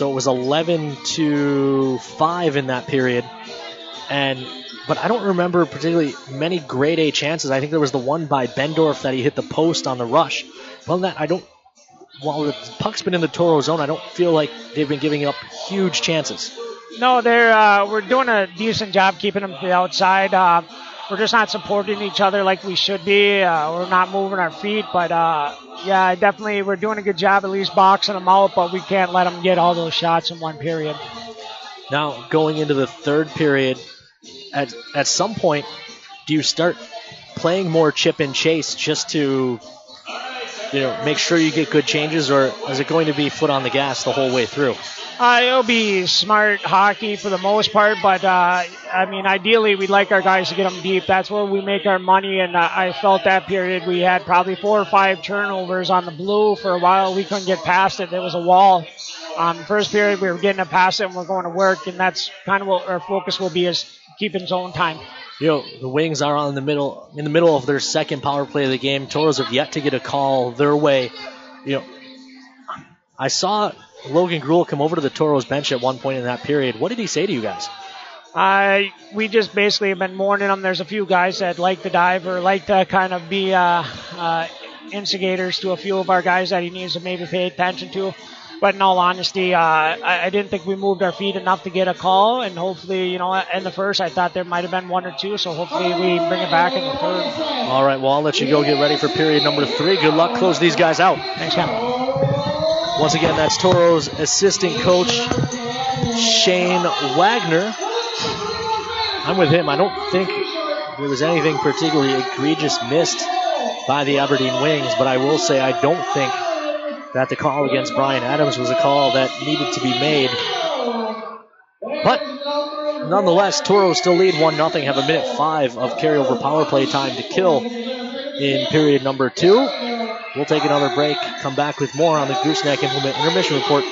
11-5 in that period. But I don't remember particularly many grade A chances. I think there was the one by Bendorf that he hit the post on the rush. Well, while the puck's been in the Toro zone, I don't feel like they've been giving up huge chances. No, we're doing a decent job keeping them to the outside. We're just not supporting each other like we should be. We're not moving our feet, but definitely we're doing a good job at least boxing them out, but we can't let them get all those shots in one period. Now, going into the third period, at some point, do you start playing more chip and chase just to make sure you get good changes, or is it going to be foot on the gas the whole way through? It'll be smart hockey for the most part, but ideally we'd like our guys to get them deep. That's where we make our money, and I felt that period we had probably 4 or 5 turnovers on the blue for a while. We couldn't get past it. There was a wall. First period we were getting it past it, and we're going to work, and that's kind of what our focus will be, is keeping zone time. The Wings are in the middle of their second power play of the game. Toros have yet to get a call their way. I saw Logan Gruel come over to the Toros bench at one point in that period. What did he say to you guys? We just basically have been warning them. There's a few guys that like to dive or like to kind of be instigators to a few of our guys that he needs to maybe pay attention to. But in all honesty, I didn't think we moved our feet enough to get a call. And hopefully, in the first, I thought there might have been 1 or 2. So hopefully we bring it back in the third. All right, well, I'll let you go get ready for period number 3. Good luck. Close these guys out. Thanks, Ken. Once again, that's Toros assistant coach Shane Wagner. I'm with him. I don't think there was anything particularly egregious missed by the Aberdeen Wings, but I will say I don't think that the call against Brian Adams was a call that needed to be made. But nonetheless, Toros still lead 1-0, have a minute 5 of carryover power play time to kill in period number 2. We'll take another break, come back with more on the Gooseneck Implement Intermission Report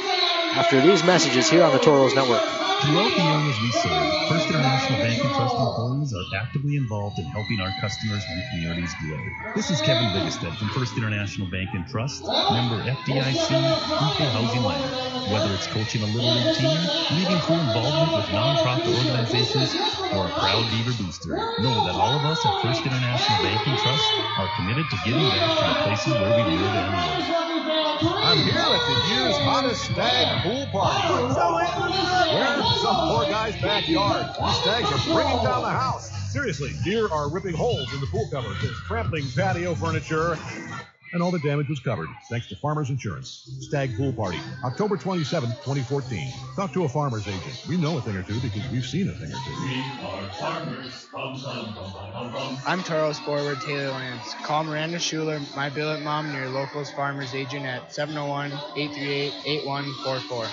after these messages here on the Toros Network. Throughout the areas we serve, First International Bank and Trust employees are actively involved in helping our customers and communities grow. This is Kevin Vigestead from First International Bank and Trust, member FDIC, Equal Housing Lender. Whether it's coaching a Little League team, leading full involvement with nonprofit organizations, or a proud Beaver booster, know that all of us at First International Bank and Trust are committed to giving back to the places where we live and work. I'm here at the year's hottest stag pool party. Where? Some poor guy's backyard. These stags are bringing down the house. Seriously, deer are ripping holes in the pool cover. There's trampling patio furniture. And all the damage was covered, thanks to Farmers Insurance. Stag Pool Party, October 27th, 2014. Talk to a Farmers agent. We know a thing or two because we've seen a thing or two. We are farmers. Bum, bum, bum, bum, bum, bum. I'm Taurus forward Taylor Lance. Call Miranda Schuler, my billet mom, and your locals farmers agent at 701-838-8144.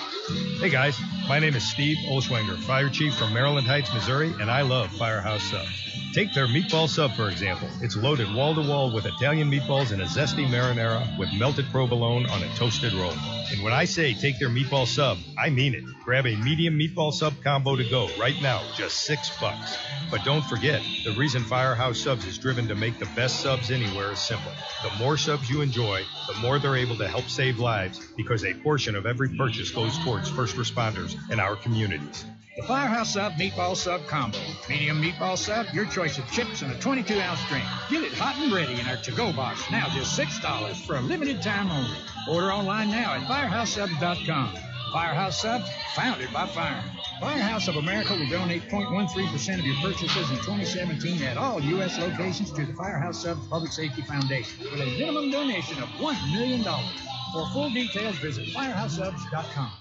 Hey guys, my name is Steve Olschwenger, Fire Chief from Maryland Heights, Missouri, and I love Firehouse Subs. Take their meatball sub, for example. It's loaded wall-to-wall with Italian meatballs and a zesty marinara with melted provolone on a toasted roll. And when I say take their meatball sub, I mean it. Grab a medium meatball sub combo to go right now, just $6. But don't forget, the reason Firehouse Subs is driven to make the best subs anywhere is simple. The more subs you enjoy, the more they're able to help save lives because a portion of every purchase goes towards first responders in our communities. The Firehouse Sub Meatball Sub Combo. Medium meatball sub, your choice of chips and a 22-ounce drink. Get it hot and ready in our to-go box. Now just $6 for a limited time only. Order online now at firehousesubs.com. Firehouse Subs, founded by fire. Firehouse of America will donate 0.13% of your purchases in 2017 at all U.S. locations to the Firehouse Subs Public Safety Foundation with a minimum donation of $1 million. For full details, visit firehousesubs.com.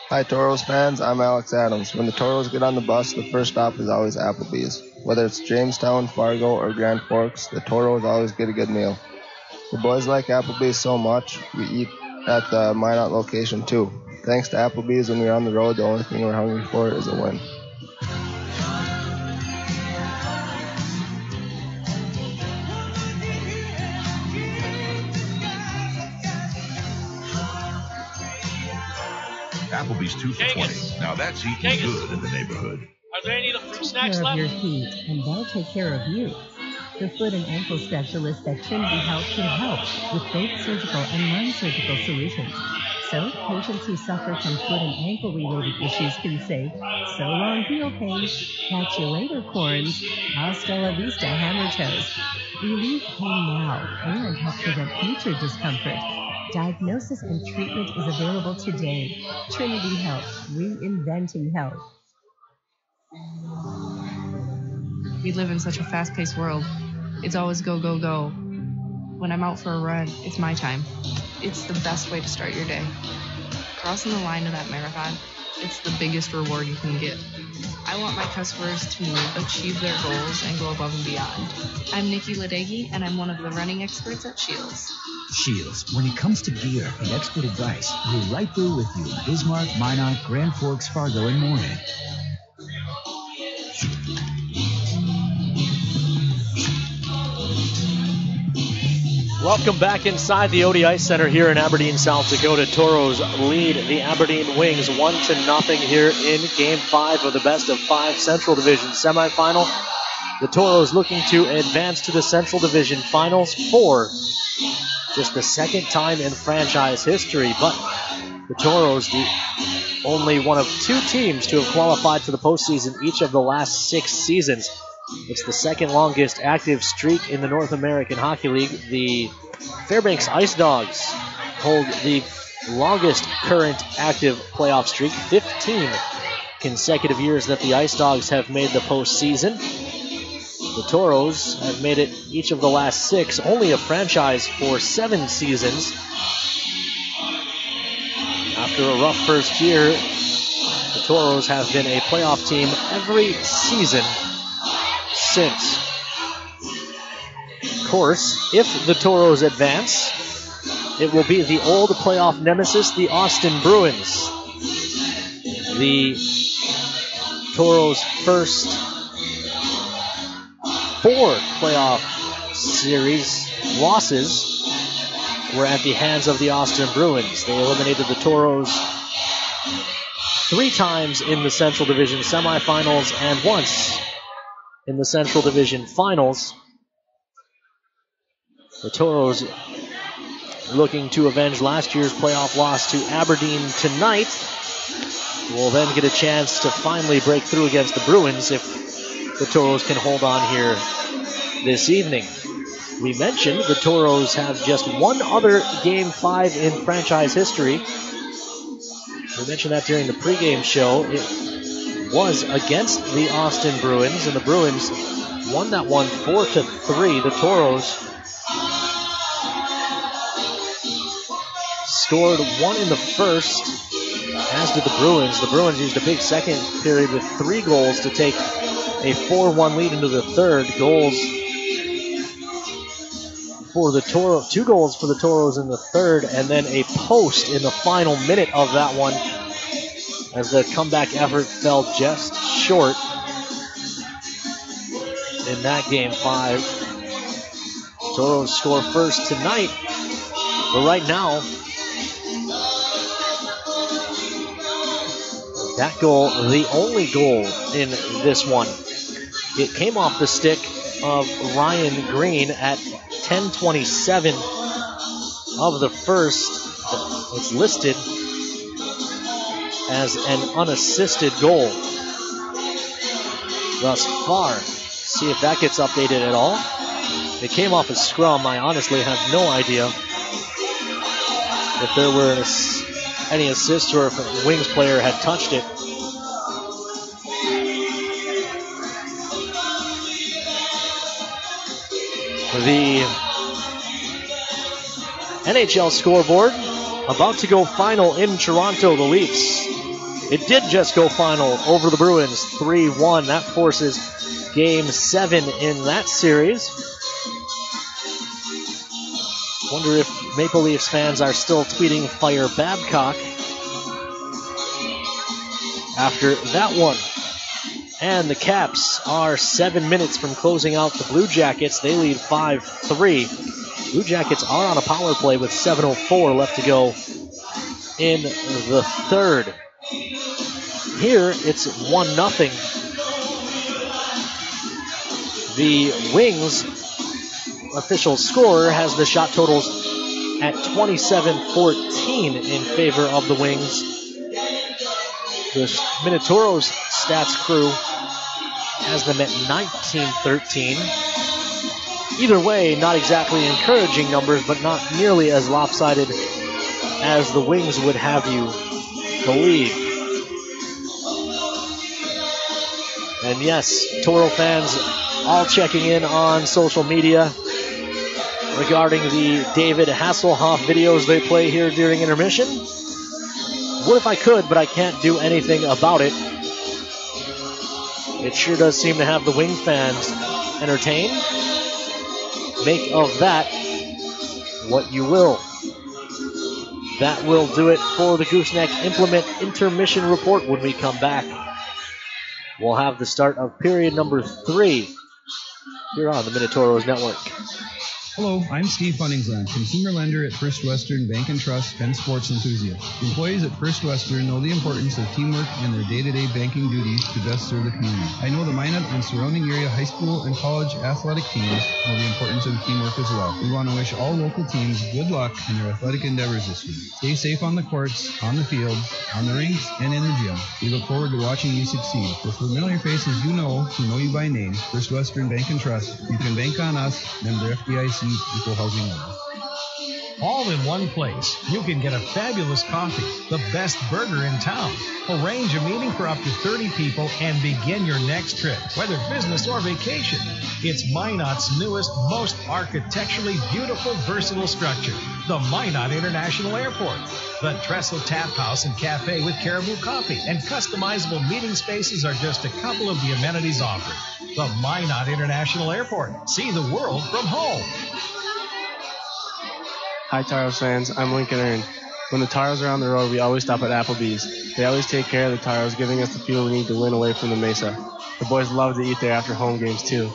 Hi, Toros fans. I'm Alex Adams. When the Toros get on the bus, the first stop is always Applebee's. Whether it's Jamestown, Fargo, or Grand Forks, the Toros always get a good meal. The boys like Applebee's so much, we eat at the Minot location too. Thanks to Applebee's, when we're on the road, the only thing we're hungry for is a win. Applebee's 2 for $20. Now that's eating good in the neighborhood. Are there any of the fruit Take snacks care of left? your feet, and they'll take care of you. The foot and ankle specialist at Trinity Health can help with both surgical and non-surgical solutions. So, patients who suffer from foot and ankle-related issues can say, so long heel pain, catch you later corns, hasta la vista hammer toes. Relieve pain now and help prevent future discomfort. Diagnosis and treatment is available today. Trinity Health, reinventing health. We live in such a fast-paced world. It's always go, go, go. When I'm out for a run, it's my time. It's the best way to start your day. Crossing the line of that marathon, it's the biggest reward you can get. I want my customers to achieve their goals and go above and beyond. I'm Nikki Ledecky, and I'm one of the running experts at Shields. Shields, when it comes to gear and expert advice, we're right there with you in Bismarck, Minot, Grand Forks, Fargo, and more. Welcome back inside the ODI Center here in Aberdeen, South Dakota. Toros lead the Aberdeen Wings 1-0 here in Game 5 of the Best of 5 Central Division semifinal. The Toros looking to advance to the Central Division Finals for just the second time in franchise history. But the Toros, the only one of 2 teams to have qualified for the postseason each of the last 6 seasons. It's the second longest active streak in the North American Hockey League. The Fairbanks Ice Dogs hold the longest current active playoff streak, 15 consecutive years that the Ice Dogs have made the postseason. The Toros have made it each of the last 6, only a franchise for 7 seasons. After a rough first year, the Toros have been a playoff team every season since. Of course, if the Toros advance, it will be the old playoff nemesis, the Austin Bruins. The Toros' first 4 playoff series losses were at the hands of the Austin Bruins. They eliminated the Toros 3 times in the Central Division semifinals and once in the Central Division Finals. The Toros looking to avenge last year's playoff loss to Aberdeen tonight. Will then get a chance to finally break through against the Bruins if the Toros can hold on here this evening. We mentioned the Toros have just one other Game 5 in franchise history. We mentioned that during the pregame show. was against the Austin Bruins, and the Bruins won that one 4-3. The Toros scored one in the first, as did the Bruins. The Bruins used a big second period with 3 goals to take a 4-1 lead into the third. Goals for the Toros, 2 goals for the Toros in the third, and then a post in the final minute of that one, as the comeback effort fell just short in that game 5. Toros score first tonight, but right now, that goal, the only goal in this one, it came off the stick of Ryan Green at 10:27 of the first. It's listed as an unassisted goal thus far. See if that gets updated at all. It came off a scrum. I honestly have no idea if there were any assists or if a Wings player had touched it. The NHL scoreboard about to go final in Toronto. The Leafs, it did just go final over the Bruins 3-1. That forces Game 7 in that series. Wonder if Maple Leafs fans are still tweeting Fire Babcock after that one. And the Caps are 7 minutes from closing out the Blue Jackets. They lead 5-3. Blue Jackets are on a power play with 7:04 left to go in the third. Here it's 1-0. The Wings official scorer has the shot totals at 27-14 in favor of the Wings. The Minotauros stats crew has them at 19-13. Either way, not exactly encouraging numbers, but not nearly as lopsided as the Wings would have you believe. And yes, Toro fans all checking in on social media regarding the David Hasselhoff videos they play here during intermission. What if I could, but I can't do anything about it. It sure does seem to have the Wings fans entertained. Make of that what you will. That will do it for the Gooseneck Implement Intermission Report. When we come back, we'll have the start of period number 3 here on the Minotauros Network. Hello, I'm Steve Funningsland, consumer lender at First Western Bank and Trust and sports enthusiast. Employees at First Western know the importance of teamwork in their day-to-day banking duties to best serve the community. I know the Minot and surrounding area high school and college athletic teams know the importance of teamwork as well. We want to wish all local teams good luck in their athletic endeavors this week. Stay safe on the courts, on the field, on the rinks, and in the gym. We look forward to watching you succeed. With familiar faces you know, who know you by name, First Western Bank and Trust, you can bank on us, member FDIC. Equal housing lender. All in one place. You can get a fabulous coffee, the best burger in town. Arrange a meeting for up to 30 people and begin your next trip, whether business or vacation. It's Minot's newest, most architecturally beautiful, versatile structure, the Minot International Airport. The Trestle Tap House and Cafe with Caribou Coffee and customizable meeting spaces are just a couple of the amenities offered. The Minot International Airport. See the world from home. Hi, Taros fans. I'm Lincoln Earn. When the Taros are on the road, we always stop at Applebee's. They always take care of the Taros, giving us the fuel we need to win away from the Mesa. The boys love to eat there after home games, too.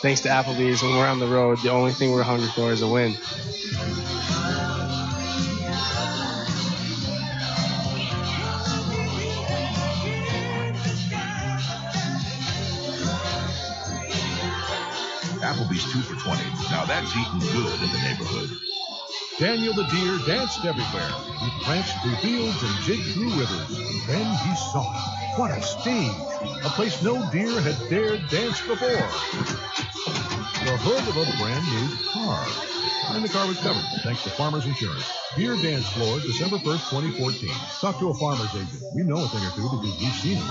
Thanks to Applebee's, when we're on the road, the only thing we're hungry for is a win. Applebee's 2 for $20. Now that's eating good in the neighborhood. Daniel the deer danced everywhere. He pranced through fields and jigged through rivers. Then he saw what a stage! A place no deer had dared dance before. the hood of a brand new car. And the car was covered thanks to Farmers Insurance. Deer Dance Floor, December 1st, 2014. Talk to a farmer's agent. We know a thing or two because we've seen it.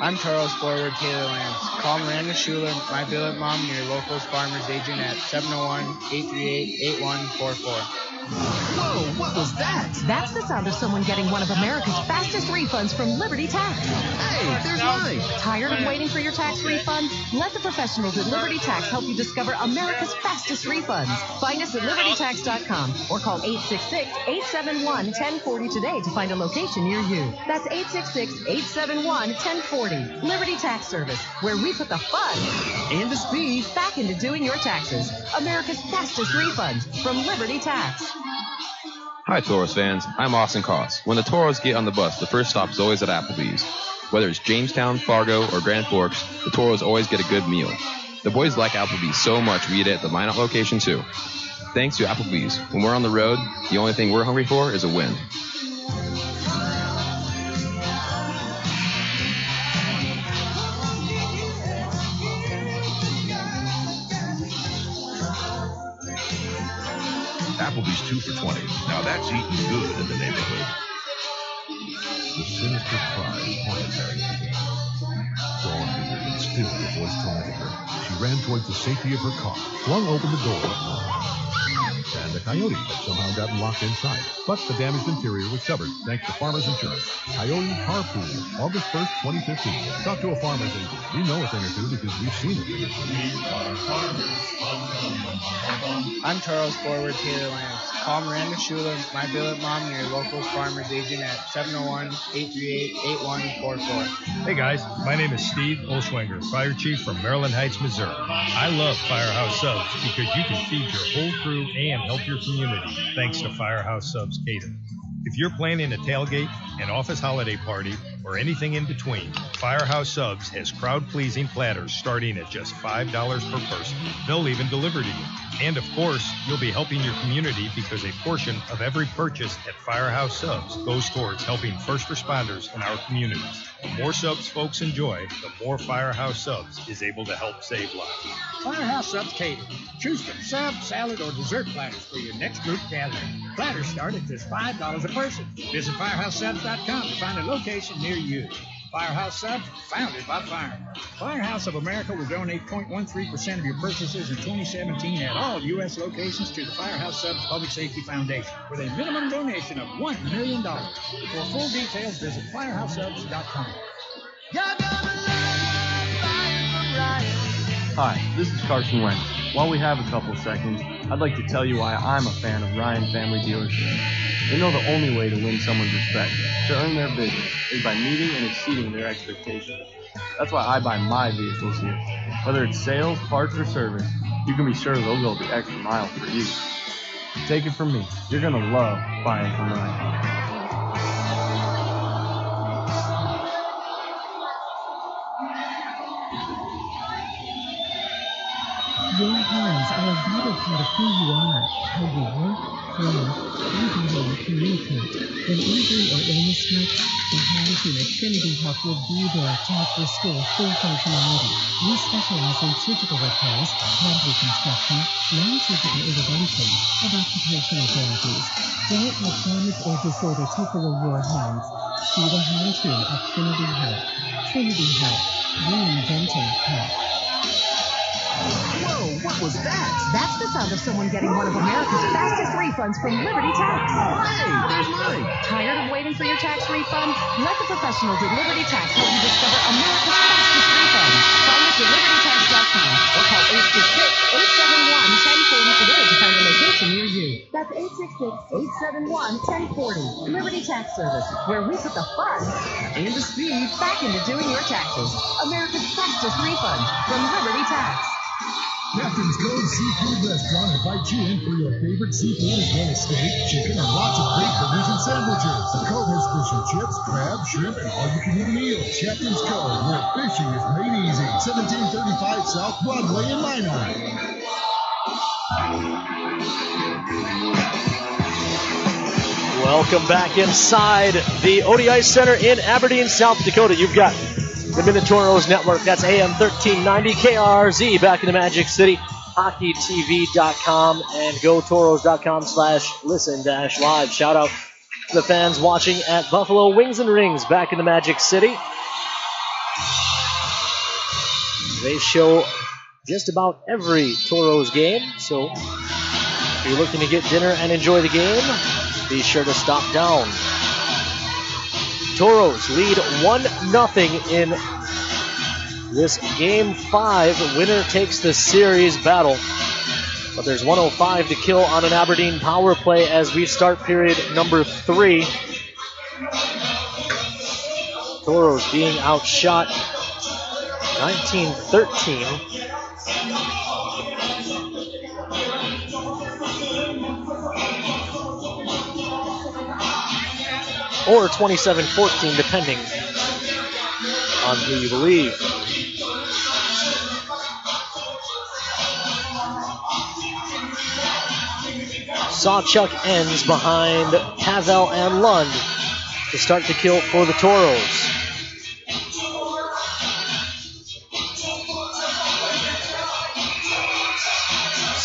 I'm Charles Forward Taylor Lance. Call Miranda Schuler, my billet mom, and your local farmer's agent at 701-838-8144. Whoa, what was that? That's the sound of someone getting one of America's fastest refunds from Liberty Tax. Hey, there's mine. Tired of waiting for your tax refund? Let the professionals at Liberty Tax help you discover America's fastest refunds. Find us at libertytax.com or call 866-871-1040 today to find a location near you. That's 866-871-1040. Liberty Tax Service, where we put the fun and the speed back into doing your taxes. America's fastest refunds from Liberty Tax. Hi, Toros fans. I'm Austin Koss. When the Toros get on the bus, the first stop is always at Applebee's. Whether it's Jamestown, Fargo, or Grand Forks, the Toros always get a good meal. The boys like Applebee's so much we eat it at the Minot location too. Thanks to Applebee's, when we're on the road, the only thing we're hungry for is a win. Applebee's 2 for $20. Now that's eating good in the neighborhood. The sinister cries haunted Mary. Dawn withered and still the voice tormented her. She ran towards the safety of her car, flung open the door, and a coyote had somehow gotten locked inside. But the damaged interior was covered thanks to Farmers Insurance. Coyote Carpool, August 1st, 2015. Talk to a farmer's agent. We know a thing or two because we've seen it. I'm Charles Forward Taylor Lance. Call Miranda Schuler, my billet mom, and your local farmer's agent at 701-838-8144. Hey guys, my name is Steve Olschwenger, Fire Chief from Maryland Heights, Missouri. I love Firehouse Subs because you can feed your whole crew and help your community thanks to Firehouse Subs Catering. If you're planning a tailgate, an office holiday party, or anything in between, Firehouse Subs has crowd-pleasing platters starting at just $5 per person. They'll even deliver to you. And of course, you'll be helping your community because a portion of every purchase at Firehouse Subs goes towards helping first responders in our communities. The more subs folks enjoy, the more Firehouse Subs is able to help save lives. Firehouse Subs Catering. Choose from sub, salad, or dessert platters for your next group gathering. Platters start at just $5 a person. Visit firehousesubs.com to find a location near you. Firehouse Subs, founded by firemen. Firehouse of America will donate 0.13% of your purchases in 2017 at all U.S. locations to the Firehouse Subs Public Safety Foundation with a minimum donation of $1 million. For full details, visit firehousesubs.com. Hi, this is Carson Wentz. While we have a couple seconds, I'd like to tell you why I'm a fan of Ryan Family Dealership. They know the only way to win someone's respect, to earn their business, is by meeting and exceeding their expectations. That's why I buy my vehicles here. Whether it's sales, parts, or service, you can be sure they'll go the extra mile for you. Take it from me, you're going to love buying from Ryan. Your hands are a vital part of who you are, how you work, play, even how you communicate. When injury or illness strikes, the hands team at Trinity Health will be there to help restore full functionality. We specialize in surgical repairs, hand reconstruction, non-surgical intervention, and occupational therapies. Don't let damage or disorder take away your hands. See the hand team at Trinity Health. Trinity Health, reinventing health. Whoa, what was that? That's the sound of someone getting one of America's fastest refunds from Liberty Tax. Hey, there's mine. Tired of waiting for your tax refund? Let the professionals at Liberty Tax help you discover America's fastest refunds. Find us at libertytax.com or call 866-871-1040 today to find a location near you. That's 866-871-1040. Liberty Tax Service, where we put the fun and the speed back into doing your taxes. America's fastest refund from Liberty Tax. Captain's Cove Seafood Restaurant invites you in for your favorite seafood as well as steak, chicken, and lots of great burgers and sandwiches. The Cove has fish and chips, crab, shrimp, and all-you-can-eat meals. Captain's Cove, where fishing is made easy. 1735 South Broadway in Minot. Welcome back inside the ODI Center in Aberdeen, South Dakota. You've got the Minotauros Network. That's AM 1390 KRZ. Back in the Magic City. HockeyTV.com and GoToros.com/listen-live. Shout out to the fans watching at Buffalo Wings and Rings back in the Magic City. They show just about every Toros game, so if you're looking to get dinner and enjoy the game, be sure to stop down. Toros lead 1-0 in this Game 5. Winner takes the series battle. But there's 1:05 to kill on an Aberdeen power play as we start period number 3. Toros being outshot 19-13. Or 27-14, depending on who you believe. Sawchuk ends behind Pavel and Lund to start the kill for the Toros.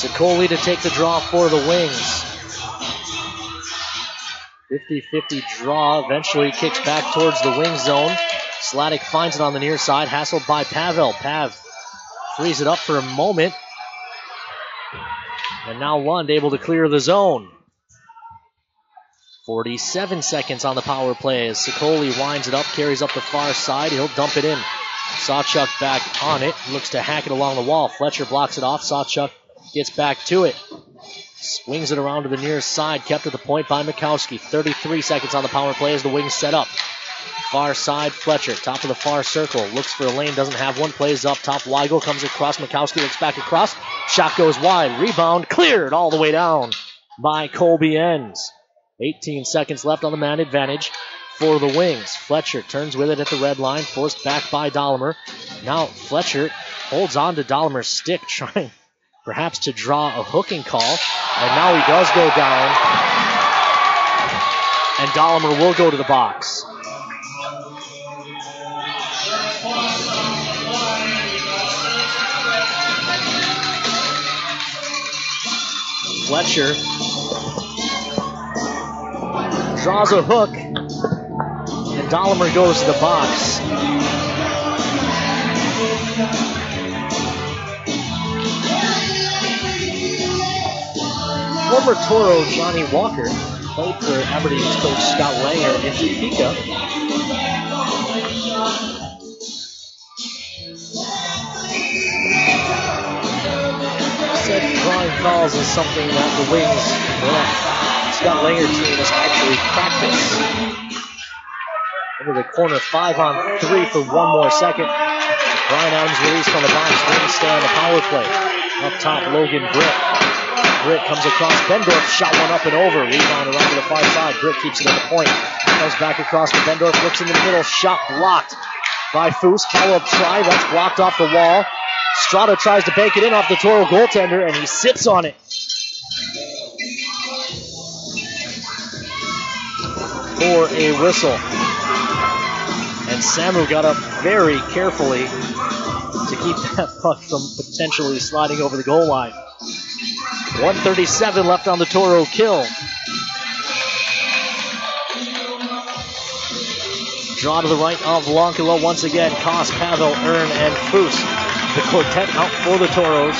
Sikoli to take the draw for the Wings. 50-50 draw, eventually kicks back towards the wing zone. Sladek finds it on the near side, hassled by Pavel. Pav frees it up for a moment. And now Lund able to clear the zone. 47 seconds on the power play as Sikoli winds it up, carries up the far side. He'll dump it in. Sawchuk back on it, looks to hack it along the wall. Fletcher blocks it off. Sawchuk gets back to it. Swings it around to the near side, kept at the point by Mikowski. 33 seconds on the power play as the Wings set up. Far side, Fletcher, top of the far circle. Looks for a lane, doesn't have one, plays up top. Weigel comes across, Mikowski looks back across. Shot goes wide, rebound cleared all the way down by Colby Enns. 18 seconds left on the man advantage for the Wings. Fletcher turns with it at the red line, forced back by Dahlemer. Now Fletcher holds on to Dahlemer's stick, trying perhaps to draw a hooking call. And now he does go down. And Dahlemer will go to the box. Fletcher draws a hook. And Dahlemer goes to the box. Former Toro Johnny Walker played for Aberdeen's coach Scott Langer in Topeka. Said drawing calls is something that the Wings, Scott Langer team has actually practiced. Into the corner, 5-on-3 for one more second. Brian Adams released from the box. Wings stay on the power play. Up top, Logan Britt. Britt comes across. Bendorf shot one up and over. Rebound around to the far side. Britt keeps it at the point. Comes back across to Bendorf. Looks in the middle. Shot blocked by Foose. Follow-up try. That's blocked off the wall. Strada tries to bank it in off the Toro goaltender, and he sits on it. For a whistle. And Samu got up very carefully to keep that puck from potentially sliding over the goal line. 1:37 left on the Toro kill. Draw to the right of Lonkila once again. Koss, Pavel, Ern, and Foose. The quartet out for the Toros.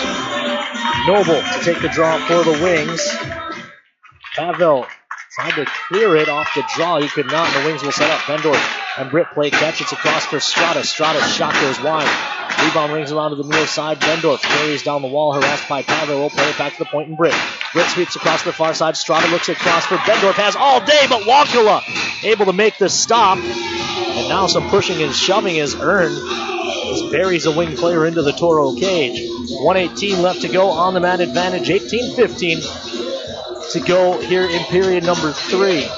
Noble to take the draw for the Wings. Pavel tried to clear it off the draw. He could not, and the Wings will set up. Bendorf and Britt play catch. It's across for Strada. Strada's shot goes wide. Rebound rings around to the near side. Bendorf carries down the wall, harassed by Pavel. Will play it back to the point and Britt. Britt sweeps across the far side. Strada looks across for Bendorf. Has all day, but Wonkala able to make the stop. And now some pushing and shoving as Ern just buries a wing player into the Toro cage. 1:18 left to go on the man advantage. 18-15 to go here in period number 3.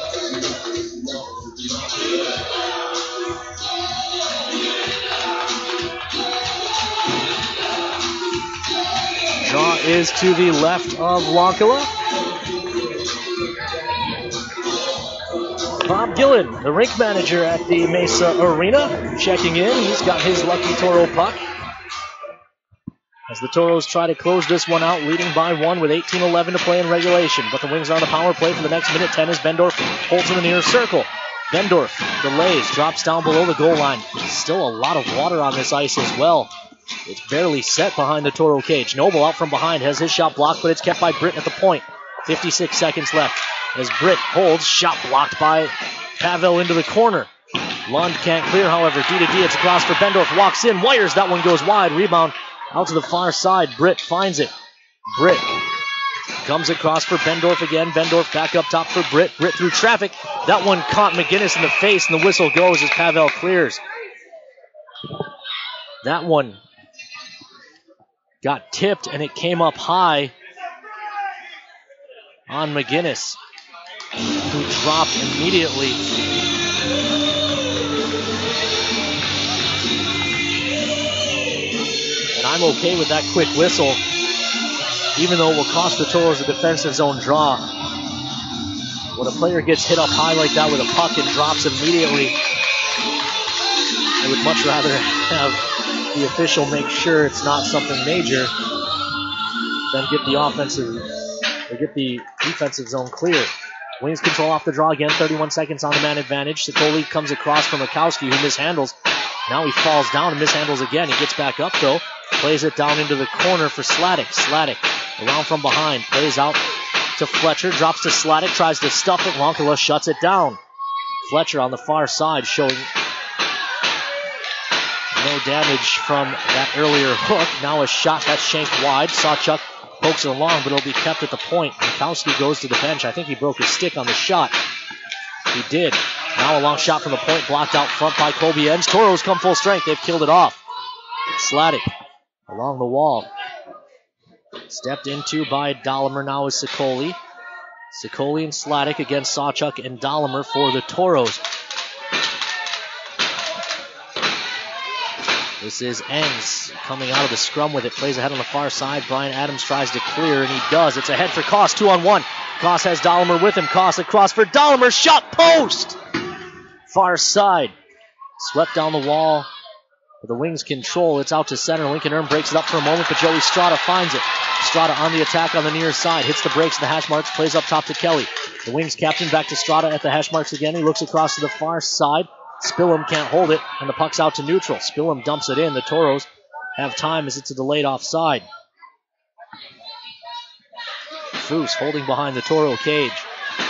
Draw is to the left of Lonkila. Bob Gillen, the rink manager at the Mesa Arena, checking in. He's got his lucky Toro puck. As the Toros try to close this one out, leading by 1 with 18:11 to play in regulation. But the Wings are on the power play for the next minute 10 as Bendorf holds in the near circle. Bendorf delays, drops down below the goal line. Still a lot of water on this ice as well. It's barely set behind the Toro cage. Noble out from behind has his shot blocked, but it's kept by Britt at the point. 56 seconds left as Britt holds, shot blocked by Pavel into the corner. Lund can't clear, however. D to D, it's across for Bendorf, walks in, wires, that one goes wide. Rebound out to the far side. Britt finds it. Britt comes across for Bendorf again. Bendorf back up top for Britt. Britt through traffic. That one caught McGinnis in the face, and the whistle goes as Pavel clears. That one got tipped, and it came up high on McGinnis, who dropped immediately. And I'm okay with that quick whistle, even though it will cost the Toros a defensive zone draw. When a player gets hit up high like that with a puck and drops immediately, I would much rather have the official make sure it's not something major than get the defensive zone clear. Wings control off the draw again, 31 seconds on the man advantage. Sokoli comes across from Rakowski, who mishandles. Now he falls down and mishandles again. He gets back up, though. Plays it down into the corner for Sladek. Sladek around from behind. Plays out to Fletcher. Drops to Sladek. Tries to stuff it. Wonkala shuts it down. Fletcher on the far side showing no damage from that earlier hook. Now a shot that's shanked wide. Sawchuk pokes it along, but it'll be kept at the point. Mikowski goes to the bench. I think he broke his stick on the shot. He did. Now a long shot from the point, blocked out front by Colby Ends. Toros come full strength. They've killed it off. Sladek along the wall. Stepped into by Dahlimer now is Sokoli. Sokoli and Sladek against Sawchuk and Dahlimer for the Toros. This is Engs coming out of the scrum with it. Plays ahead on the far side. Brian Adams tries to clear, and he does. It's ahead for Koss, 2-on-1. Koss has Dahlimer with him. Koss across for Dahlimer. Shot post! Far side. Swept down the wall. The Wings control. It's out to center. Lincoln Erm breaks it up for a moment, but Joey Strada finds it. Strada on the attack on the near side. Hits the brakes, the hash marks. Plays up top to Kelly. The Wings captain back to Strada at the hash marks again. He looks across to the far side. Spillum can't hold it, and the puck's out to neutral. Spillum dumps it in. The Toros have time as it's a delayed offside. Foose holding behind the Toro cage.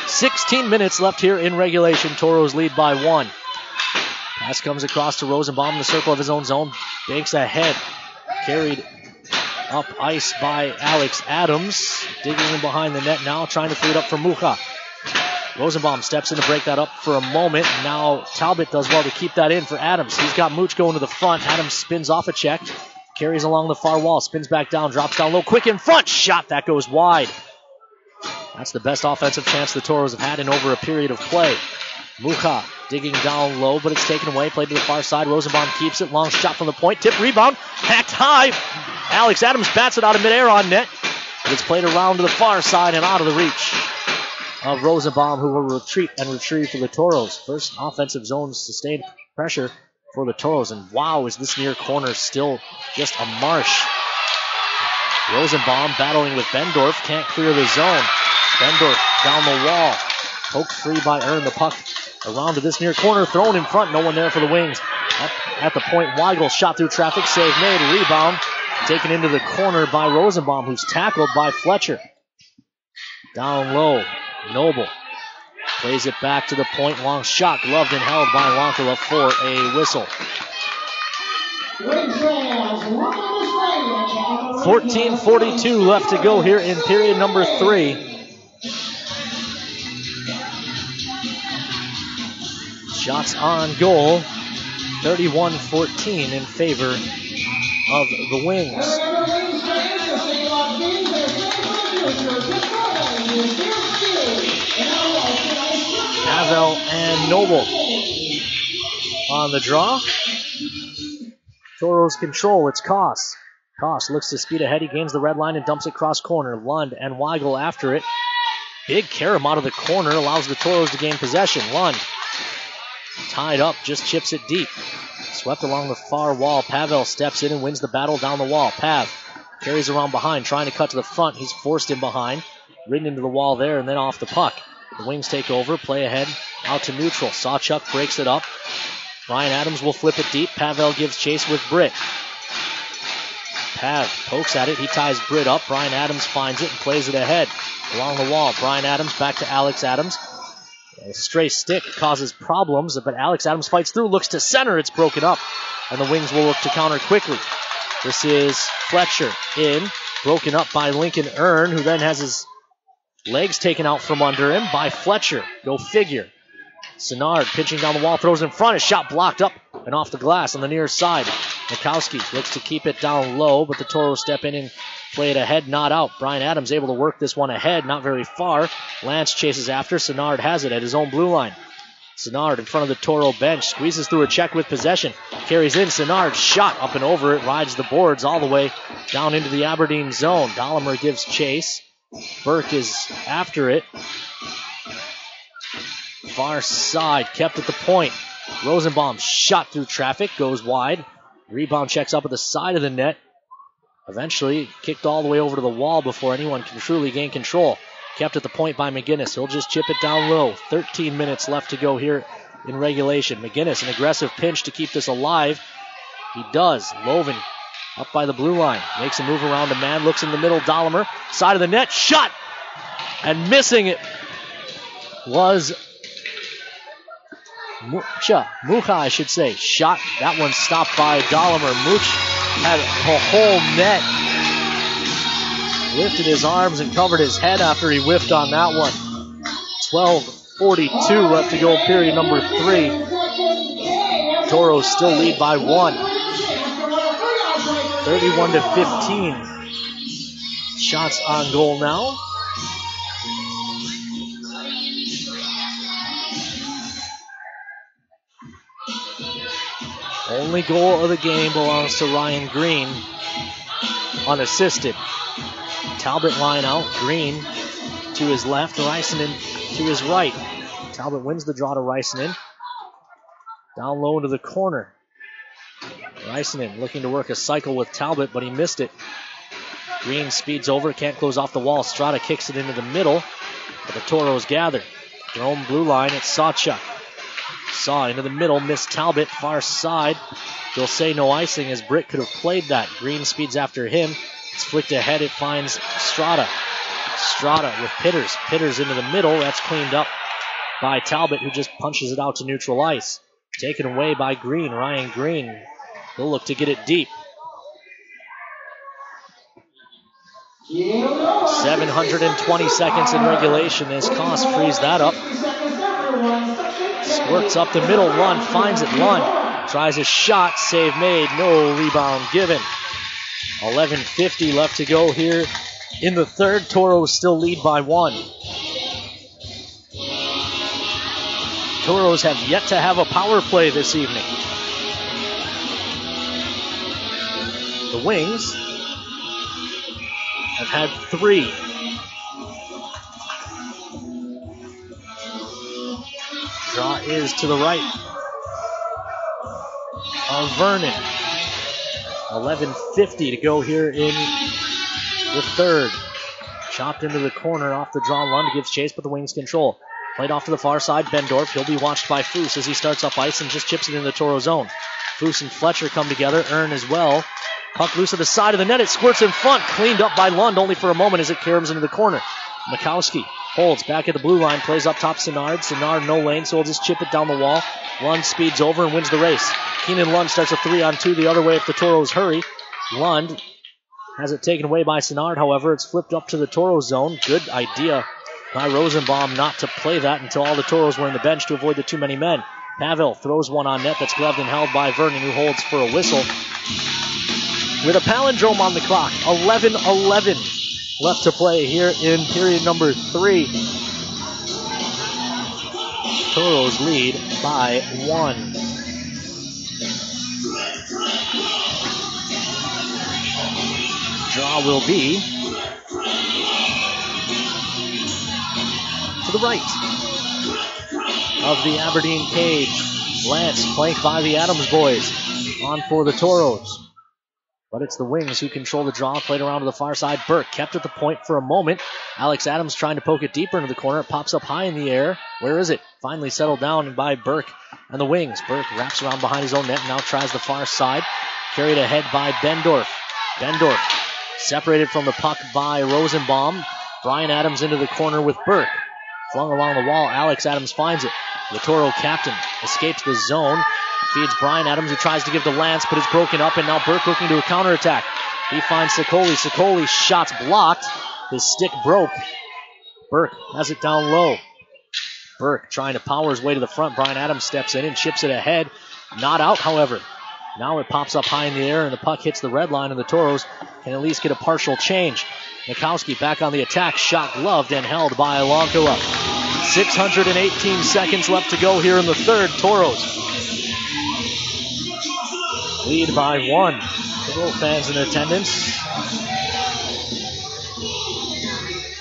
16 minutes left here in regulation. Toros lead by 1. Pass comes across to Rosenbaum in the circle of his own zone. Banks ahead. Carried up ice by Alex Adams. Digging in behind the net now, trying to free it up for Mucha. Rosenbaum steps in to break that up for a moment. Now Talbot does well to keep that in for Adams. He's got Mooch going to the front. Adams spins off a check. Carries along the far wall. Spins back down. Drops down low. Quick in front. Shot. That goes wide. That's the best offensive chance the Toros have had in over a period of play. Mucha digging down low, but it's taken away. Played to the far side. Rosenbaum keeps it. Long shot from the point. Tip rebound. Hacked high. Alex Adams bats it out of midair on net. But it's played around to the far side and out of the reach of Rosenbaum, who will retreat and retrieve for the Toros. First offensive zone sustained pressure for the Toros. And wow, is this near corner still just a marsh. Rosenbaum battling with Bendorf. Can't clear the zone. Bendorf down the wall. Poked free by Ern. The puck around to this near corner. Thrown in front. No one there for the Wings. Up at the point, Weigel shot through traffic. Save made. Rebound taken into the corner by Rosenbaum, who's tackled by Fletcher. Down low. Noble plays it back to the point. Long shot, gloved and held by Wonkala for a whistle. 14:42 left to go here in period number 3. Shots on goal. 31-14 in favor of the Wings. Pavel and Noble on the draw. Toros control. It's Koss. Koss looks to speed ahead. He gains the red line and dumps it cross corner. Lund and Weigel after it. big carom out of the corner allows the Toros to gain possession. Lund tied up, just chips it deep. Swept along the far wall. Pavel steps in and wins the battle down the wall. Pav carries around behind, trying to cut to the front. He's forced in behind, ridden into the wall there, and then off the puck. The Wings take over, play ahead, out to neutral. Sawchuk breaks it up. Ryan Adams will flip it deep. Pavel gives chase with Britt. Pav pokes at it. He ties Britt up. Brian Adams finds it and plays it ahead along the wall. Brian Adams back to Alex Adams. A stray stick causes problems, but Alex Adams fights through, looks to center. It's broken up, and the Wings will look to counter quickly. This is Fletcher in, broken up by Lincoln Earn, who then has his legs taken out from under him by Fletcher. Go figure. Senard pitching down the wall, throws in front. His shot blocked up and off the glass on the near side. Mikowski looks to keep it down low, but the Toros step in and play it ahead, not out. Brian Adams able to work this one ahead, not very far. Lance chases after. Senard has it at his own blue line. Senard in front of the Toro bench, squeezes through a check with possession. Carries in, Senard shot up and over it, rides the boards all the way down into the Aberdeen zone. Dahlimer gives chase. Burke is after it. Far side, kept at the point. Rosenbaum shot through traffic, goes wide. Rebound checks up at the side of the net. Eventually kicked all the way over to the wall before anyone can truly gain control. Kept at the point by McGinnis. He'll just chip it down low. 13 minutes left to go here in regulation. McGinnis, an aggressive pinch to keep this alive. He does. Loven up by the blue line. Makes a move around a man. Looks in the middle. Dahlimer. Side of the net. Shot! And missing it was Mucha, I should say. Shot. That one stopped by Dahlimer. Mooch had a whole net. Lifted his arms and covered his head after he whiffed on that one. 12:42 left to go, period number 3. Toros still lead by 1. 31-15. Shots on goal now. Only goal of the game belongs to Ryan Green, unassisted. Talbot line out, Green to his left, Reisinen to his right. Talbot wins the draw to Reisinen. Down low into the corner. Reisinen looking to work a cycle with Talbot, but he missed it. Green speeds over, can't close off the wall. Strada kicks it into the middle, but the Toros gather. Their own blue line, it's Sawchuk. Saw into the middle, missed Talbot, far side. They'll say no icing as Britt could have played that. Green speeds after him. It's flicked ahead, it finds Strada. Strada with Pitters. Pitters into the middle, that's cleaned up by Talbot, who just punches it out to neutral ice. Taken away by Green, Ryan Green. He'll look to get it deep. 720 seconds in regulation as Koss frees that up. Squirts up the middle. Lund finds it. Lund tries a shot. Save made. No rebound given. 11:50 left to go here in the third. Toros still lead by 1. Toros have yet to have a power play this evening. The Wings have had 3. Draw is to the right of Vernon. 11:50 to go here in the third. Chopped into the corner off the draw. Lund gives chase, but the Wings control. Played off to the far side. Bendorf, he'll be watched by Foose as he starts up ice and just chips it into the Toro zone. Foose and Fletcher come together. Earn as well. Puck loose at the side of the net. It squirts in front. Cleaned up by Lund only for a moment as it caroms into the corner. Mikowski holds back at the blue line. Plays up top Senard. Senard no lane, so he'll just chip it down the wall. Lund speeds over and wins the race. Keenan Lund starts a 3-on-2 the other way if the Toros hurry. Lund has it taken away by Senard, however. It's flipped up to the Toro zone. Good idea by Rosenbaum not to play that until all the Toros were in the bench to avoid the too many men. Pavel throws one on net that's gloved and held by Vernon, who holds for a whistle. With a palindrome on the clock, 11:11 left to play here in period number 3. Toros lead by 1. Draw will be to the right of the Aberdeen cage. Lance flanked by the Adams boys. On for the Toros. But it's the Wings who control the draw. Played around to the far side. Burke kept at the point for a moment. Alex Adams trying to poke it deeper into the corner. It pops up high in the air. Where is it? Finally settled down by Burke and the Wings. Burke wraps around behind his own net and now tries the far side. Carried ahead by Bendorf. Bendorf separated from the puck by Rosenbaum. Brian Adams into the corner with Burke. Flung along the wall. Alex Adams finds it. The Toro captain escapes the zone. Feeds Brian Adams, who tries to give to Lance, but it's broken up, and now Burke looking to a counterattack. He finds Sicoli. Sicoli's shot's blocked. His stick broke. Burke has it down low. Burke trying to power his way to the front. Brian Adams steps in and chips it ahead. Not out, however. Now it pops up high in the air, and the puck hits the red line, and the Toros can at least get a partial change. Mikowski back on the attack. Shot gloved and held by Alonkula. 618 seconds left to go here in the third. Toros lead by 1. Toro fans in attendance.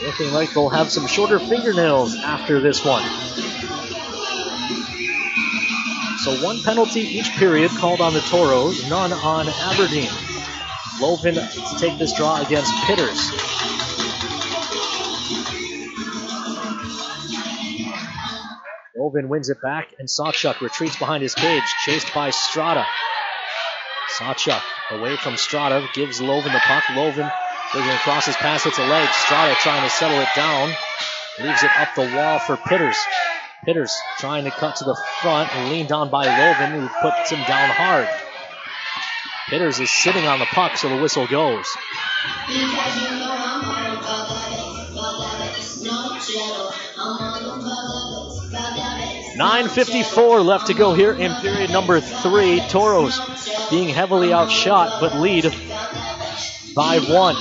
Looking like they'll have some shorter fingernails after this one. So 1 penalty each period called on the Toros, none on Aberdeen. Lovin to take this draw against Pitters. Lovin wins it back, and Sawchuk retreats behind his cage, chased by Strada. Sawchuk away from Strada, gives Lovin the puck. Lovin digging across his pass, hits a leg. Strada trying to settle it down. Leaves it up the wall for Pitters. Pitters trying to cut to the front and leaned on by Lovin, who puts him down hard. Pitters is sitting on the puck, so the whistle goes. 9:54 left to go here in period number 3. Toros being heavily outshot, but lead by 1.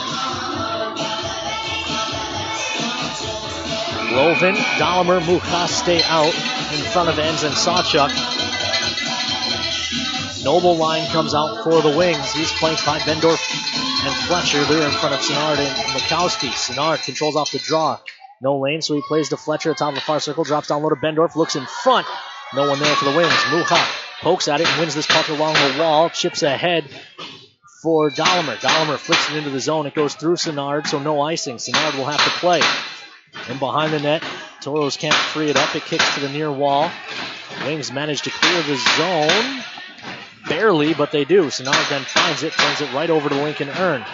Lovin, Dahlimer, Mucha stay out in front of Enz and Sawchuk. Noble line comes out for the Wings. He's flanked by Bendorf and Fletcher. They're in front of Sinnard and Mikowski. Sinnard controls off the draw. No lane, so he plays to Fletcher at top of the far circle. Drops down low to Bendorf. Looks in front. No one there for the Wings. Mucha pokes at it and wins this puck along the wall. Chips ahead for Dahlimer. Dahlimer flicks it into the zone. It goes through Sinnard, so no icing. Sinnard will have to play. And behind the net, Toros can't free it up. It kicks to the near wall. Wings manage to clear the zone. Barely, but they do. Sinnard then finds it, turns it right over to Lincoln Earn.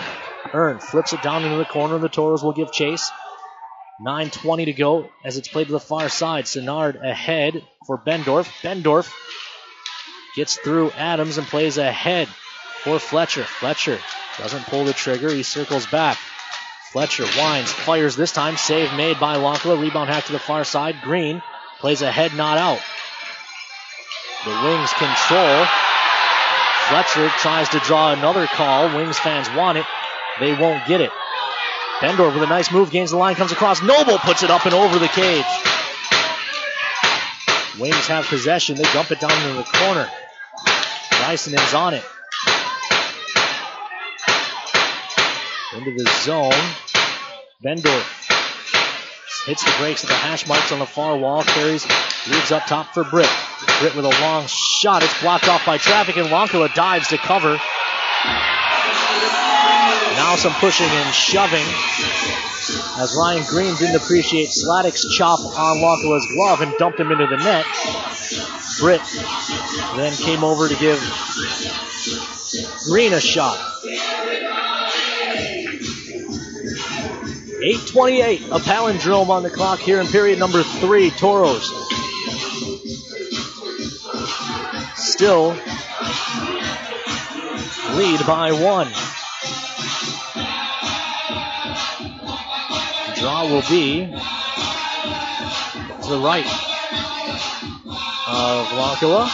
Earn flips it down into the corner. The Toros will give chase. 9:20 to go as it's played to the far side. Sinnard ahead for Bendorf. Bendorf gets through Adams and plays ahead for Fletcher. Fletcher doesn't pull the trigger. He circles back. Fletcher winds, fires this time. Save made by Lonkala. Rebound hack to the far side. Green plays ahead, not out. The Wings control. Fletcher tries to draw another call. Wings fans want it. They won't get it. Bendorf with a nice move, gains the line, comes across. Noble puts it up and over the cage. Wings have possession. They dump it down into the corner. Rysonen's on it. Into the zone. Bendorf hits the brakes at the hash marks on the far wall. Carries, leaves up top for Britt. Britt with a long shot. It's blocked off by traffic, and Lonkala dives to cover. Now some pushing and shoving as Ryan Green didn't appreciate Sladek's chop on Lonkala's glove and dumped him into the net. Britt then came over to give Green a shot. 8:28, a palindrome on the clock here in period number 3. Toros still lead by 1. Draw will be to the right of Lonkala.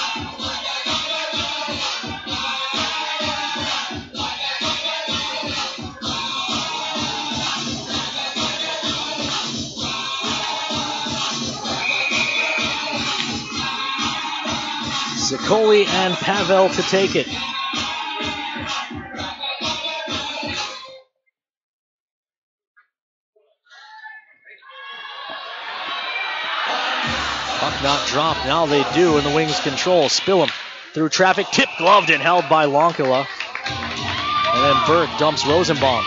Sicoli and Pavel to take it. Puck not dropped. Now they do, and the Wings control. Spillum through traffic. Tip gloved and held by Lonkala. And then Burke dumps Rosenbaum.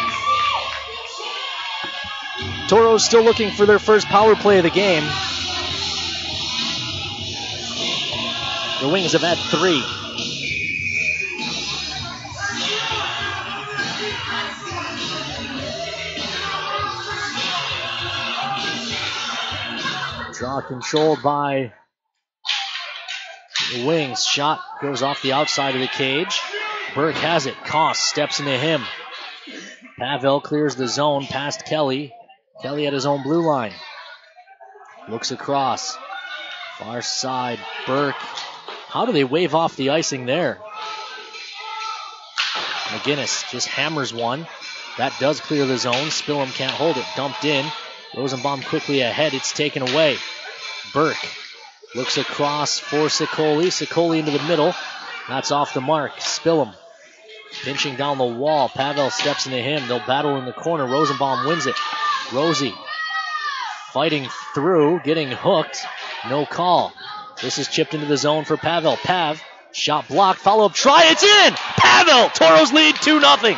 Toros still looking for their first power play of the game. The Wings have had 3. Draw controlled by the Wings. Shot goes off the outside of the cage. Burke has it. Koss steps into him. Pavel clears the zone past Kelly. Kelly at his own blue line. Looks across. Far side. Burke. How do they wave off the icing there? McGinnis just hammers one. That does clear the zone. Spillum can't hold it. Dumped in. Rosenbaum quickly ahead. It's taken away. Burke looks across for Sicoli. Sicoli into the middle. That's off the mark. Spillum pinching down the wall. Pavel steps into him. They'll battle in the corner. Rosenbaum wins it. Rosie fighting through, getting hooked. No call. This is chipped into the zone for Pavel. Pav, shot blocked. Follow-up try. It's in! Pavel! Toros lead 2-0.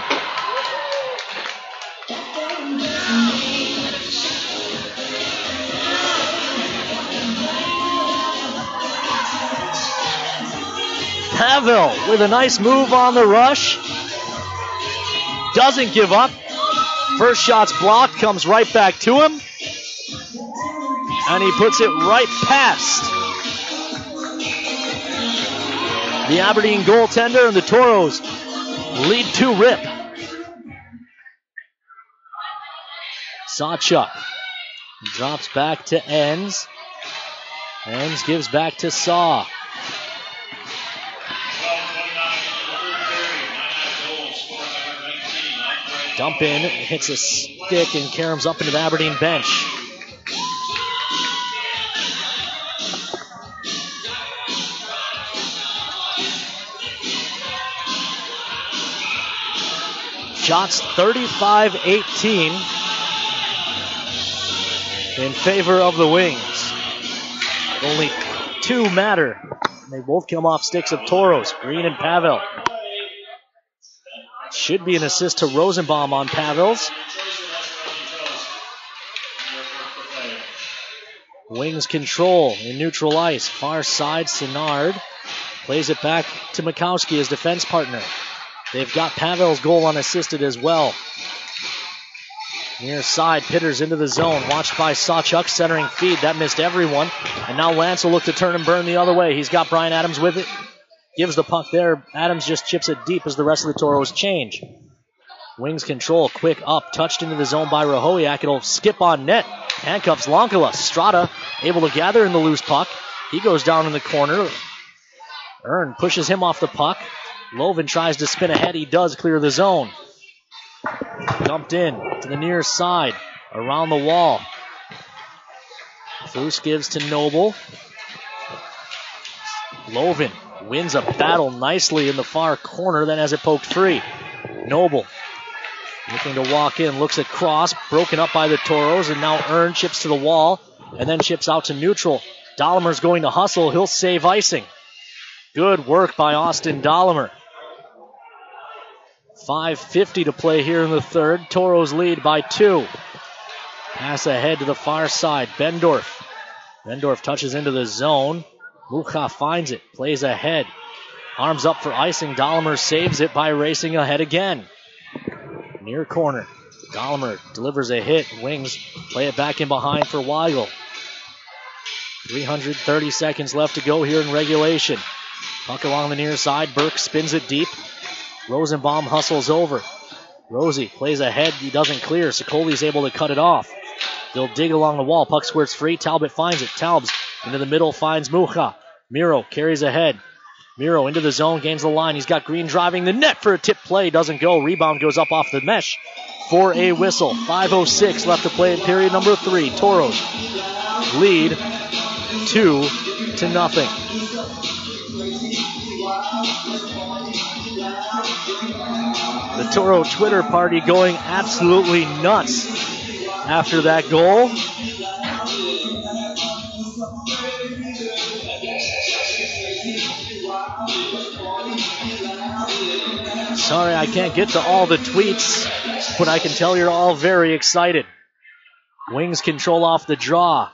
Pavel with a nice move on the rush. Doesn't give up. First shot's blocked, comes right back to him. And he puts it right past the Aberdeen goaltender, and the Toros lead 2-rip. Sawchuk drops back to Enns. Enns gives back to Saw. Dump in, hits a stick, and caroms up into the Aberdeen bench. Shots 35-18 in favor of the Wings. Only 2 matter. They both come off sticks of Toros, Green and Pavel. Should be an assist to Rosenbaum on Pavels. Wings control in neutral ice. Far side, Sinard plays it back to Mikowski, his defense partner. They've got Pavel's goal unassisted as well. Near side, Pitters into the zone. Watched by Sawchuk, centering feed. That missed everyone. And now Lance will look to turn and burn the other way. He's got Brian Adams with it. Gives the puck there. Adams just chips it deep as the rest of the Toros change. Wings control. Quick up. Touched into the zone by Rahowiak. It'll skip on net. Handcuffs Lonkala. Strata able to gather in the loose puck. He goes down in the corner. Ern pushes him off the puck. Loven tries to spin ahead. He does clear the zone. Dumped in to the near side. Around the wall. Foose gives to Noble. Loven wins a battle nicely in the far corner, then has it poked free. Noble looking to walk in, looks across, broken up by the Toros, and now Ern chips to the wall, and then chips out to neutral. Dahlemer's going to hustle, he'll save icing. Good work by Austin Dahlemer. 5:50 to play here in the third. Toros lead by 2. Pass ahead to the far side. Bendorf. Bendorf touches into the zone. Mucha finds it, plays ahead. Arms up for icing. Dahlemer saves it by racing ahead again. Near corner. Dahlemer delivers a hit. Wings play it back in behind for Weigel. 330 seconds left to go here in regulation. Puck along the near side. Burke spins it deep. Rosenbaum hustles over. Rosie plays ahead. He doesn't clear. Sicoli's able to cut it off. They'll dig along the wall. Puck squirts free. Talbot finds it. Talbs into the middle finds Mucha. Miro carries ahead. Miro into the zone, gains the line. He's got Green driving the net for a tip play. Doesn't go. Rebound goes up off the mesh for a whistle. 5:06 left to play in period number 3. Toros lead 2-0. The Toro Twitter party going absolutely nuts after that goal. Sorry I can't get to all the tweets, but I can tell you're all very excited. Wings control off the draw.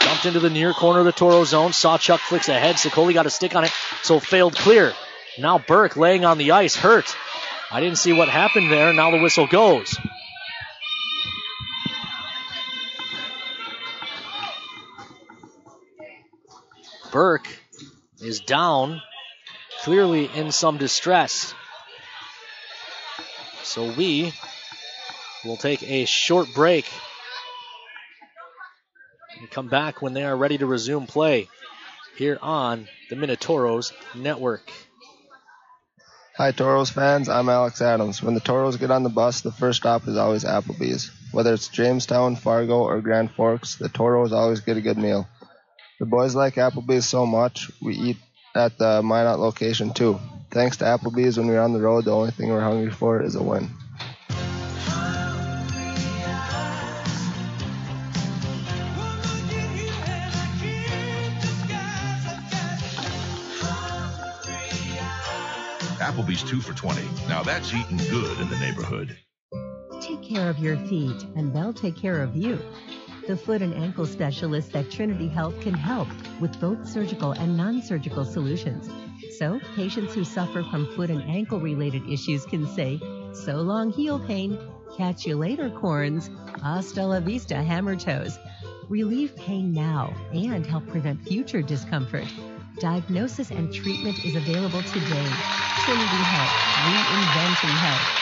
Dumped into the near corner of the Toro zone. Sawchuk flicks ahead. Sokoli got a stick on it, so failed clear. Now Burke laying on the ice, hurt. I didn't see what happened there. Now the whistle goes. Burke is down, clearly in some distress. So we will take a short break and come back when they are ready to resume play here on the Minotauros Network. Hi, Toros fans. I'm Alex Adams. When the Toros get on the bus, the first stop is always Applebee's. Whether it's Jamestown, Fargo, or Grand Forks, the Toros always get a good meal. The boys like Applebee's so much, we eat at the Minot location too. Thanks to Applebee's, when we're on the road, the only thing we're hungry for is a win. Applebee's 2 for $20. Now that's eating good in the neighborhood. Take care of your feet, and they'll take care of you. The foot and ankle specialists at Trinity Health can help with both surgical and non-surgical solutions. So, patients who suffer from foot and ankle-related issues can say, so long heel pain, catch you later corns, hasta la vista hammer toes. Relieve pain now and help prevent future discomfort. Diagnosis and treatment is available today. Trinity Health, reinventing health.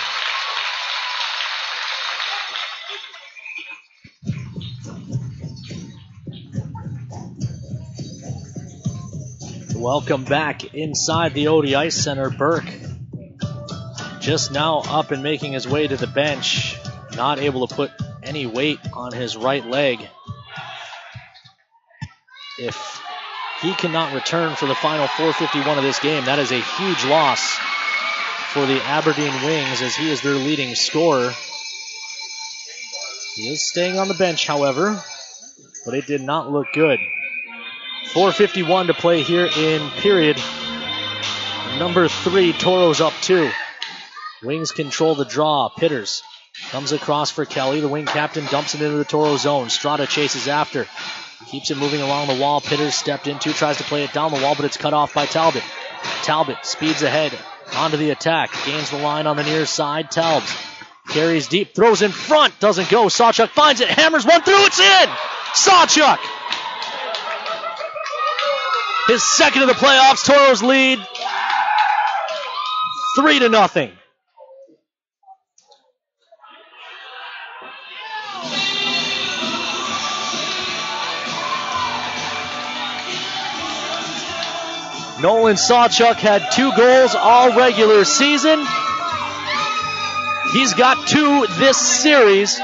Welcome back inside the Odie Ice Center. Burke just now up and making his way to the bench. Not able to put any weight on his right leg. If he cannot return for the final 4:51 of this game, that is a huge loss for the Aberdeen Wings, as he is their leading scorer. He is staying on the bench, however, but it did not look good. 4:51 to play here in period number 3. Toros up 2. Wings control the draw. Pitters comes across for Kelly. The wing captain dumps it into the Toro zone. Strada chases after. Keeps it moving along the wall. Pitters stepped into, tries to play it down the wall, but it's cut off by Talbot. Talbot speeds ahead onto the attack. Gains the line on the near side. Talbot carries deep, throws in front, doesn't go. Sawchuk finds it, hammers one through, it's in! Sawchuk! His second of the playoffs. Toros lead 3-0. Nolan Sawchuk had 2 goals all regular season. He's got 2 this series.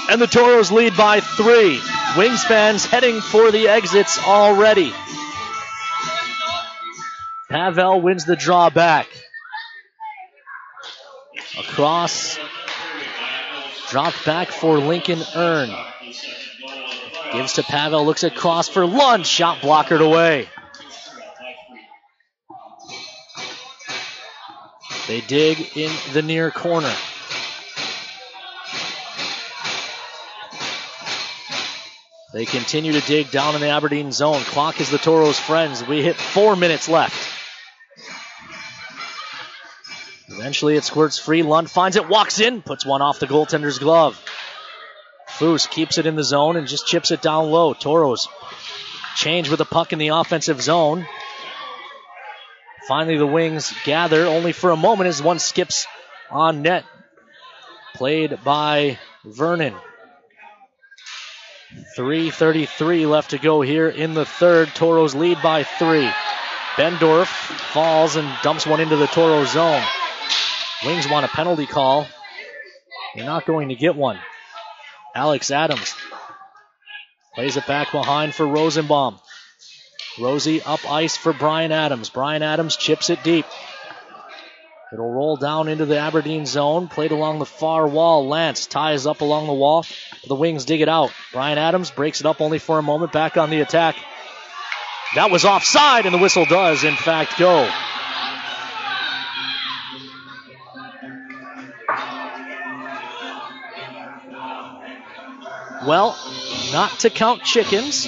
And the Toros lead by 3. Wings fans heading for the exits already. Pavel wins the draw back. Across. Dropped back for Lincoln Earn. Gives to Pavel, looks at cross for Lund. Shot blockered away. They dig in the near corner. They continue to dig down in the Aberdeen zone. Clock is the Toros' friends. We hit 4 minutes left. Eventually it squirts free. Lund finds it, walks in, puts one off the goaltender's glove. Foose keeps it in the zone and just chips it down low. Toros change with the puck in the offensive zone. Finally the Wings gather, only for a moment as one skips on net. Played by Vernon. 3:33 left to go here in the third. Toros lead by 3. Bendorf falls and dumps one into the Toro zone. Wings want a penalty call. They're not going to get one. Alex Adams plays it back behind for Rosenbaum. Rosie up ice for Brian Adams. Brian Adams chips it deep. It'll roll down into the Aberdeen zone. Played along the far wall. Lance ties up along the wall. The Wings dig it out. Brian Adams breaks it up only for a moment. Back on the attack. That was offside, and the whistle does, in fact, go. Well, not to count chickens,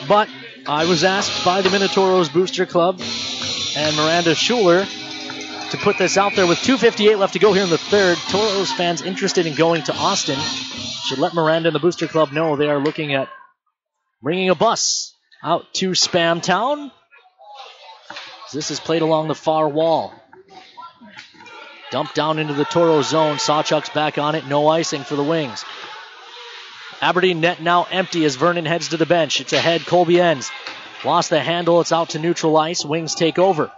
but I was asked by the Minotauros Booster Club and Miranda Schuler to put this out there with 2:58 left to go here in the third. Toros fans interested in going to Austin should let Miranda and the Booster Club know they are looking at bringing a bus out to Spam Town. This is played along the far wall. Dumped down into the Toro zone. Sawchuk's back on it. No icing for the Wings. Aberdeen net now empty as Vernon heads to the bench. It's ahead. Colby Enns lost the handle. It's out to neutral ice. Wings take over.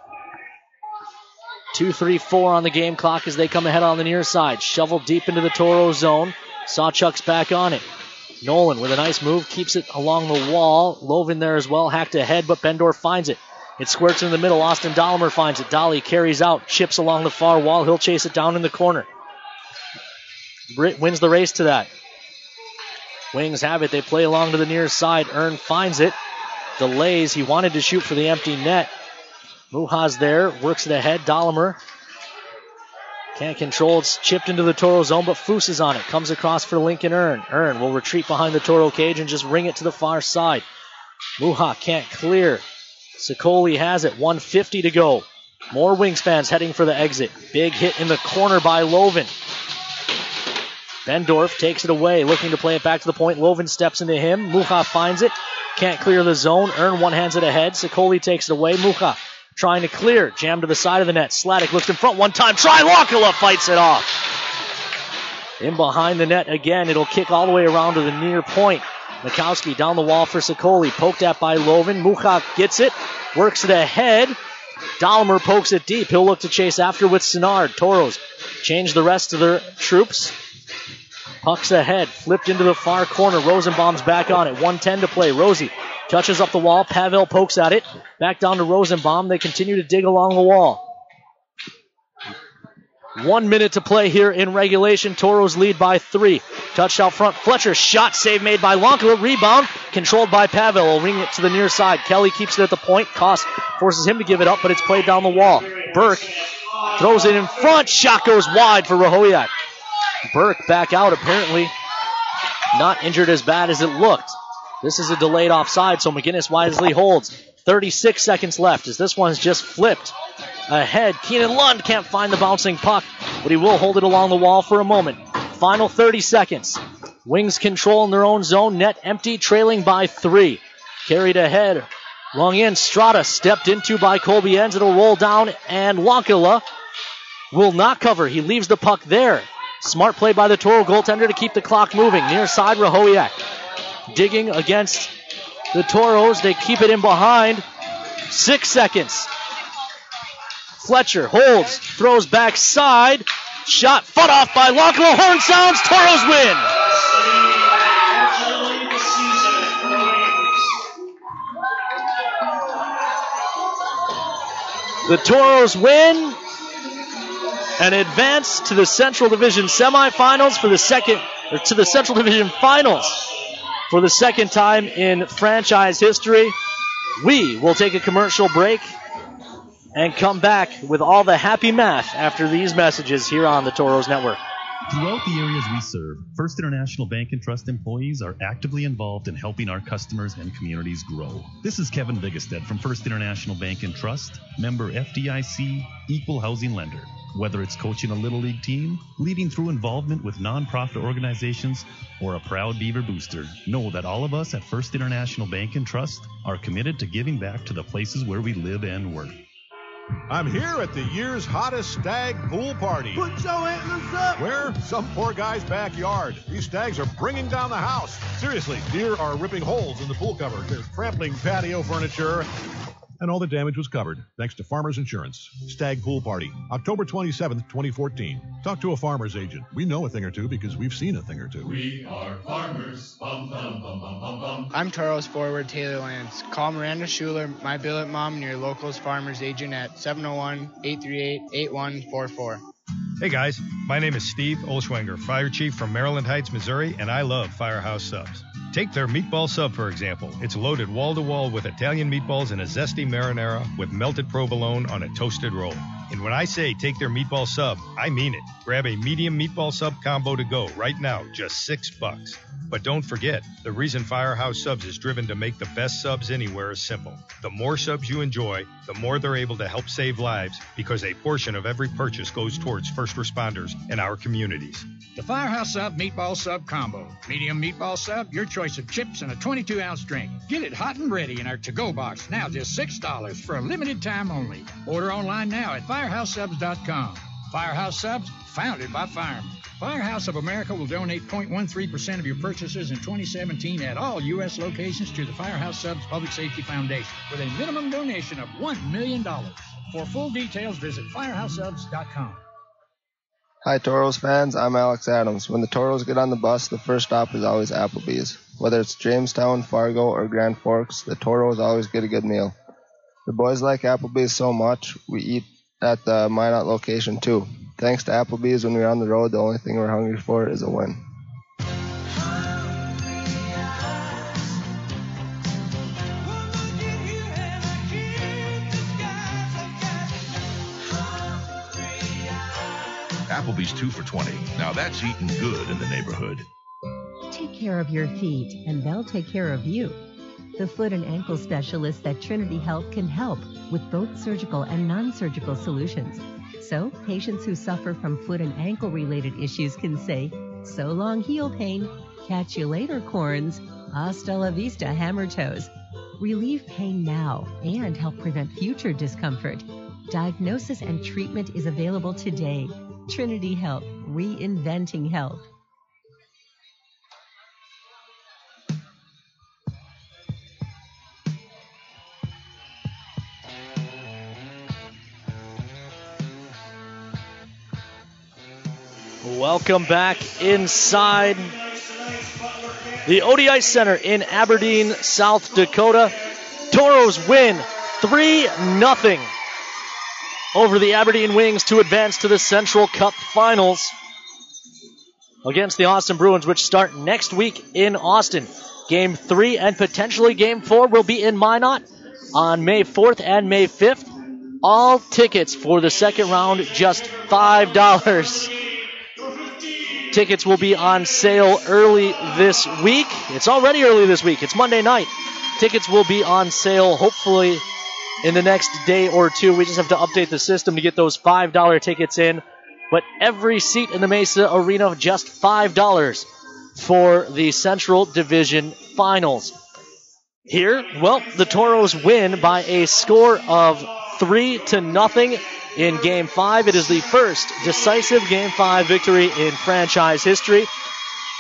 2:34 on the game clock as they come ahead on the near side. Shoveled deep into the Toro zone. Sawchuk's back on it. Nolan with a nice move. Keeps it along the wall. Loven there as well. Hacked ahead, but Bendorf finds it. It squirts in the middle. Austin Dahlimer finds it. Dolly carries out. Chips along the far wall. He'll chase it down in the corner. Britt wins the race to that. Wings have it. They play along to the near side. Ern finds it. Delays. He wanted to shoot for the empty net. Muha's there. Works it ahead. Dahlimer can't control. It's chipped into the Toro zone, but Foose is on it. Comes across for Lincoln Ern. Ern will retreat behind the Toro cage and just ring it to the far side. Muha can't clear. Sokoli has it. 1:50 to go. More Wings fans heading for the exit. Big hit in the corner by Loven. Bendorf takes it away, looking to play it back to the point. Loven steps into him. Muha finds it. Can't clear the zone. Ern one-hands it ahead. Sokoli takes it away. Muha trying to clear. Jammed to the side of the net. Sladek looks in front one time. Try. Lokala fights it off. In behind the net again. It'll kick all the way around to the near point. Mikowski down the wall for Sokoli. Poked at by Loven. Muha gets it. Works it ahead. Dahlimer pokes it deep. He'll look to chase after with Sinard. Toros change the rest of their troops. Puck's ahead. Flipped into the far corner. Rosenbaum's back on it. 1:10 to play. Rosie touches up the wall. Pavel pokes at it. Back down to Rosenbaum. They continue to dig along the wall. 1 minute to play here in regulation. Toros lead by 3. Touched out front. Fletcher. Shot save made by Lonkala. Rebound controlled by Pavel. Will ring it to the near side. Kelly keeps it at the point. Koss forces him to give it up, but it's played down the wall. Burke throws it in front. Shot goes wide for Rahoyak. Burke back out, apparently not injured as bad as it looked. This is a delayed offside, so McGinnis wisely holds. 36 seconds left as this one's just flipped ahead. Keenan Lund can't find the bouncing puck, but he will hold it along the wall for a moment. Final 30 seconds. Wings control in their own zone. Net empty, trailing by 3. Carried ahead. Long in. Strata stepped into by Colby Enns. It'll roll down, and Lonkala will not cover. He leaves the puck there. Smart play by the Toro goaltender to keep the clock moving. Near side, Rahoyak digging against the Toros. They keep it in behind. 6 seconds. Fletcher holds, throws backside. Shot, foot off by Lonkala. Horn sounds. Toros win. The Toros win and advance to the Central Division semifinals for the second, or to the Central Division finals for the second time in franchise history. We will take a commercial break and come back with all the happy math after these messages here on the Toros Network. Throughout the areas we serve, First International Bank and Trust employees are actively involved in helping our customers and communities grow. This is Kevin Vigestead from First International Bank and Trust, member FDIC, equal housing lender. Whether it's coaching a Little League team, leading through involvement with nonprofit organizations, or a proud Beaver booster, know that all of us at First International Bank and Trust are committed to giving back to the places where we live and work. I'm here at the year's hottest stag pool party. Put your antlers up. Where? Some poor guy's backyard. These stags are bringing down the house. Seriously, deer are ripping holes in the pool cover. There's trampling patio furniture. And all the damage was covered, thanks to Farmers Insurance. Stag Pool Party, October 27th, 2014. Talk to a farmer's agent. We know a thing or two because we've seen a thing or two. We are farmers. Bum, bum, bum, bum, bum, bum. I'm Toros forward Taylor Lance. Call Miranda Schuler, my billet mom, and your local's farmer's agent at 701-838-8144. Hey guys, my name is Steve Olschwenger, Fire Chief from Maryland Heights, Missouri, and I love Firehouse Subs. Take their meatball sub, for example. It's loaded wall-to-wall with Italian meatballs and a zesty marinara with melted provolone on a toasted roll. And when I say take their meatball sub, I mean it. Grab a medium meatball sub combo to go right now, just $6. But don't forget, the reason Firehouse Subs is driven to make the best subs anywhere is simple. The more subs you enjoy, the more they're able to help save lives, because a portion of every purchase goes towards first responders in our communities. The Firehouse Sub Meatball Sub Combo. Medium meatball sub, your choice of chips and a 22-ounce drink. Get it hot and ready in our to-go box, now just $6 for a limited time only. Order online now at firehousesubs.com. Firehouse Subs, founded by firemen. Firehouse of America will donate 0.13% of your purchases in 2017 at all U.S. locations to the Firehouse Subs Public Safety Foundation with a minimum donation of $1 million. For full details, visit firehousesubs.com. Hi, Toros fans. I'm Alex Adams. When the Toros get on the bus, the first stop is always Applebee's. Whether it's Jamestown, Fargo, or Grand Forks, the Toros always get a good meal. The boys like Applebee's so much, we eat at the Minot location too. Thanks to Applebee's, when we're on the road, the only thing we're hungry for is a win. Applebee's 2 for $20. Now that's eating good in the neighborhood. Take care of your feet, and they'll take care of you. The foot and ankle specialists at Trinity Health can help with both surgical and non-surgical solutions. So, patients who suffer from foot and ankle related issues can say, so long heel pain, catch you later corns, hasta la vista hammer toes. Relieve pain now and help prevent future discomfort. Diagnosis and treatment is available today. Trinity Health, reinventing health. Welcome back inside the ODI Center in Aberdeen, South Dakota. Toros win 3-0 over the Aberdeen Wings to advance to the Central Cup Finals against the Austin Bruins, which start next week in Austin. Game 3 and potentially Game 4 will be in Minot on May 4th and May 5th. All tickets for the second round, just $5. Tickets will be on sale early this week. It's already early this week. It's Monday night. Tickets will be on sale hopefully in the next day or two. We just have to update the system to get those $5 tickets in. But every seat in the Mesa Arena, just $5 for the Central Division Finals. Here, well, the Toros win by a score of 3-0 in Game 5. It is the first decisive Game 5 victory in franchise history.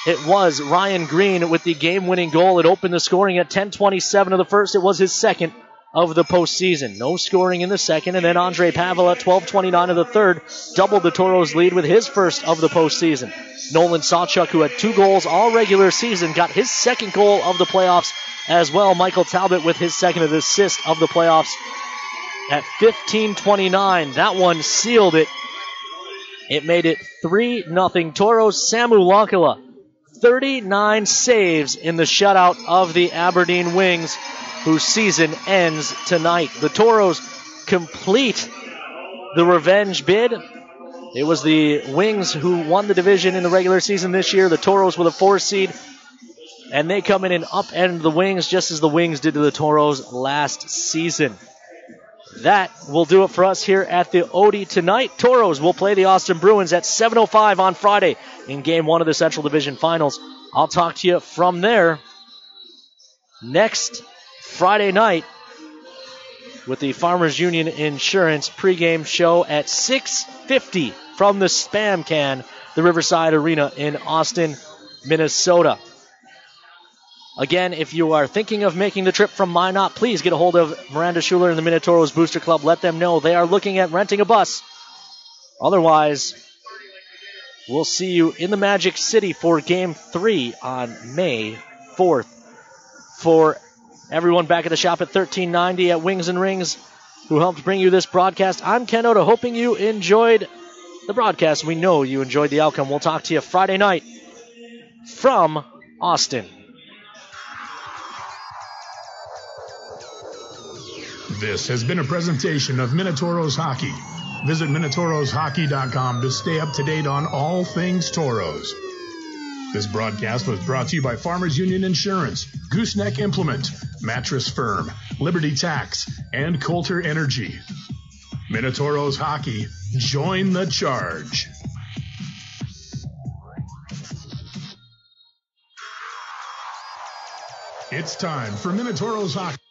It was Ryan Green with the game-winning goal. It opened the scoring at 10:27 of the first. It was his second of the postseason. No scoring in the second, and then Andre Pavela, 12:29 of the third, doubled the Toros' lead with his first of the postseason. Nolan Sawchuk, who had 2 goals all regular season, got his second goal of the playoffs as well. Michael Talbot with his second assist of the playoffs at 15:29. That one sealed it. It made it 3-0 Toros. Samu Lankala, 39 saves in the shutout of the Aberdeen Wings, whose season ends tonight. The Toros complete the revenge bid. It was the Wings who won the division in the regular season this year. The Toros with a 4 seed. And they come in and upend the Wings just as the Wings did to the Toros last season. That will do it for us here at the Odie tonight. Toros will play the Austin Bruins at 7:05 on Friday in Game 1 of the Central Division Finals. I'll talk to you from there next Friday night with the Farmers Union Insurance pregame show at 6:50 from the Spam Can, the Riverside Arena in Austin, Minnesota. Again, if you are thinking of making the trip from Minot, please get a hold of Miranda Schuler and the Minotauros Booster Club. Let them know they are looking at renting a bus. Otherwise, we'll see you in the Magic City for Game 3 on May 4th. For everyone back at the shop at 1390 at Wings and Rings, who helped bring you this broadcast, I'm Ken Oda, hoping you enjoyed the broadcast. We know you enjoyed the outcome. We'll talk to you Friday night from Austin. This has been a presentation of Minotauros Hockey. Visit MinotaurosHockey.com to stay up to date on all things Toros. This broadcast was brought to you by Farmers Union Insurance, Gooseneck Implement, Mattress Firm, Liberty Tax, and Coulter Energy. Minotauros Hockey, join the charge. It's time for Minotauros Hockey.